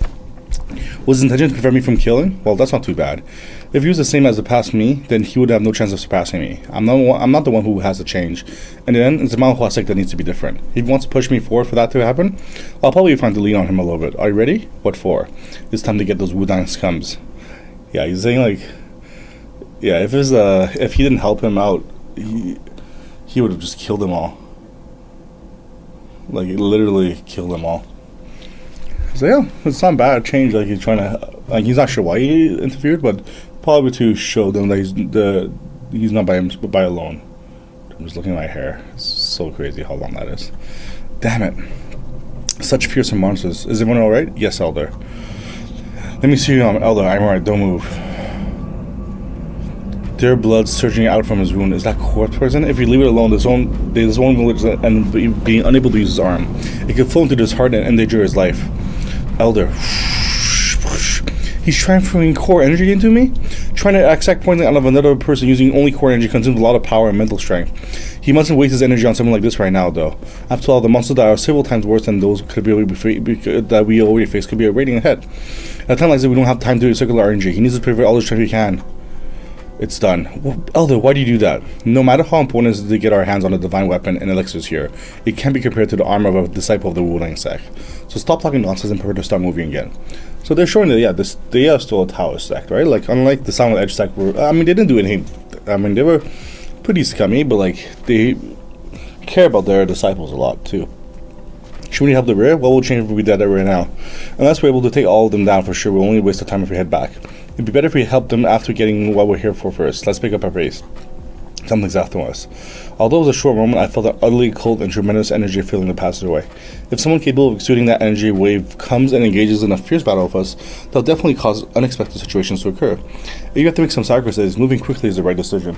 Was his intention to prevent me from killing? Well, that's not too bad. If he was the same as the past me, then he would have no chance of surpassing me. I'm not the one who has to change. And then it's the Manhua sect that needs to be different. If he wants to push me forward for that to happen, I'll probably be trying to lean on him a little bit. Are you ready? What for? It's time to get those Wudang scums. Yeah, he's saying like, yeah, if he didn't help him out, he would have just killed them all. Like, literally killed them all. So yeah, it's not bad change. Like, he's trying to, like, he's not sure why he interfered, but probably to show them that he's not by alone. I'm just looking at my hair. It's so crazy how long that is. Damn it! Such fearsome monsters. Is everyone all right? Yes, Elder. Let me see you, Elder. I'm alright. Don't move. Their blood surging out from his wound. Is that corpse poison? If you leave it alone, this one village and being unable to use his arm, it could flow into his heart and endanger his life. Elder. He's transferring core energy into me? Trying to exact poison out of another person using only core energy consumes a lot of power and mental strength. He mustn't waste his energy on someone like this right now, though. After all, the monsters that are several times worse than those that we already faced could be a rating ahead. At a time like this, we don't have time to do circular RNG. He needs to prevent all the strength he can. It's done. Well, Elder, why do you do that? No matter how important it is to get our hands on a divine weapon and elixirs here, it can't be compared to the armor of a disciple of the Wuling sect. So stop talking nonsense and prepare to start moving again. So they're showing that, yeah, they are still a Taoist sect, right? Like, unlike the Silent Edge sect, they didn't do anything. I mean, they were pretty scummy, but, like, they care about their disciples a lot, too. Should we help the rear? Well, we'll change if we did that right now. Unless we're able to take all of them down for sure, we'll only waste the time if we head back. It'd be better if we help them after getting what we're here for first. Let's pick up our pace. Something's after us. Although it was a short moment, I felt an utterly cold and tremendous energy filling the passageway. If someone capable of exuding that energy wave comes and engages in a fierce battle with us, they'll definitely cause unexpected situations to occur. If you have to make some sacrifices, moving quickly is the right decision.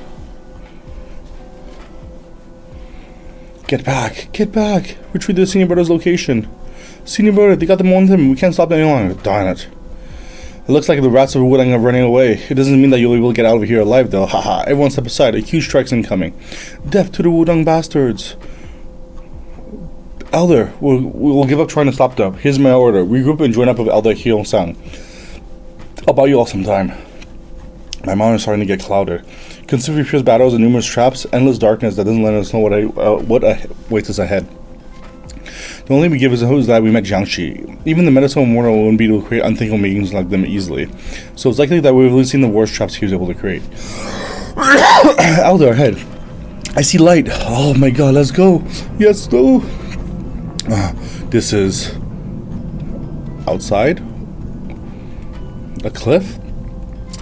Get back! Get back! Retreat to the Senior Brother's location. Senior Brother, they got the momentum. We can't stop them any longer. Darn it. It looks like the rats of Wudang are running away. It doesn't mean that you'll be able to get out of here alive, though. Haha, everyone step aside. A huge strike's incoming. Death to the Wudang bastards. Elder, we'll give up trying to stop them. Here's my order. Regroup and join up with Elder Hyung-sang. I'll buy you all some time. My mind is starting to get clouded. Considering fierce battles and numerous traps, endless darkness that doesn't let us know what awaits us ahead. The only we give is a hope that we met Jiangxi. Even the medicinal mortal wouldn't be able to create unthinkable beings like them easily. So it's likely that we've really seen the worst traps he was able to create. Elder, ahead. I see light. Oh my god, let's go. Yes, no. This is... outside? A cliff?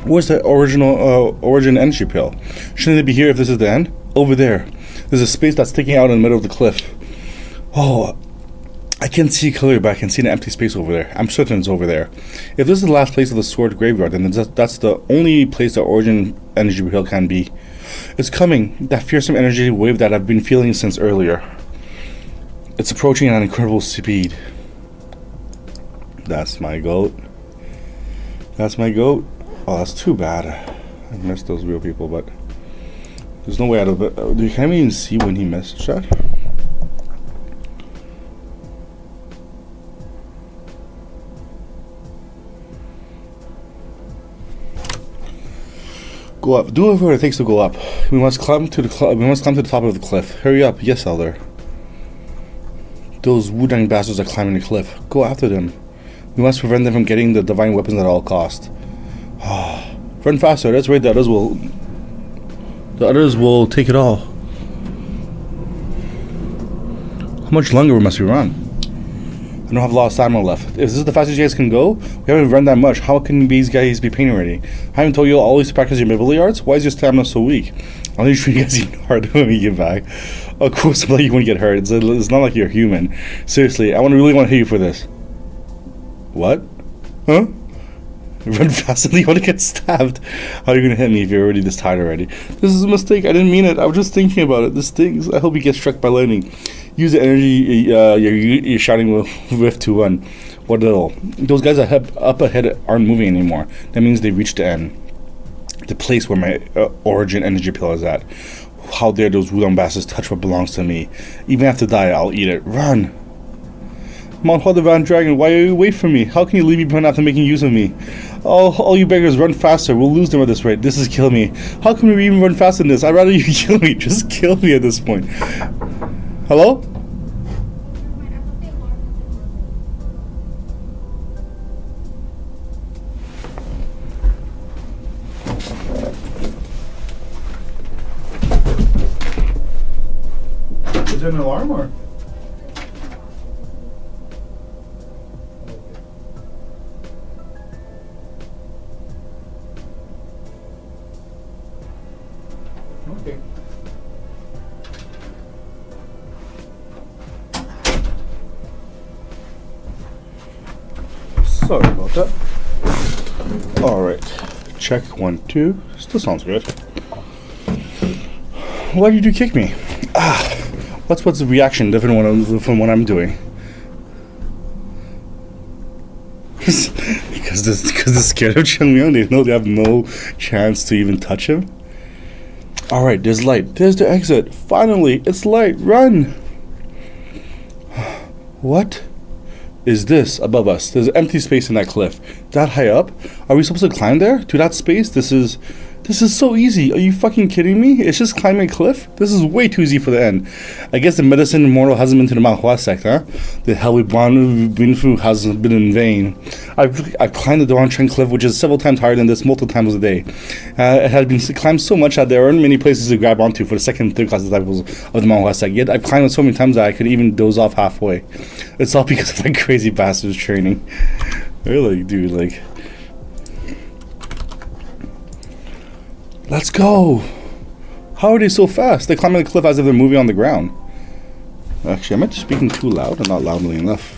Where's the origin energy pill? Shouldn't it be here if this is the end? Over there. There's a space that's sticking out in the middle of the cliff. Oh, I can't see clearly, but I can see an empty space over there. I'm certain it's over there. If this is the last place of the sword graveyard, then that's the only place the origin energy pill can be. It's coming. That fearsome energy wave that I've been feeling since earlier. It's approaching at an incredible speed. That's my goat. That's my goat. Oh, that's too bad. I missed those real people, but there's no way out of it. You can't even see when he missed shot. Go up. Do whatever it takes to go up. We must climb to the top of the cliff. Hurry up. Yes, Elder. Those Wudang bastards are climbing the cliff. Go after them. We must prevent them from getting the divine weapons at all costs. Run faster. That's right. The others will take it all. How much longer must we run? I don't have a lot of stamina left. If this is the fastest you guys can go, we haven't run that much. How can these guys be pain ready? I haven't told you always to practice your mobility arts? Why is your stamina so weak? I'll need to treat you guys even harder when we get back. Of course, I'm like you when you get hurt. It's not like you're human. Seriously, I really want to hit you for this. What? Huh? Run faster, you want to get stabbed. How are you going to hit me if you're already this tired already? This is a mistake. I didn't mean it. I was just thinking about it. This stings. I hope you get struck by lightning. Use the energy you're shouting with to run. What little? Those guys up ahead aren't moving anymore. That means they reached the end. The place where my origin energy pill is at. How dare those Wudang bastards touch what belongs to me. Even if I have to die, I'll eat it. Run! Mount Van Dragon, why are you away from me? How can you leave me behind after making use of me? All you beggars, run faster. We'll lose them at this rate. This is killing me. How can we even run faster than this? I'd rather you kill me. Just kill me at this point. Hello? Is there an alarm or? Okay. Sorry about that. Alright. Check 1, 2. Still sounds good. Why did you kick me? What's the reaction different from what I'm doing? because they're scared of Changmyeong. They know they have no chance to even touch him. Alright, there's light. There's the exit. Finally, it's light. Run! What is this above us? There's an empty space in that cliff. That high up? Are we supposed to climb there? To that space? This is so easy. Are you fucking kidding me? It's just climbing a cliff? This is way too easy for the end. I guess the medicine immortal hasn't been to the Manhua sect, huh? The hell we've been through hasn't been in vain. I've climbed the Dongcheng cliff, which is several times higher than this, multiple times a day. It has been climbed so much that there aren't many places to grab onto for the second and third class disciples of the Manhua sect. Yet I've climbed it so many times that I could even doze off halfway. It's all because of that crazy bastard's training. Really, dude, like... Let's go! How are they so fast? They climb the cliff as if they're moving on the ground. Actually, am I speaking too loud or not loudly enough?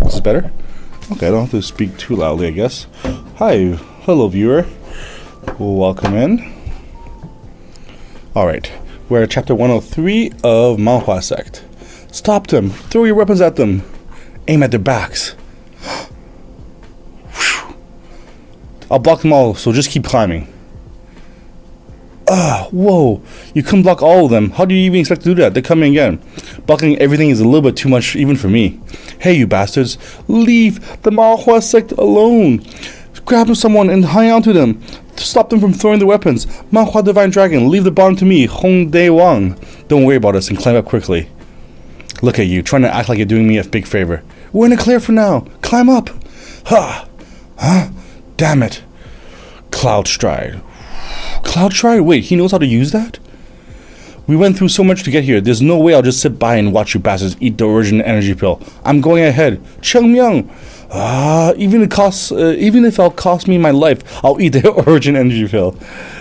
Is this better? Okay, I don't have to speak too loudly, I guess. Hi, hello viewer. Welcome in. Alright, we're at chapter 103 of Manhua Sect. Stop them! Throw your weapons at them! Aim at their backs. I'll block them all, so just keep climbing. Whoa! You couldn't block all of them. How do you even expect to do that? They're coming again. Blocking everything is a little bit too much even for me. Hey, you bastards! Leave the Manhua Sect alone! Grab someone and hang on to them. Stop them from throwing their weapons. Manhua Divine Dragon, leave the bottom to me, Hong Dae Wang. Don't worry about us and climb up quickly. Look at you, trying to act like you're doing me a big favor. We're in the clear for now. Climb up. Ha! Huh? Damn it. Cloud Stride. Cloud Stride? Wait, he knows how to use that? We went through so much to get here. There's no way I'll just sit by and watch you bastards eat the origin energy pill. I'm going ahead. Cheng Myung. Even if it'll cost me my life, I'll eat the origin energy pill.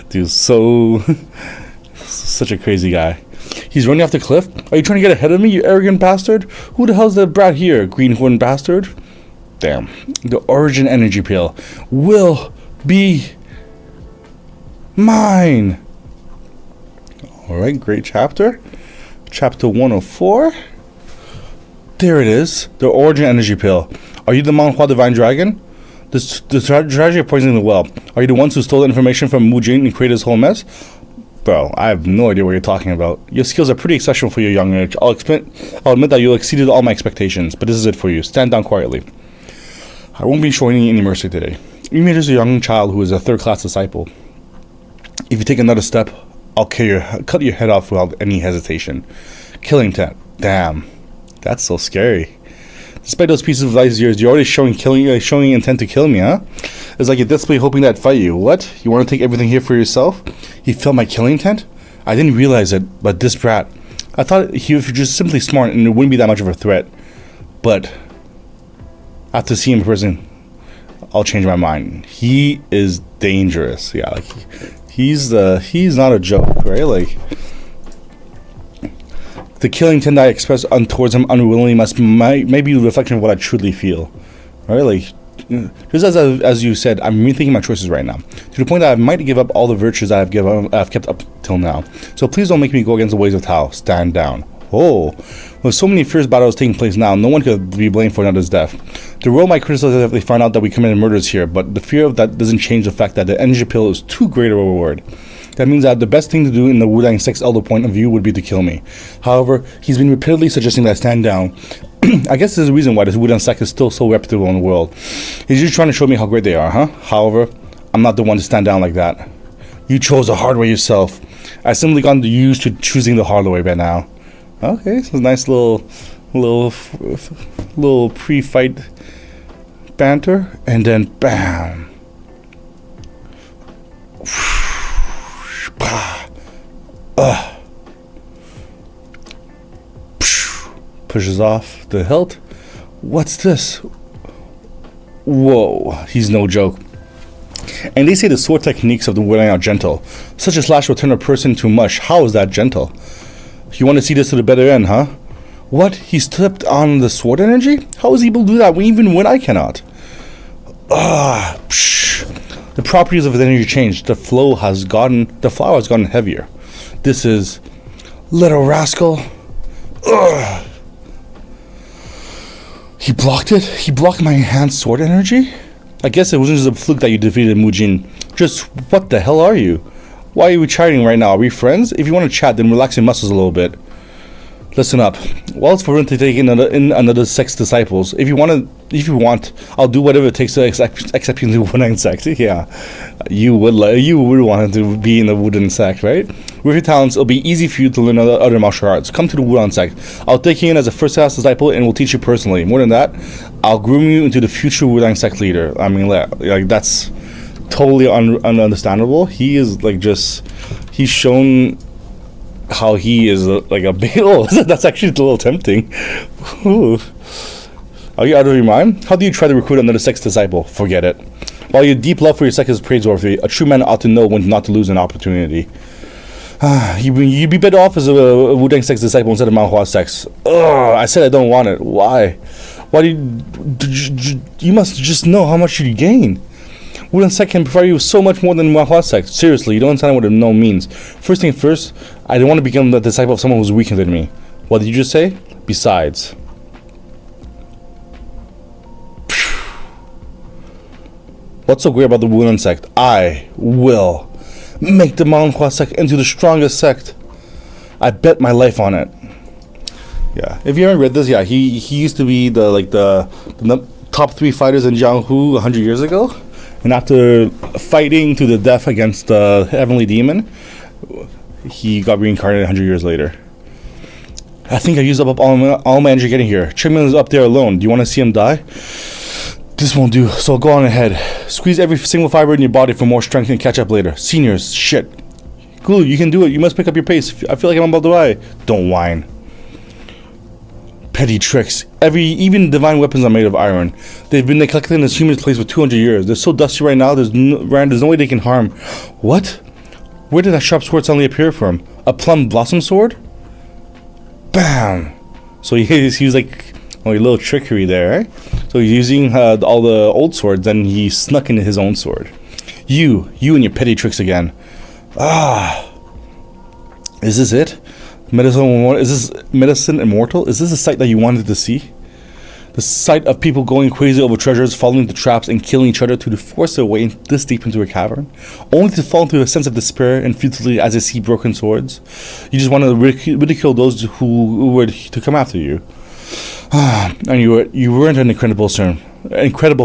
Dude, such a crazy guy. He's running off the cliff? Are you trying to get ahead of me, you arrogant bastard? Who the hell's that brat here, greenhorn bastard? Damn. The origin energy pill will be mine. Alright, great chapter. Chapter 104. There it is. The origin energy pill. Are you the Manhua Divine Dragon? The strategy of poisoning the well. Are you the ones who stole the information from Mu Jin and created this whole mess? Bro, I have no idea what you're talking about. Your skills are pretty exceptional for your young age. I'll admit that you exceeded all my expectations, but this is it for you. Stand down quietly. I won't be showing you any mercy today. You made us a young child who is a third-class disciple. If you take another step, I'll cut your head off without any hesitation. Killing intent. Damn. That's so scary. Despite those pieces of advice of yours, you're already showing intent to kill me, huh? It's like you're desperately hoping that I'd fight you. What? You want to take everything here for yourself? He felt my killing intent? I didn't realize it, but this brat. I thought he was just simply smart and it wouldn't be that much of a threat. But after seeing him in person, I'll change my mind. He is dangerous. Yeah, like he's not a joke, right? Like the killing intent I express towards him unwillingly might be a reflection of what I truly feel, right? Like, just as you said, I'm rethinking my choices right now, to the point that I might give up all the virtues that I've kept up till now. So please don't make me go against the ways of Tao. Stand down. Oh, with so many fierce battles taking place now, no one could be blamed for another's death. The world might criticize if they find out that we committed murders here, but the fear of that doesn't change the fact that the energy pill is too great a reward. That means that the best thing to do in the Wudang Sect's elder point of view would be to kill me. However, he's been repeatedly suggesting that I stand down. I guess there's a reason why this Wudang Sect is still so reputable in the world. He's just trying to show me how great they are, huh? However, I'm not the one to stand down like that. You chose the hard way yourself. I simply gotten used to choosing the hard way by now. Okay, so nice little pre-fight banter, and then bam. Pushes off the hilt. What's this? Whoa, he's no joke. And they say the sword techniques of the Wudang are gentle. Such a slash will turn a person to mush. How is that gentle? You want to see this to the better end, huh? What? He stepped on the sword energy? How is he able to do that even when I cannot? The properties of his energy changed. The flower has gotten heavier. This is little rascal. Ugh. He blocked it? He blocked my enhanced sword energy? I guess it wasn't just a fluke that you defeated Mujin. Just what the hell are you? Why are we chatting right now? Are we friends? If you want to chat, then relax your muscles a little bit. Listen up. While it's forbidden to take in another sect's disciples, if you want, I'll do whatever it takes to accept you in the Wudang sect. Yeah, you would want to be in the Wudang sect, right? With your talents, it'll be easy for you to learn other martial arts. Come to the Wudang sect. I'll take you in as a first-class disciple and will teach you personally. More than that, I'll groom you into the future Wudang sect leader. I mean, like that's totally understandable. He is like he's shown how he is like a big. Oh, that's actually a little tempting. Ooh. Are you out of your mind? How do you try to recruit another sect's disciple? Forget it. While your deep love for your sect is praiseworthy, a true man ought to know when not to lose an opportunity. You'd be better off as a Wu-Tang sect's disciple instead of Manhua sect's. Ugh, I said I don't want it. Why? Why do you must just know how much you gain. Wu-Tang sect can provide you with so much more than Manhua sect. Seriously, you don't understand what a no means. First thing first, I don't want to become the disciple of someone who's weaker than me. What did you just say? Besides. What's so great about the Wu-Tang sect? I will make the Manhua sect into the strongest sect. I bet my life on it. Yeah, if you haven't read this, yeah, he used to be the top 3 fighters in Jianghu 100 years ago, and after fighting to the death against the heavenly demon, he got reincarnated 100 years later. I think I used up all my energy getting here. Chingman is up there alone. Do you want to see him die? This won't do, so go on ahead. Squeeze every single fiber in your body for more strength and catch up later. Seniors, shit. Cool, you can do it. You must pick up your pace. I feel like I'm about to die. Don't whine. Petty tricks. Even divine weapons are made of iron. They've been neglected in this human place for 200 years. They're so dusty right now, there's no way they can harm. What? Where did that sharp sword suddenly appear from? A plum blossom sword? Bam! So he's like, a little trickery there, eh? So he's using all the old swords, and he snuck into his own sword. You and your petty tricks again. Is this it? Is this medicine immortal? Is this the sight that you wanted to see? The sight of people going crazy over treasures, falling into traps, and killing each other to force their way this deep into a cavern, only to fall into a sense of despair and futility as they see broken swords. You just want to ridicule those who were to come after you. And you weren't an incredible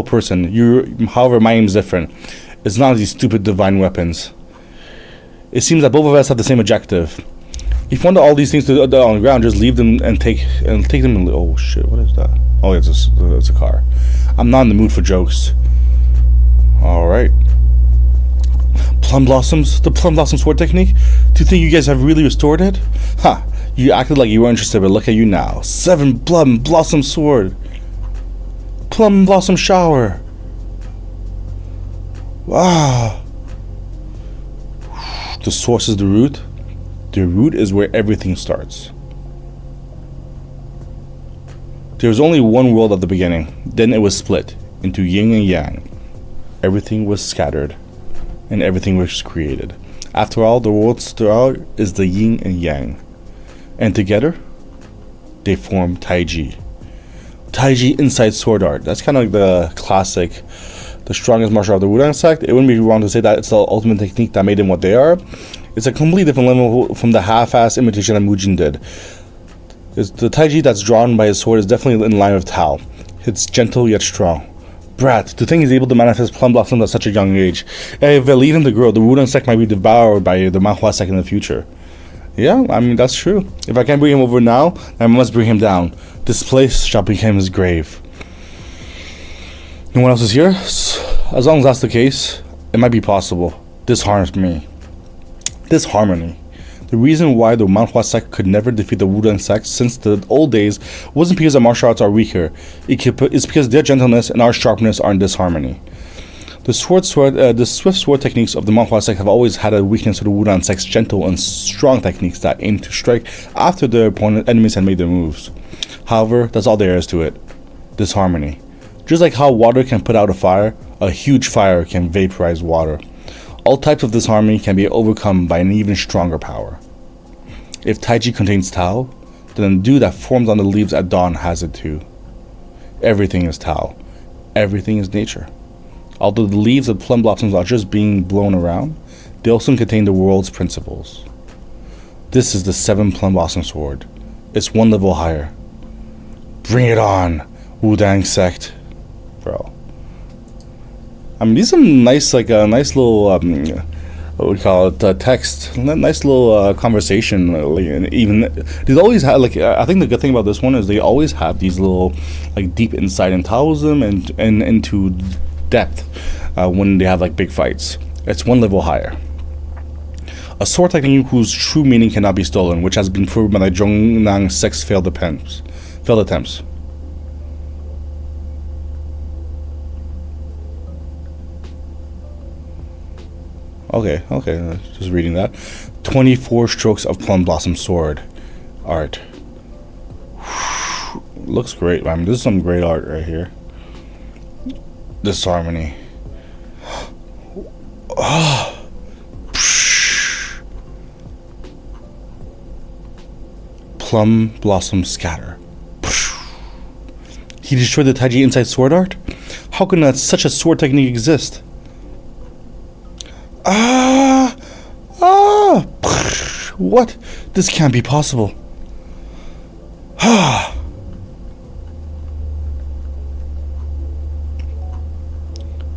person. However, my aim is different. It's not these stupid divine weapons. It seems that both of us have the same objective. If you want all these things on the ground, just leave them and take them. Oh shit! What is that? Oh, it's a car. I'm not in the mood for jokes. All right. Plum blossoms, the plum blossom sword technique. Do you think you guys have really restored it? Ha! You acted like you were interested, but look at you now. 7 plum blossom sword. Plum blossom shower. Wow. The source is the root. The root is where everything starts. There was only one world at the beginning. Then it was split into yin and yang. Everything was scattered, and everything was created. After all, the world's throughout is the yin and yang. And together, they form Taiji. Taiji inside sword art. That's kind of like the classic, the strongest martial art of the Wu-Tang sect. It wouldn't be wrong to say that it's the ultimate technique that made them what they are. It's a completely different level from the half-ass imitation that Mujin did. The Taiji that's drawn by his sword is definitely in line with Tao. It's gentle yet strong. Brat, to think he's able to manifest plum blossoms at such a young age. If they leave him to grow, the Wu-Tang sect might be devoured by the Manhua sect in the future. Yeah, I mean, that's true. If I can't bring him over now, I must bring him down. This place shall become his grave. No one else is here? As long as that's the case, it might be possible. This harms me. This harmony. The reason why the Manhua sect could never defeat the Wu-Tang sect since the old days wasn't because our martial arts are weaker. It's because their gentleness and our sharpness are in disharmony. The swift sword techniques of the Manhua sect have always had a weakness to the Wu-Tang sect's gentle and strong techniques that aim to strike after their enemies had made their moves. However, that's all there is to it. Disharmony. Just like how water can put out a fire, a huge fire can vaporize water. All types of disharmony can be overcome by an even stronger power. If Taiji contains Tao, then the dew that forms on the leaves at dawn has it too. Everything is Tao. Everything is nature. Although the leaves of plum blossoms are just being blown around, they also contain the world's principles. This is the 7 plum blossom sword. It's 1 level higher. Bring it on, Wu-Tang sect. Bro. I mean, these are nice, like a nice little, what would we call it, text. Nice little conversation. And even, they always have, like, I think the good thing about this one is they always have these little, like, deep insight in Taoism and into depth when they have like big fights. It's 1 level higher. A sword technique whose true meaning cannot be stolen, which has been proven by the Zhongnang sect's failed attempts. Okay, just reading that. 24 strokes of plum blossom sword art. Looks great. I mean, this is some great art right here. This harmony. Plum blossom scatter. He destroyed the Taiji inside sword art? How can such a sword technique exist? What? This can't be possible.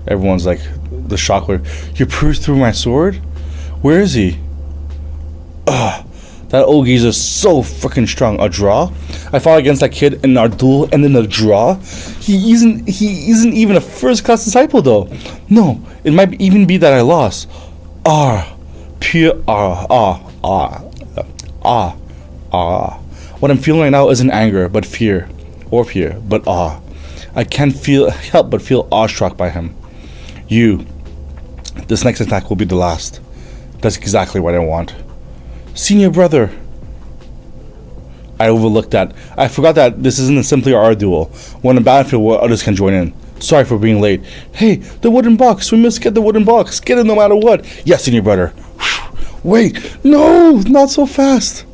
Everyone's like, the shockwave. You pierced through my sword? Where is he? That old geezer's so freaking strong. A draw? I fought against that kid in our duel, and then a draw? He isn't even a first-class disciple, though. No, it might even be that I lost. Pure What I'm feeling right now isn't anger, but fear. Or fear, but awe. I can't help but feel awestruck by him. This next attack will be the last. That's exactly what I want. Senior brother. I forgot that this isn't simply our duel. We're on a battlefield where others can join in. Sorry for being late. Hey, the wooden box. We must get the wooden box. Get it no matter what. Yes, senior brother. Wait, no, not so fast.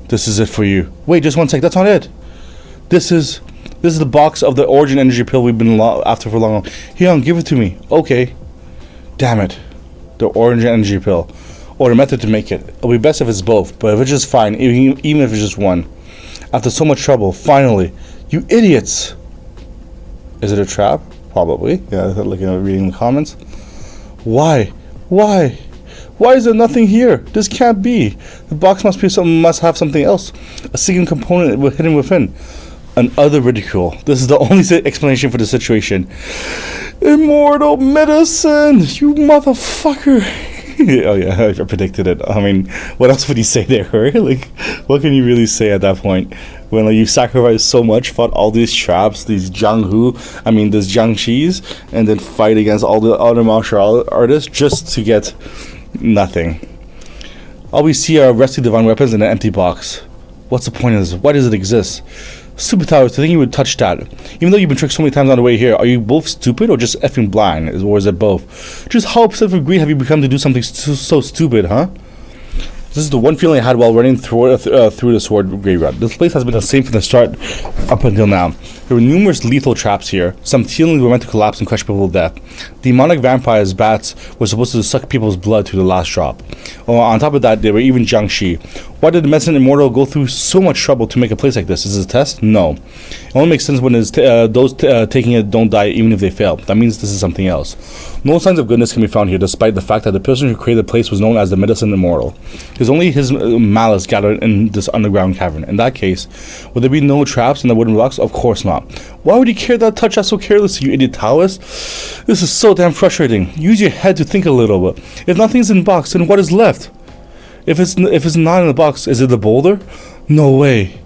This is it for you. Wait, just one sec. That's not it. This is the box of the origin energy pill we've been after for long. Hyung, give it to me. Okay. Damn it. The origin energy pill. Or the method to make it. It'll be best if it's both, but if it's just fine, even if it's just one. After so much trouble, finally. You idiots! Is it a trap? Probably. Yeah, looking at reading the comments. Why? Why is there nothing here? This can't be. The box must have something else. A second component hidden within. An other ridicule. This is the only explanation for the situation. Immortal medicine! You motherfucker! Oh yeah, I predicted it. I mean, what else would you say there, right? Like, what can you really say at that point? When you sacrificed so much, fought all these traps, these this Jiangxis, and then fight against all the other martial artists just to get nothing. All we see are rusty divine weapons in an empty box. What's the point of this? Why does it exist? Stupid towers, to think you would touch that. Even though you've been tricked so many times on the way here, are you both stupid or just effing blind? Or is it both? Just how obsessed with greed have you become to do something so stupid, huh? This is the one feeling I had while running through the sword graveyard. This place has been the same from the start up until now. There were numerous lethal traps here. Some ceilings were meant to collapse and crush people to death. Demonic vampires, bats, were supposed to suck people's blood to the last drop. On top of that, there were even Jiangxi. Why did the medicine immortal go through so much trouble to make a place like this? Is this a test? No. It only makes sense when those taking it don't die even if they fail. That means this is something else. No signs of goodness can be found here, despite the fact that the person who created the place was known as the medicine immortal. There's only his malice gathered in this underground cavern. In that case, would there be no traps in the wooden blocks? Of course not. Why would you care that touch that so carelessly, you idiot Taoist? This is so damn frustrating. Use your head to think a little bit. If nothing's in the box, then what is left? If it's not in the box, is it the boulder? No way.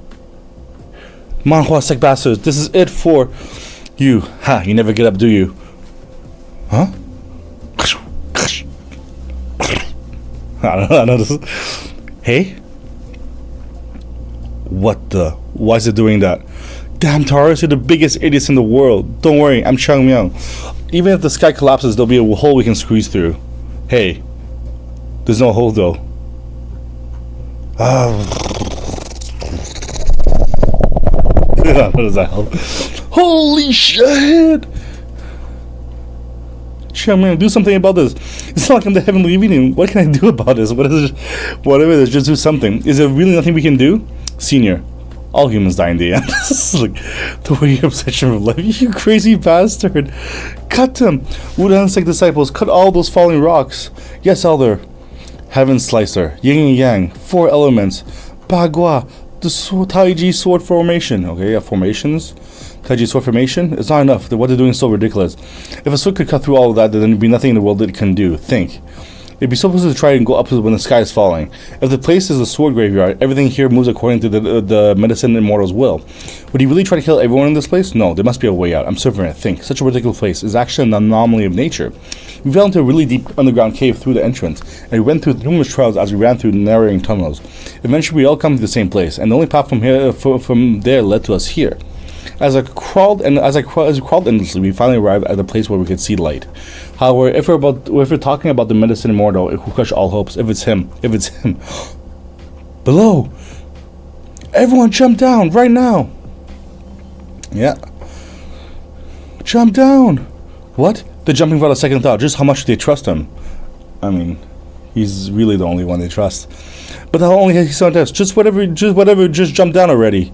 Manhua sect bastards, this is it for you. Ha, you never get up, do you? Huh? I don't know this. Hey? What the? Why is it doing that? Damn, Taurus, you're the biggest idiots in the world. Don't worry, I'm Chang Myung. Even if the sky collapses, there'll be a hole we can squeeze through. Hey. There's no hole, though. What does that help? Holy shit! Chang Myung, do something about this. It's not like I'm the heavenly being. What can I do about this? Whatever it is, just do something. Is there really nothing we can do? Senior, all humans die in the end. This is like the way your obsession with life. You crazy bastard. Cut them. Wudan sect disciples, cut all those falling rocks. Yes, Elder. Heaven Slicer, Yin and Yang, 4 elements, Bagua, the Taiji sword formation. Okay, yeah, formations. Taiji sword formation. It's not enough. What they're doing is so ridiculous. If a sword could cut through all of that, then there'd be nothing in the world that it can do. Think. It'd be so supposed to try and go up when the sky is falling. If the place is a sword graveyard, everything here moves according to the medicine immortal's will. Would he really try to kill everyone in this place? No, there must be a way out. I'm certain to think. Such a ridiculous place is actually an anomaly of nature. We fell into a really deep underground cave through the entrance, and we went through numerous trials as we ran through narrowing tunnels. Eventually, we all come to the same place, and the only path from there led to us here. As we crawled endlessly, we finally arrived at a place where we could see light. However, if we're talking about the medicine immortal who crushed all hopes, if it's him, below, everyone jump down right now. Yeah, jump down. What? They're jumping without a second thought. Just how much do they trust him? I mean, he's really the only one they trust. But how only he's on test. Just whatever, just jump down already.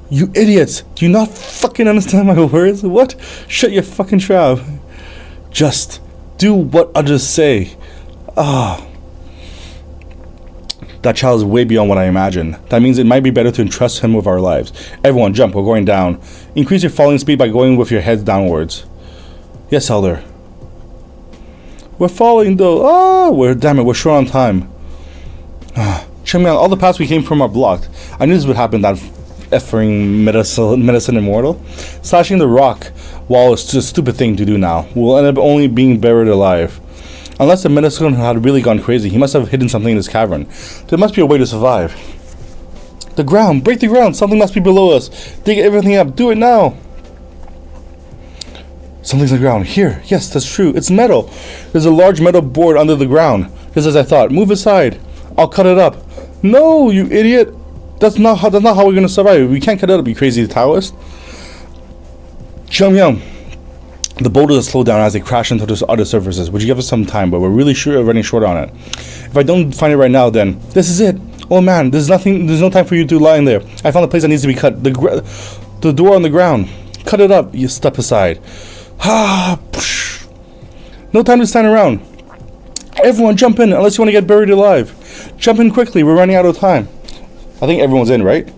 You idiots! Do you not fucking understand my words? What? Shut your fucking trap. Just do what others say. That child is way beyond what I imagine. That means it might be better to entrust him with our lives. Everyone, jump. We're going down. Increase your falling speed by going with your heads downwards. Yes, Elder. We're falling, though. Damn it, we're short on time. Changmiang, all the paths we came from are blocked. I knew this would happen, that effing medicine immortal. Slashing the rock wall is just a stupid thing to do now. We'll end up only being buried alive. Unless the medicine had really gone crazy, he must have hidden something in this cavern. There must be a way to survive. The ground! Break the ground! Something must be below us! Dig everything up! Do it now! Something's on the ground. Here! Yes, that's true. It's metal! There's a large metal board under the ground. Just as I thought. Move aside! I'll cut it up. No, you idiot! That's not how we're gonna survive. We can't cut it up, you crazy Taoist. Changmiang. The boulders are slowed down as they crash into the other surfaces. Would you give us some time? But we're really running short on it. If I don't find it right now, then this is it. Oh man, there's no time for you to lie in there. I found a place that needs to be cut. The door on the ground. Cut it up. You step aside. No time to stand around. Everyone jump in unless you want to get buried alive. Jump in quickly. We're running out of time. I think everyone's in, right?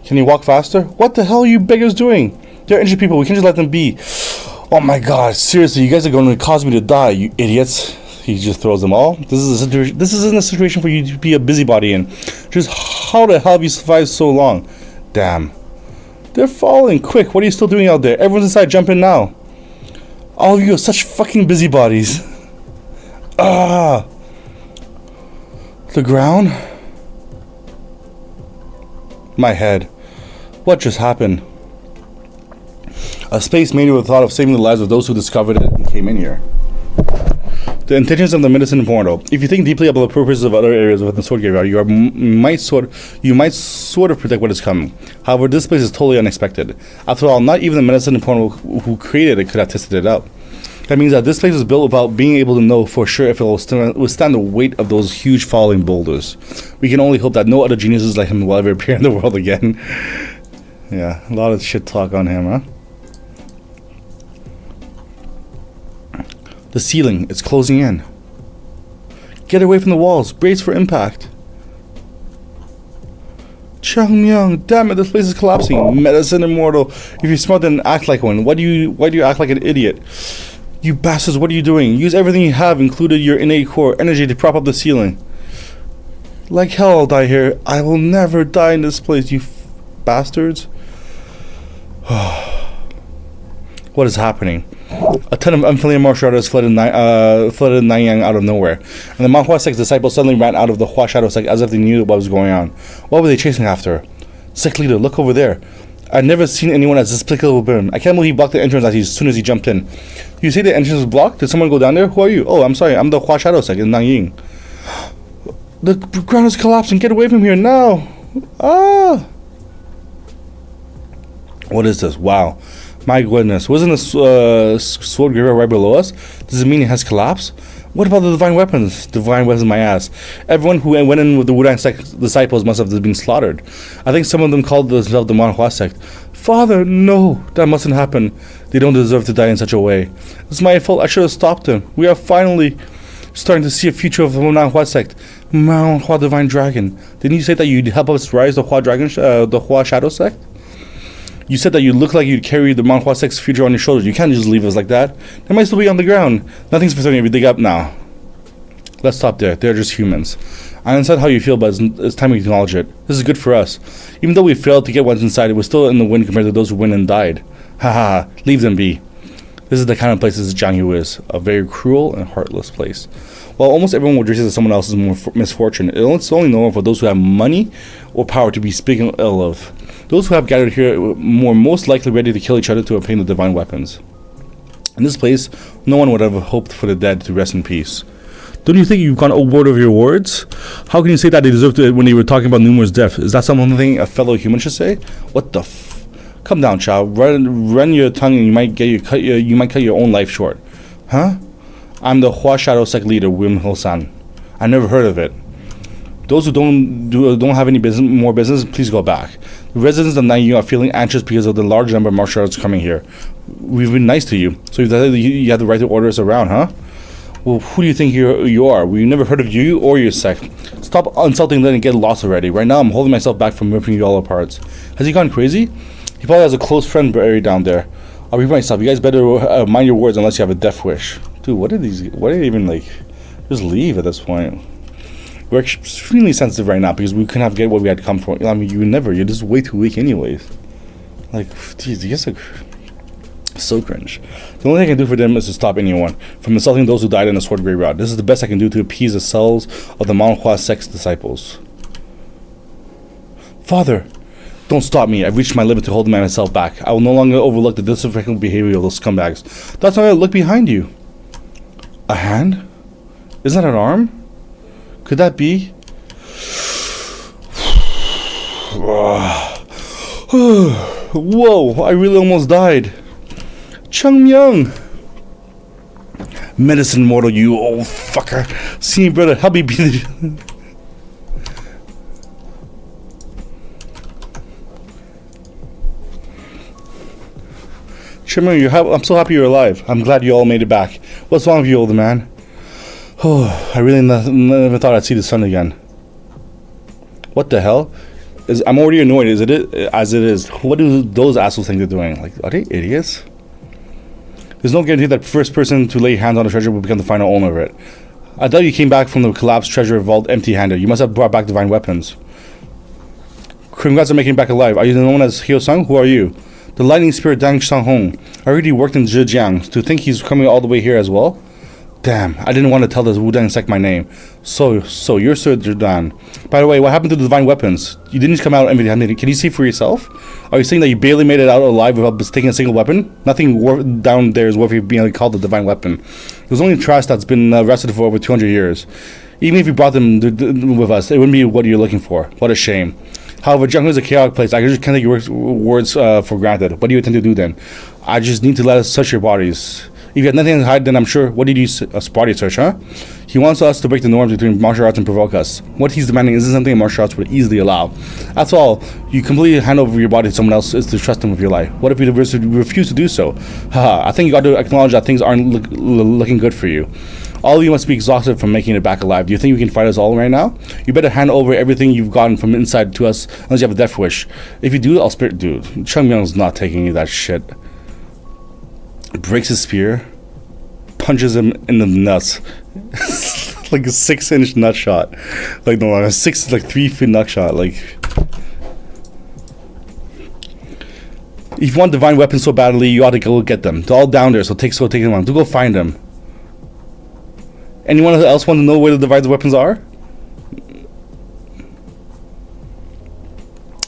Can you walk faster? What the hell are you beggars doing? They're injured people. We can't just let them be. Oh my god, seriously, you guys are going to cause me to die, you idiots. He just throws them all. This isn't a situation for you to be a busybody in. Just how the hell have you survived so long? Damn. They're falling. Quick, what are you still doing out there? Everyone's inside, jump in now. All of you are such fucking busybodies. The ground? My head. What just happened? A space made with the thought of saving the lives of those who discovered it and came in here. The intentions of the medicine immortal. If you think deeply about the purposes of other areas within the sword graveyard, you might sort of predict what is coming. However, this place is totally unexpected. After all, not even the medicine immortal who created it could have tested it out. That means that this place was built without being able to know for sure if it will withstand the weight of those huge falling boulders. We can only hope that no other geniuses like him will ever appear in the world again. Yeah, a lot of shit talk on him, huh? The ceiling, it's closing in. Get away from the walls, brace for impact. Changmiang, damn it, this place is collapsing. Medicine immortal. If you're smart, then act like one. Why do you act like an idiot? You bastards, what are you doing? Use everything you have, including your innate core energy, to prop up the ceiling. Like hell I'll die here. I will never die in this place, you bastards. What is happening? A ton of unfamiliar martial artists flooded Nanyang out of nowhere, and the Manhua sect's disciples suddenly ran out of the Hua Shadow sect as if they knew what was going on. What were they chasing after? Sect leader, look over there. I've never seen anyone as despicable with him. I can't believe he blocked the entrance as soon as he jumped in. You say the entrance was blocked? Did someone go down there? Who are you? Oh, I'm sorry. I'm the Hua Shadow sect in Nanjing. The ground is collapsing. Get away from here now. What is this? Wow. My goodness. Wasn't the sword graveyard right below us? Does it mean it has collapsed? What about the divine weapons? Divine weapons, my ass. Everyone who went in with the Wudang sect disciples must have been slaughtered. I think some of them called themselves the Manhua sect. Father, no. That mustn't happen. They don't deserve to die in such a way. It's my fault. I should have stopped them. We are finally starting to see a future of the Manhua sect. Manhua divine dragon. Didn't you say that you'd help us rise the Hua dragon, the Hua shadow sect? You said that you look like you'd carry the Manhua sect's future on your shoulders. You can't just leave us like that. They might still be on the ground. Nothing's for certain if you dig up now. Let's stop there. They're just humans. I understand how you feel, but it's time we acknowledge it. This is good for us. Even though we failed to get what's inside, it was still in the wind compared to those who went and died. Haha, leave them be. This is the kind of place this Jianghu is. A very cruel and heartless place. While almost everyone would rejoice at someone else's misfortune, it's only normal for those who have money or power to be speaking ill of. Those who have gathered here were most likely ready to kill each other to obtain the divine weapons. In this place, no one would have hoped for the dead to rest in peace. Don't you think you've gone overboard of your words? How can you say that they deserve to when they were talking about numerous deaths? Is that something a fellow human should say? What the Come down, child. Run your tongue and you might cut your own life short. Huh? I'm the Hua Shadow Sect leader, Wim Ho-san. I never heard of it. Those who don't have any more business, please go back. The residents of Nanyu are feeling anxious because of the large number of martial arts coming here. We've been nice to you, so you have the right to order us around, huh? Well, who do you think you are? We've never heard of you or your sect. Stop insulting them and get lost already. Right now, I'm holding myself back from ripping you all apart. Has he gone crazy? He probably has a close friend buried down there. I'll repeat myself. You guys better mind your words unless you have a death wish. Dude, what did they even, like, just leave at this point? We're extremely sensitive right now because we couldn't get what we had come for. I mean, you're just way too weak anyways. Like, geez, you guys are so cringe. The only thing I can do for them is to stop anyone from insulting those who died in the sword graveyard. This is the best I can do to appease the souls of the Manhua sect's disciples. Father, don't stop me. I've reached my limit to hold myself back. I will no longer overlook the disrespectful behavior of those scumbags. That's why I look behind you. A hand? Isn't that an arm? Could that be? Whoa, I really almost died. Changmyang! Medicine mortal, you old fucker. See, brother, help me be the... Changmyang, I'm so happy you're alive. I'm glad you all made it back. What's wrong with you, old man? Oh, I really never thought I'd see the sun again. What the hell? I'm already annoyed as it is. What do those assholes think they're doing? Like, are they idiots? There's no guarantee that the first person to lay hands on the treasure will become the final owner of it. I doubt you came back from the collapsed treasure vault empty-handed. You must have brought back divine weapons. Congrats on making it back alive. Are you known as Hyo-sung? Who are you? The lightning spirit Dang Sang-hong. I already worked in Zhejiang. To think he's coming all the way here as well? Damn, I didn't want to tell the Wudang sect my name. So you're Sir Jordan. By the way, what happened to the divine weapons? You didn't come out empty-handed. Can you see for yourself? Are you saying that you barely made it out alive without taking a single weapon? Nothing down there is worth being called a divine weapon. It was only trash that's been rested for over 200 years. Even if you brought them with us, it wouldn't be what you're looking for. What a shame. However, Jianghu is a chaotic place. I just can't take your words for granted. What do you intend to do then? I just need to let us touch your bodies. If you had nothing to hide, then I'm sure. What did you body search, huh? He wants us to break the norms between martial arts and provoke us. What he's demanding isn't something martial arts would easily allow. That's all. You completely hand over your body to someone else is to trust them with your life. What if you refuse to do so? Haha, I think you got to acknowledge that things aren't looking good for you. All of you must be exhausted from making it back alive. Do you think you can fight us all right now? You better hand over everything you've gotten from inside to us unless you have a death wish. If you do, I'll spare... Dude, Changmyang's not taking you that shit. Breaks his spear. Punches him in the nuts. Like a 6-inch nut shot. Like, no, a 3 feet nut shot. Like... If you want divine weapons so badly, you ought to go get them. They're all down there, so take them on. Go find them. Anyone else want to know where the divine weapons are?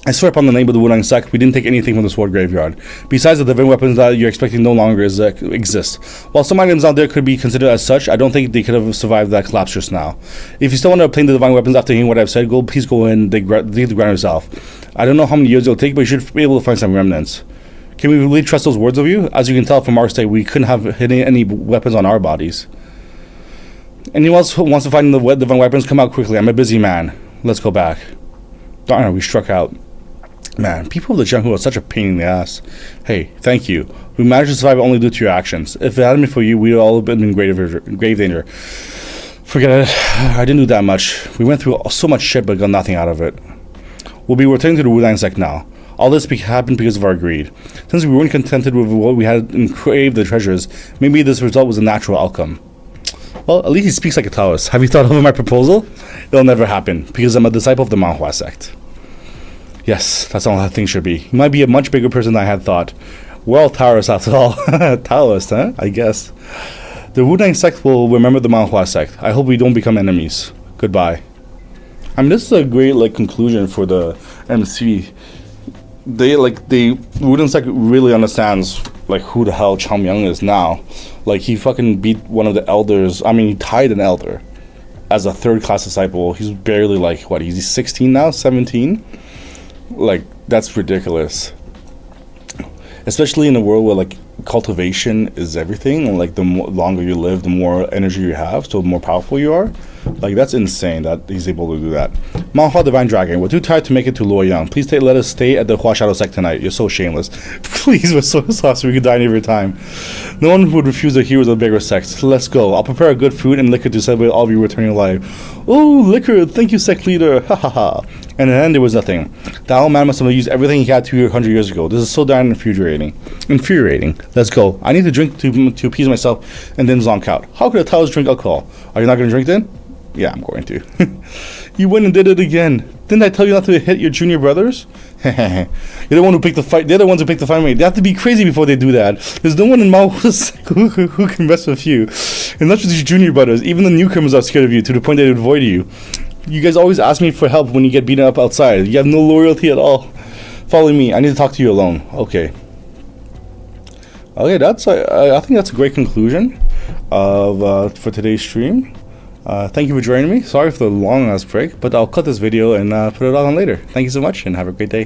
I swear upon the name of the Wudang sect, we didn't take anything from the sword graveyard. Besides, the divine weapons that you're expecting no longer exist. While some items out there could be considered as such, I don't think they could have survived that collapse just now. If you still want to obtain the divine weapons after hearing what I've said, please go in and dig the ground yourself. I don't know how many years it'll take, but you should be able to find some remnants. Can we really trust those words of you? As you can tell from our state, we couldn't have hidden any weapons on our bodies. Anyone else who wants to find the divine weapons, come out quickly. I'm a busy man. Let's go back. Darn, we struck out. Man, people of the Jianghu are such a pain in the ass. Hey, thank you. We managed to survive only due to your actions. If it hadn't been for you, we'd all have been in grave danger. Forget it. I didn't do that much. We went through so much shit but got nothing out of it. We'll be returning to the Wudang sect now. All this happened because of our greed. Since we weren't contented with what we had and craved the treasures, maybe this result was a natural outcome. Well, at least he speaks like a Taoist. Have you thought of my proposal? It'll never happen, because I'm a disciple of the Manhua sect. Yes, that's all that thing should be. He might be a much bigger person than I had thought. We're all Taoists after all. Taoist, huh? I guess. The Wudang sect will remember the Manhua sect. I hope we don't become enemies. Goodbye. I mean, this is a great conclusion for the MC. The Wudang sect really understands who the hell Chang Myung is now. He fucking beat one of the elders. I mean, he tied an elder as a third class disciple. He's barely what? He's 16 now, 17. That's ridiculous. Especially in a world where cultivation is everything, and the longer you live, the more energy you have, so the more powerful you are. That's insane that he's able to do that. Manhua Divine Dragon, we're too tired to make it to Luoyang. Please let us stay at the Hua Shadow Sect tonight. You're so shameless. Please, we're so saucy we could die every time. No one would refuse the heroes of the bigger sects. Let's go. I'll prepare good food and liquor to celebrate all of you returning alive. Oh, liquor! Thank you, sect leader. Ha ha ha. And then there was nothing. The old man must have used everything he had 200 years ago. This is so darn infuriating. Let's go. I need to drink to appease myself and then zonk out. How could a Taoist drink alcohol? Are you not going to drink then? Yeah, I'm going to. You went and did it again. Didn't I tell you not to hit your junior brothers? You're the one who picked the fight. They're the ones who picked the fight. They have to be crazy before they do that. There's no one in Mao's who can mess with you. And not just your junior brothers. Even the newcomers are scared of you to the point they would avoid you. You guys always ask me for help when you get beaten up outside. You have no loyalty at all. Follow me. I need to talk to you alone. Okay. Okay, I think that's a great conclusion for today's stream. Thank you for joining me. Sorry for the long ass break, but I'll cut this video and put it on later. Thank you so much and have a great day.